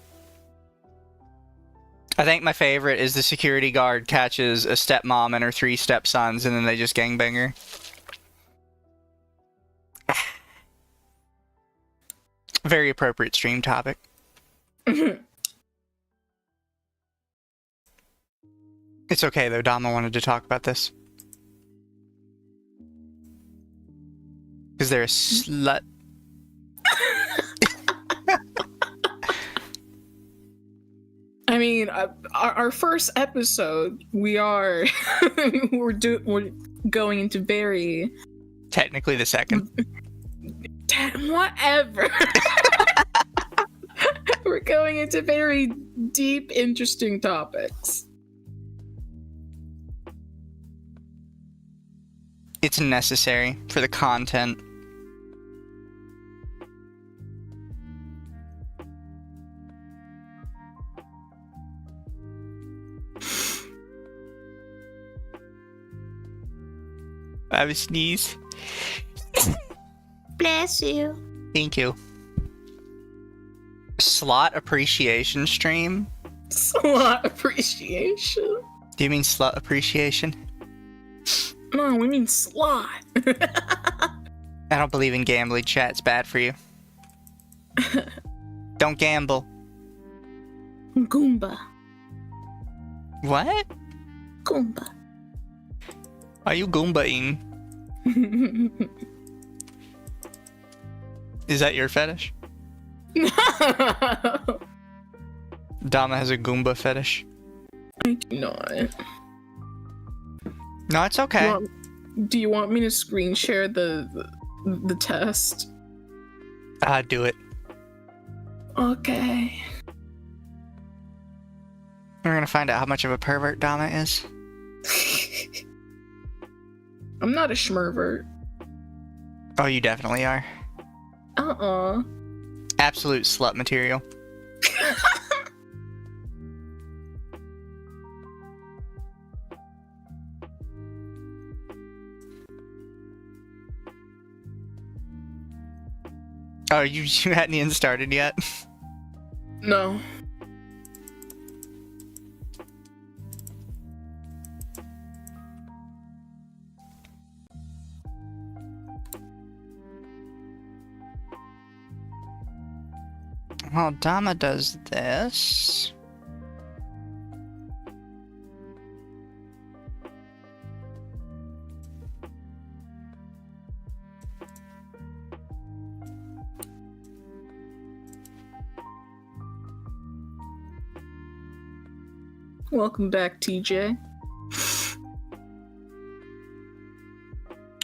[SPEAKER 2] I think my favorite is the security guard catches a stepmom and her 3 stepsons, and then they just gangbang her. Very appropriate stream topic. It's okay, though. Dama wanted to talk about this. Because they're a slut.
[SPEAKER 1] I mean, our first episode, we're going into very
[SPEAKER 2] Technically the second.
[SPEAKER 1] whatever. We're going into very deep, interesting topics.
[SPEAKER 2] It's necessary for the content. I have a sneeze.
[SPEAKER 1] Bless you.
[SPEAKER 2] Thank you. Slot appreciation stream?
[SPEAKER 1] Slot appreciation.
[SPEAKER 2] Do you mean slut appreciation?
[SPEAKER 1] No, we mean slot.
[SPEAKER 2] I don't believe in gambling, chat. It's bad for you. Don't gamble.
[SPEAKER 1] Goomba.
[SPEAKER 2] What?
[SPEAKER 1] Goomba.
[SPEAKER 2] Are you Goomba-ing? Is that your fetish?
[SPEAKER 1] No.
[SPEAKER 2] Dama has a Goomba fetish.
[SPEAKER 1] I do not.
[SPEAKER 2] No, it's okay.
[SPEAKER 1] Do you want me to screen share the test?
[SPEAKER 2] Do it.
[SPEAKER 1] Okay.
[SPEAKER 2] We're gonna find out how much of a pervert Dama is.
[SPEAKER 1] I'm not a schmervert.
[SPEAKER 2] Oh, you definitely are. Absolute slut material. Oh, you hadn't even started yet?
[SPEAKER 1] No.
[SPEAKER 2] Well, Dama does this.
[SPEAKER 1] Welcome back, TJ.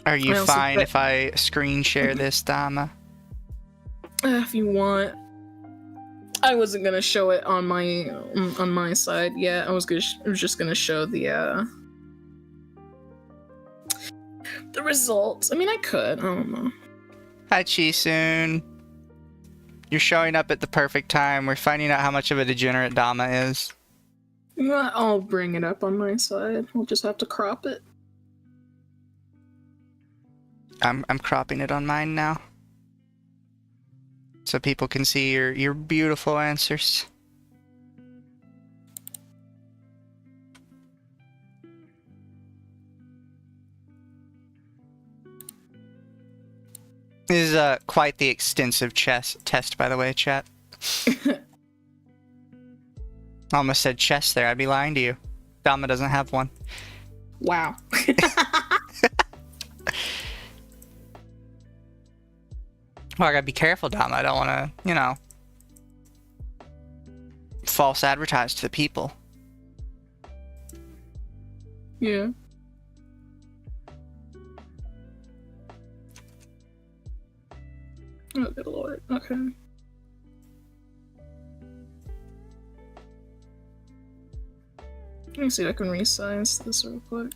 [SPEAKER 2] Are you fine if I screen share this, Dama?
[SPEAKER 1] If you want. I wasn't gonna show it on my side yet. I was just gonna show the results. I mean, I could. I don't know.
[SPEAKER 2] Hi, Chisoon. You're showing up at the perfect time. We're finding out how much of a degenerate Dama is.
[SPEAKER 1] Yeah, I'll bring it up on my side. We'll just have to crop it.
[SPEAKER 2] I'm cropping it on mine now, so people can see your beautiful answers. This is quite the extensive test, by the way, chat. Almost said chest there. I'd be lying to you. Dama doesn't have one.
[SPEAKER 1] Wow.
[SPEAKER 2] Well, I gotta be careful, Dama. I don't want to, you know, false advertise to the people.
[SPEAKER 1] Yeah. Oh, good lord. Okay. Let me see if I can resize this real quick.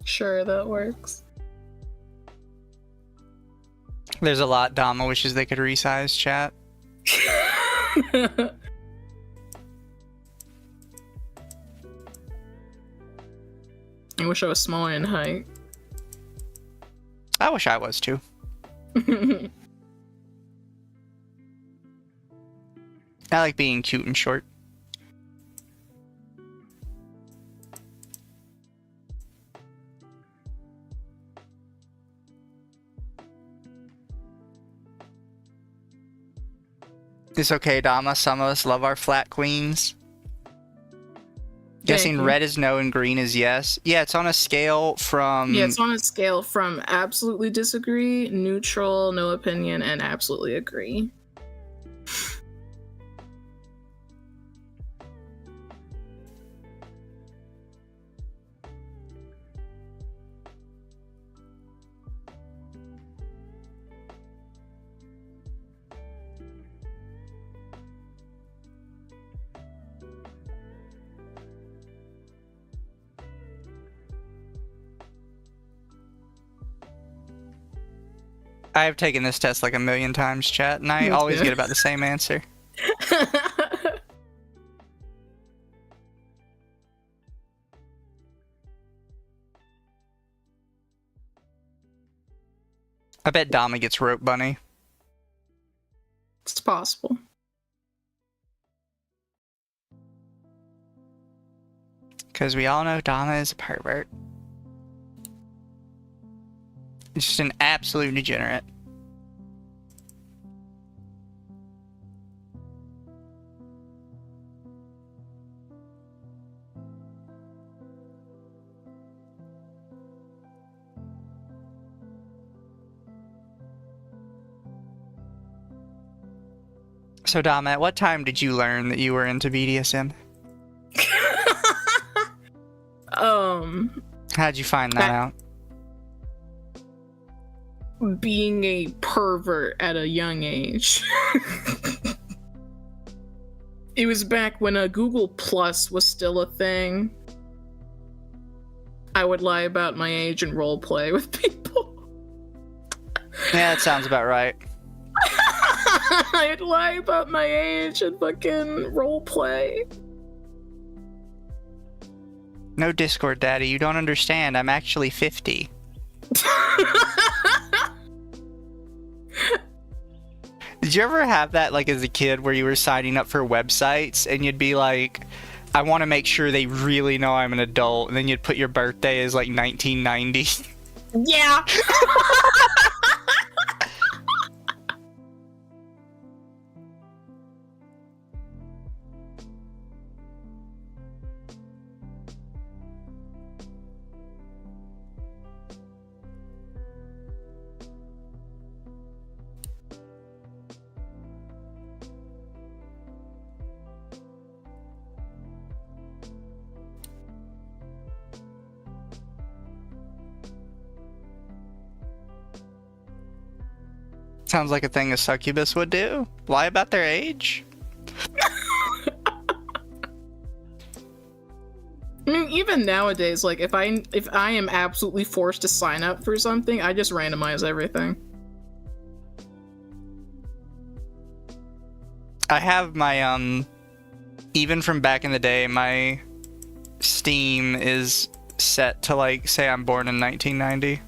[SPEAKER 1] Sure, that works.
[SPEAKER 2] There's a lot Dama wishes they could resize, chat.
[SPEAKER 1] I wish I was smaller in height.
[SPEAKER 2] I wish I was too. I like being cute and short. It's okay, Dama. Some of us love our flat queens. Guessing red is no and green is yes. Yeah, it's on a scale from...
[SPEAKER 1] Yeah, it's on a scale from absolutely disagree, neutral, no opinion, and absolutely agree.
[SPEAKER 2] I have taken this test like a million times, chat, and I always get about the same answer. I bet Dama gets rope bunny.
[SPEAKER 1] It's possible.
[SPEAKER 2] Because we all know Dama is a pervert. Just an absolute degenerate. So Dama, at what time did you learn that you were into BDSM? How'd you find that out?
[SPEAKER 1] Being a pervert at a young age. It was back when Google Plus was still a thing. I would lie about my age and roleplay with people.
[SPEAKER 2] Yeah, that sounds about right.
[SPEAKER 1] I'd lie about my age and fucking roleplay.
[SPEAKER 2] No Discord, Daddy. You don't understand. I'm actually 50. Did you ever have that, like, as a kid, where you were signing up for websites and you'd be like, I want to make sure they really know I'm an adult, and then you'd put your birthday as, like, 1990?
[SPEAKER 1] Yeah.
[SPEAKER 2] Sounds like a thing a succubus would do. Lie about their age?
[SPEAKER 1] I mean, even nowadays, like, if I am absolutely forced to sign up for something, I just randomize everything.
[SPEAKER 2] I have my, even from back in the day, my Steam is set to, like, say I'm born in 1990.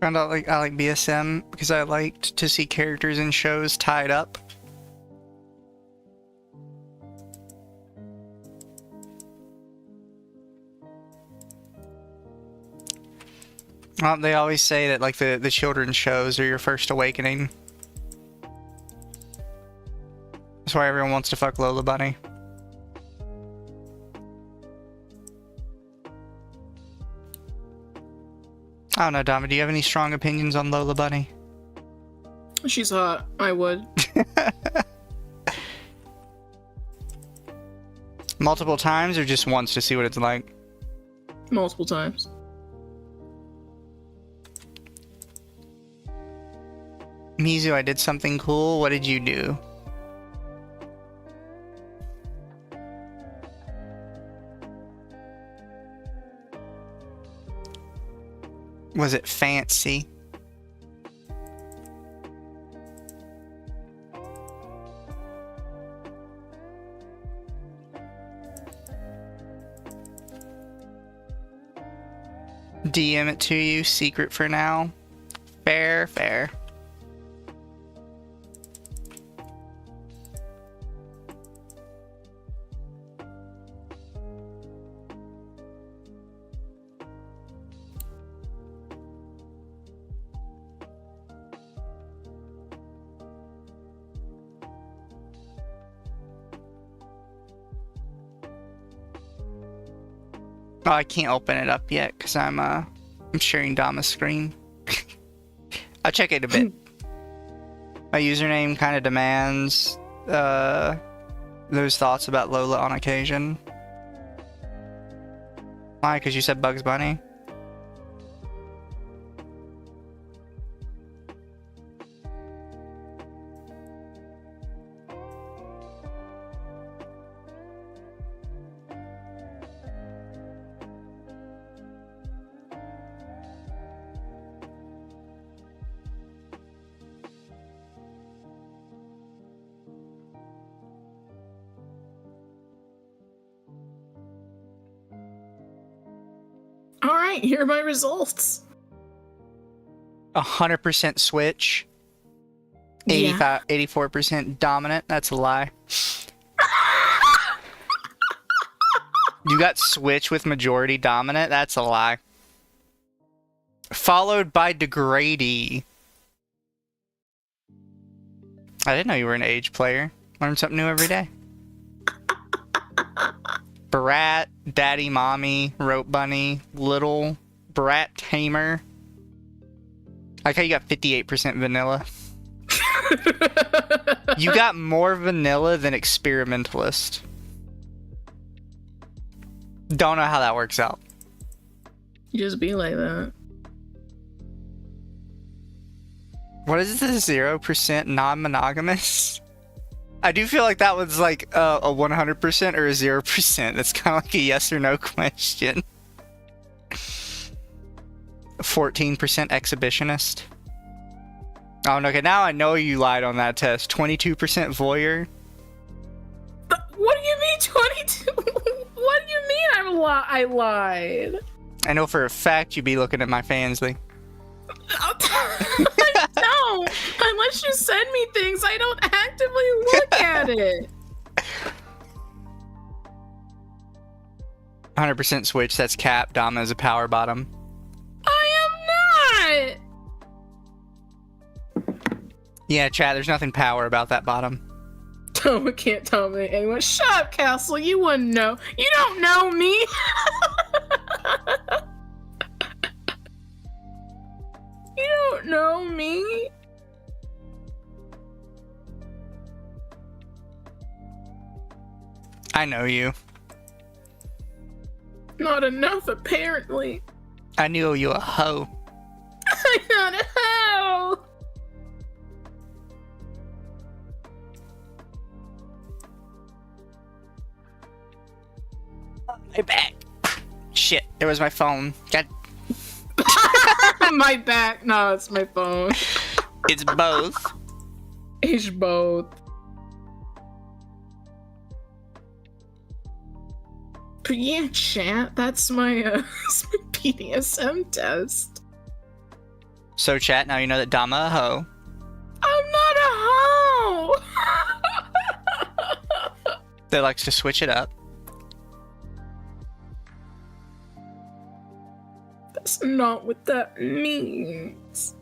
[SPEAKER 2] found out I like BSM because I liked to see characters in shows tied up. Well, they always say that like the children's shows are your first awakening. That's why everyone wants to fuck Lola Bunny. I don't know, Dama, do you have any strong opinions on Lola Bunny?
[SPEAKER 1] She's hot. I would.
[SPEAKER 2] Multiple times or just once to see what it's like?
[SPEAKER 1] Multiple times.
[SPEAKER 2] Mizu, I did something cool. What did you do? Was it fancy? DM it to you, secret for now. Fair, fair. Oh, I can't open it up yet because I'm sharing Dama's screen. I'll check it a bit. My username kind of demands those thoughts about Lola on occasion. Why? Because you said Bugs Bunny?
[SPEAKER 1] Alright, here are my results.
[SPEAKER 2] 100% switch.
[SPEAKER 1] Yeah.
[SPEAKER 2] 84% dominant. That's a lie. You got switch with majority dominant. That's a lie. Followed by Degrady. I didn't know you were an age player. Learn something new every day. Brat, Daddy Mommy, Rope Bunny, Little, Brat Tamer. I like how you got 58% vanilla. You got more vanilla than experimentalist. Don't know how that works out.
[SPEAKER 1] You just be like that.
[SPEAKER 2] What is this 0% non-monogamous? I do feel like that was like a 100% or a 0%. That's kind of like a yes or no question. 14% exhibitionist. Oh, okay, now I know you lied on that test. 22% voyeur.
[SPEAKER 1] What do you mean 22? What do you mean I lied?
[SPEAKER 2] I know for a fact you'd be looking at my Fansly.
[SPEAKER 1] I don't. Unless you send me things, I don't actively look at it.
[SPEAKER 2] 100% switch, that's cap. Dama is a power bottom.
[SPEAKER 1] I am not.
[SPEAKER 2] Yeah, chat, there's nothing power about that bottom.
[SPEAKER 1] Toma can't dominate anyone. Shut up, Castle. You wouldn't know. You don't know me. You don't know me.
[SPEAKER 2] I know you.
[SPEAKER 1] Not enough, apparently.
[SPEAKER 2] I knew you a hoe.
[SPEAKER 1] I'm not a hoe.
[SPEAKER 2] My back. Shit, there was my phone. God.
[SPEAKER 1] My back. No, it's my phone.
[SPEAKER 2] It's both.
[SPEAKER 1] It's both. But yeah, chat, that's my BDSM test.
[SPEAKER 2] So chat, now you know that Dama a hoe.
[SPEAKER 1] I'm not a hoe!
[SPEAKER 2] That likes to switch it up.
[SPEAKER 1] That's not what that means.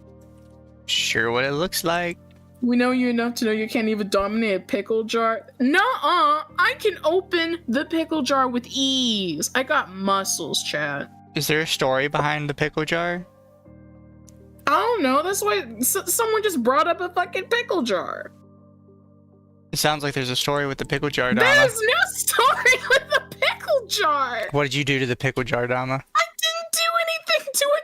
[SPEAKER 2] Sure what it looks like.
[SPEAKER 1] We know you enough to know you can't even dominate a pickle jar. Nuh-uh! I can open the pickle jar with ease. I got muscles, chat.
[SPEAKER 2] Is there a story behind the pickle jar?
[SPEAKER 1] I don't know. That's why someone just brought up a fucking pickle jar.
[SPEAKER 2] It sounds like there's a story with the pickle jar, Dama.
[SPEAKER 1] There's no story with the pickle jar.
[SPEAKER 2] What did you do to the pickle jar, Dama?
[SPEAKER 1] I didn't do anything to a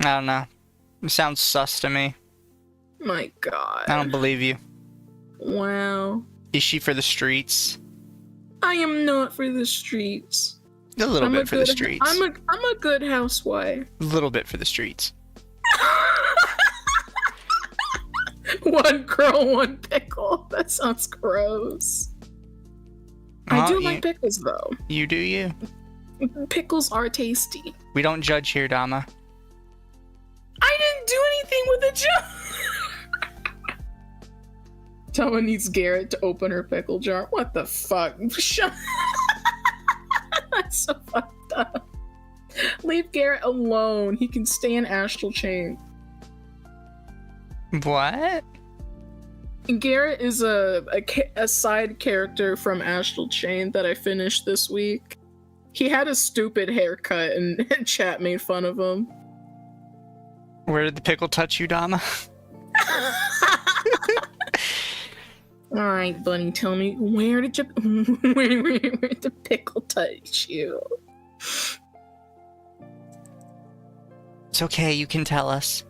[SPEAKER 1] jar.
[SPEAKER 2] I don't know. It sounds sus to me.
[SPEAKER 1] My God.
[SPEAKER 2] I don't believe you.
[SPEAKER 1] Wow.
[SPEAKER 2] Is she for the streets?
[SPEAKER 1] I am not for the streets.
[SPEAKER 2] A little bit for the streets.
[SPEAKER 1] I'm a good housewife.
[SPEAKER 2] A little bit for the streets.
[SPEAKER 1] One girl, one pickle. That sounds gross. I do like pickles, though.
[SPEAKER 2] You do you.
[SPEAKER 1] Pickles are tasty.
[SPEAKER 2] We don't judge here, Dama.
[SPEAKER 1] I didn't do anything with the jar. Dama needs Garrett to open her pickle jar. What the fuck? Shut. That's so fucked up. Leave Garrett alone. He can stay in Astral Chain.
[SPEAKER 2] What?
[SPEAKER 1] Garrett is a side character from Astral Chain that I finished this week. He had a stupid haircut and chat made fun of him.
[SPEAKER 2] Where did the pickle touch you, Dama?
[SPEAKER 1] Alright, Bunny, tell me, where did the pickle touch you?
[SPEAKER 2] It's okay, you can tell us.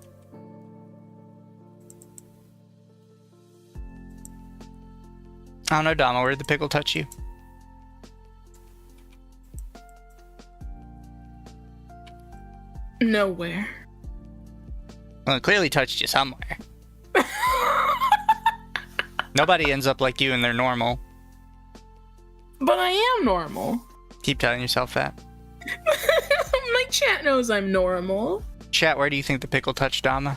[SPEAKER 2] I don't know, Dama, where did the pickle touch you?
[SPEAKER 1] Nowhere.
[SPEAKER 2] Well, it clearly touched you somewhere. Nobody ends up like you and they're normal.
[SPEAKER 1] But I am normal.
[SPEAKER 2] Keep telling yourself that.
[SPEAKER 1] My chat knows I'm normal.
[SPEAKER 2] Chat, where do you think the pickle touched Dama?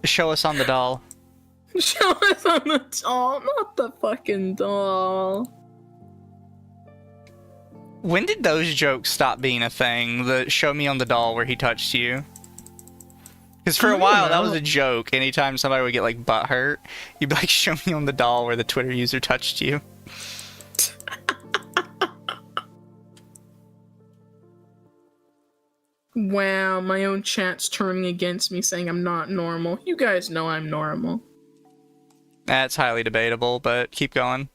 [SPEAKER 2] Show us on the doll.
[SPEAKER 1] Show us on the doll, not the fucking doll.
[SPEAKER 2] When did those jokes stop being a thing? The show me on the doll where he touched you? Because for a while, that was a joke. Anytime somebody would get, like, butt hurt, you'd be like, show me on the doll where the Twitter user touched you.
[SPEAKER 1] Wow, my own chat's turning against me saying I'm not normal. You guys know I'm normal.
[SPEAKER 2] That's highly debatable, but keep going.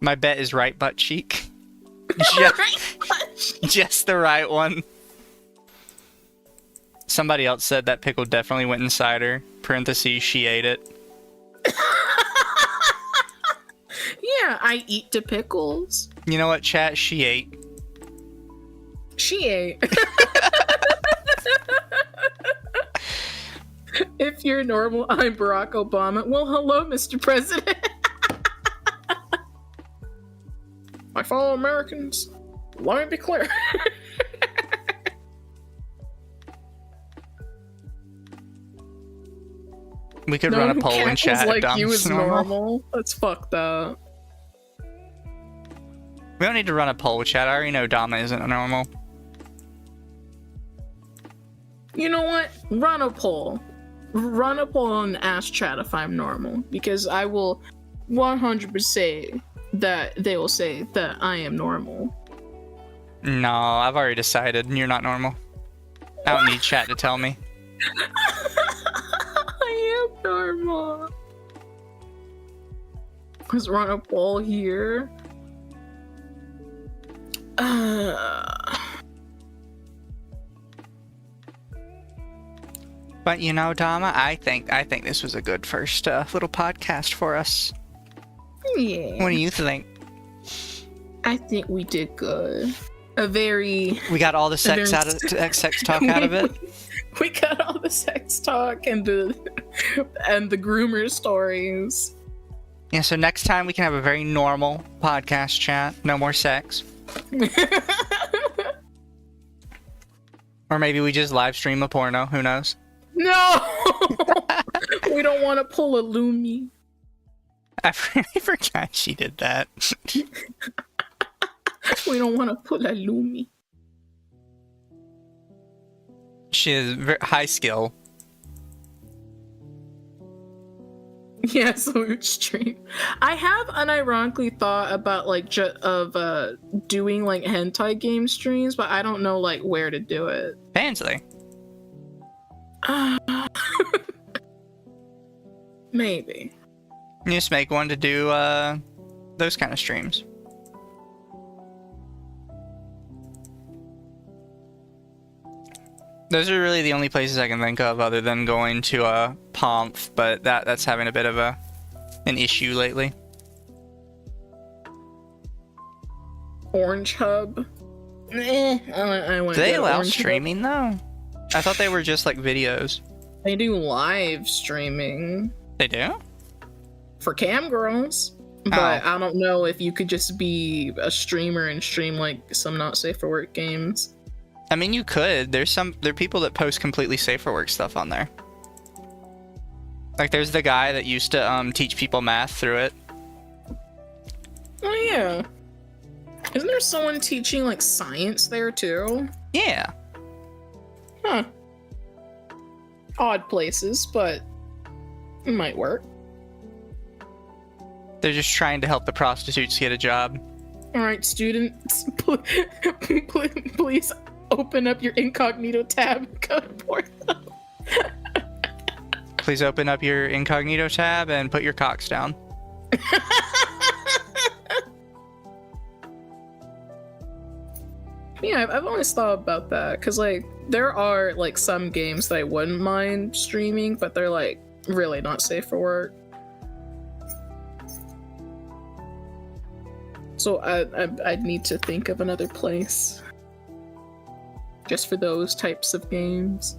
[SPEAKER 2] My bet is right butt cheek. Just the right one. Somebody else said that pickle definitely went inside her. Parentheses, she ate it.
[SPEAKER 1] Yeah, I eat the pickles.
[SPEAKER 2] You know what, chat? She ate.
[SPEAKER 1] She ate. If you're normal, I'm Barack Obama. Well, hello, Mr. President. My fellow Americans, let me be clear.
[SPEAKER 2] We could run a poll in chat.
[SPEAKER 1] Like you is normal. That's fucked up.
[SPEAKER 2] We don't need to run a poll chat. I already know Dama isn't normal.
[SPEAKER 1] You know what? Run a poll. Run a poll and ask chat if I'm normal. Because I will 100% say that they will say that I am normal.
[SPEAKER 2] No, I've already decided you're not normal. I don't need chat to tell me.
[SPEAKER 1] I am normal. Let's run a poll here.
[SPEAKER 2] But you know, Dama, I think this was a good first little podcast for us.
[SPEAKER 1] Yeah.
[SPEAKER 2] What do you think?
[SPEAKER 1] I think we did good.
[SPEAKER 2] We got all the sex talk out of it.
[SPEAKER 1] We got all the sex talk and the groomer stories.
[SPEAKER 2] Yeah, so next time we can have a very normal podcast chat. No more sex. Or maybe we just live stream a porno. Who knows?
[SPEAKER 1] No! We don't want to pull a Lumi.
[SPEAKER 2] I forgot she did that.
[SPEAKER 1] We don't want to pull a Lumi.
[SPEAKER 2] She is very high skill.
[SPEAKER 1] Yeah, so we would stream. I have unironically thought about like doing like hentai game streams, but I don't know like where to do it.
[SPEAKER 2] Fancy.
[SPEAKER 1] Maybe.
[SPEAKER 2] You just make one to do those kind of streams. Those are really the only places I can think of other than going to a Pomp, but that's having a bit of an issue lately.
[SPEAKER 1] Orange Hub. I went
[SPEAKER 2] Do they
[SPEAKER 1] to
[SPEAKER 2] allow
[SPEAKER 1] Orange
[SPEAKER 2] streaming though? I thought they were just like videos.
[SPEAKER 1] Hub. They do live streaming
[SPEAKER 2] They do?
[SPEAKER 1] for cam girls, but I don't know if you could just be a streamer and stream like some not safe for work games.
[SPEAKER 2] I mean, you could. There are people that post completely safe for work stuff on there. Like, there's the guy that used to teach people math through it.
[SPEAKER 1] Oh yeah. Isn't there someone teaching like science there too?
[SPEAKER 2] Yeah.
[SPEAKER 1] Huh. Odd places, but it might work.
[SPEAKER 2] They're just trying to help the prostitutes get a job.
[SPEAKER 1] All right, students, please open up your incognito tab and go to Portland.
[SPEAKER 2] Please open up your incognito tab and put your cocks down.
[SPEAKER 1] Yeah, I've always thought about that because like there are like some games that I wouldn't mind streaming, but they're like really not safe for work. So I'd need to think of another place just for those types of games.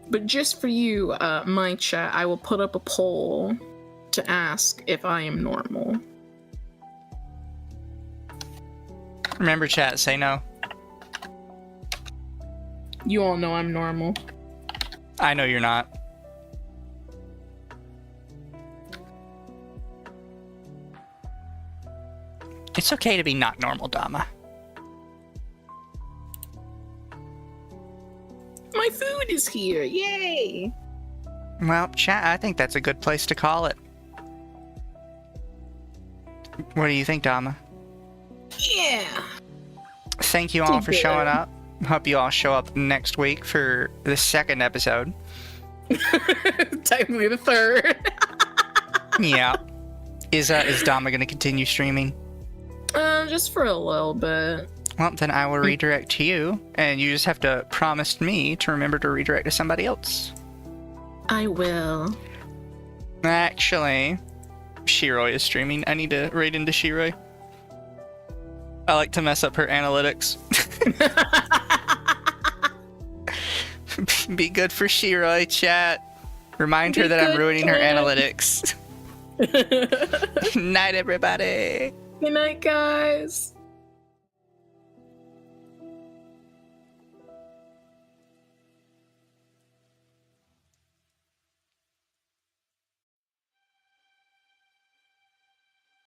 [SPEAKER 1] But just for you, my chat, I will put up a poll to ask if I am normal.
[SPEAKER 2] Remember, chat, say no.
[SPEAKER 1] You all know I'm normal.
[SPEAKER 2] I know you're not. It's okay to be not normal, Dama.
[SPEAKER 1] My food is here, yay!
[SPEAKER 2] Well, chat, I think that's a good place to call it. What do you think, Dama?
[SPEAKER 1] Yeah!
[SPEAKER 2] Thank you all for showing up. Hope you all show up next week for the second episode.
[SPEAKER 1] Technically the third.
[SPEAKER 2] Yeah. Is Dama gonna continue streaming?
[SPEAKER 1] Just for a little bit.
[SPEAKER 2] Well, then I will redirect to you, and you just have to promise me to remember to redirect to somebody else.
[SPEAKER 1] I will.
[SPEAKER 2] Actually, Shiroi is streaming. I need to raid into Shiroi. I like to mess up her analytics. Be good for Shiroi, chat. Remind her that I'm ruining her analytics. Night, everybody.
[SPEAKER 1] Good night, guys.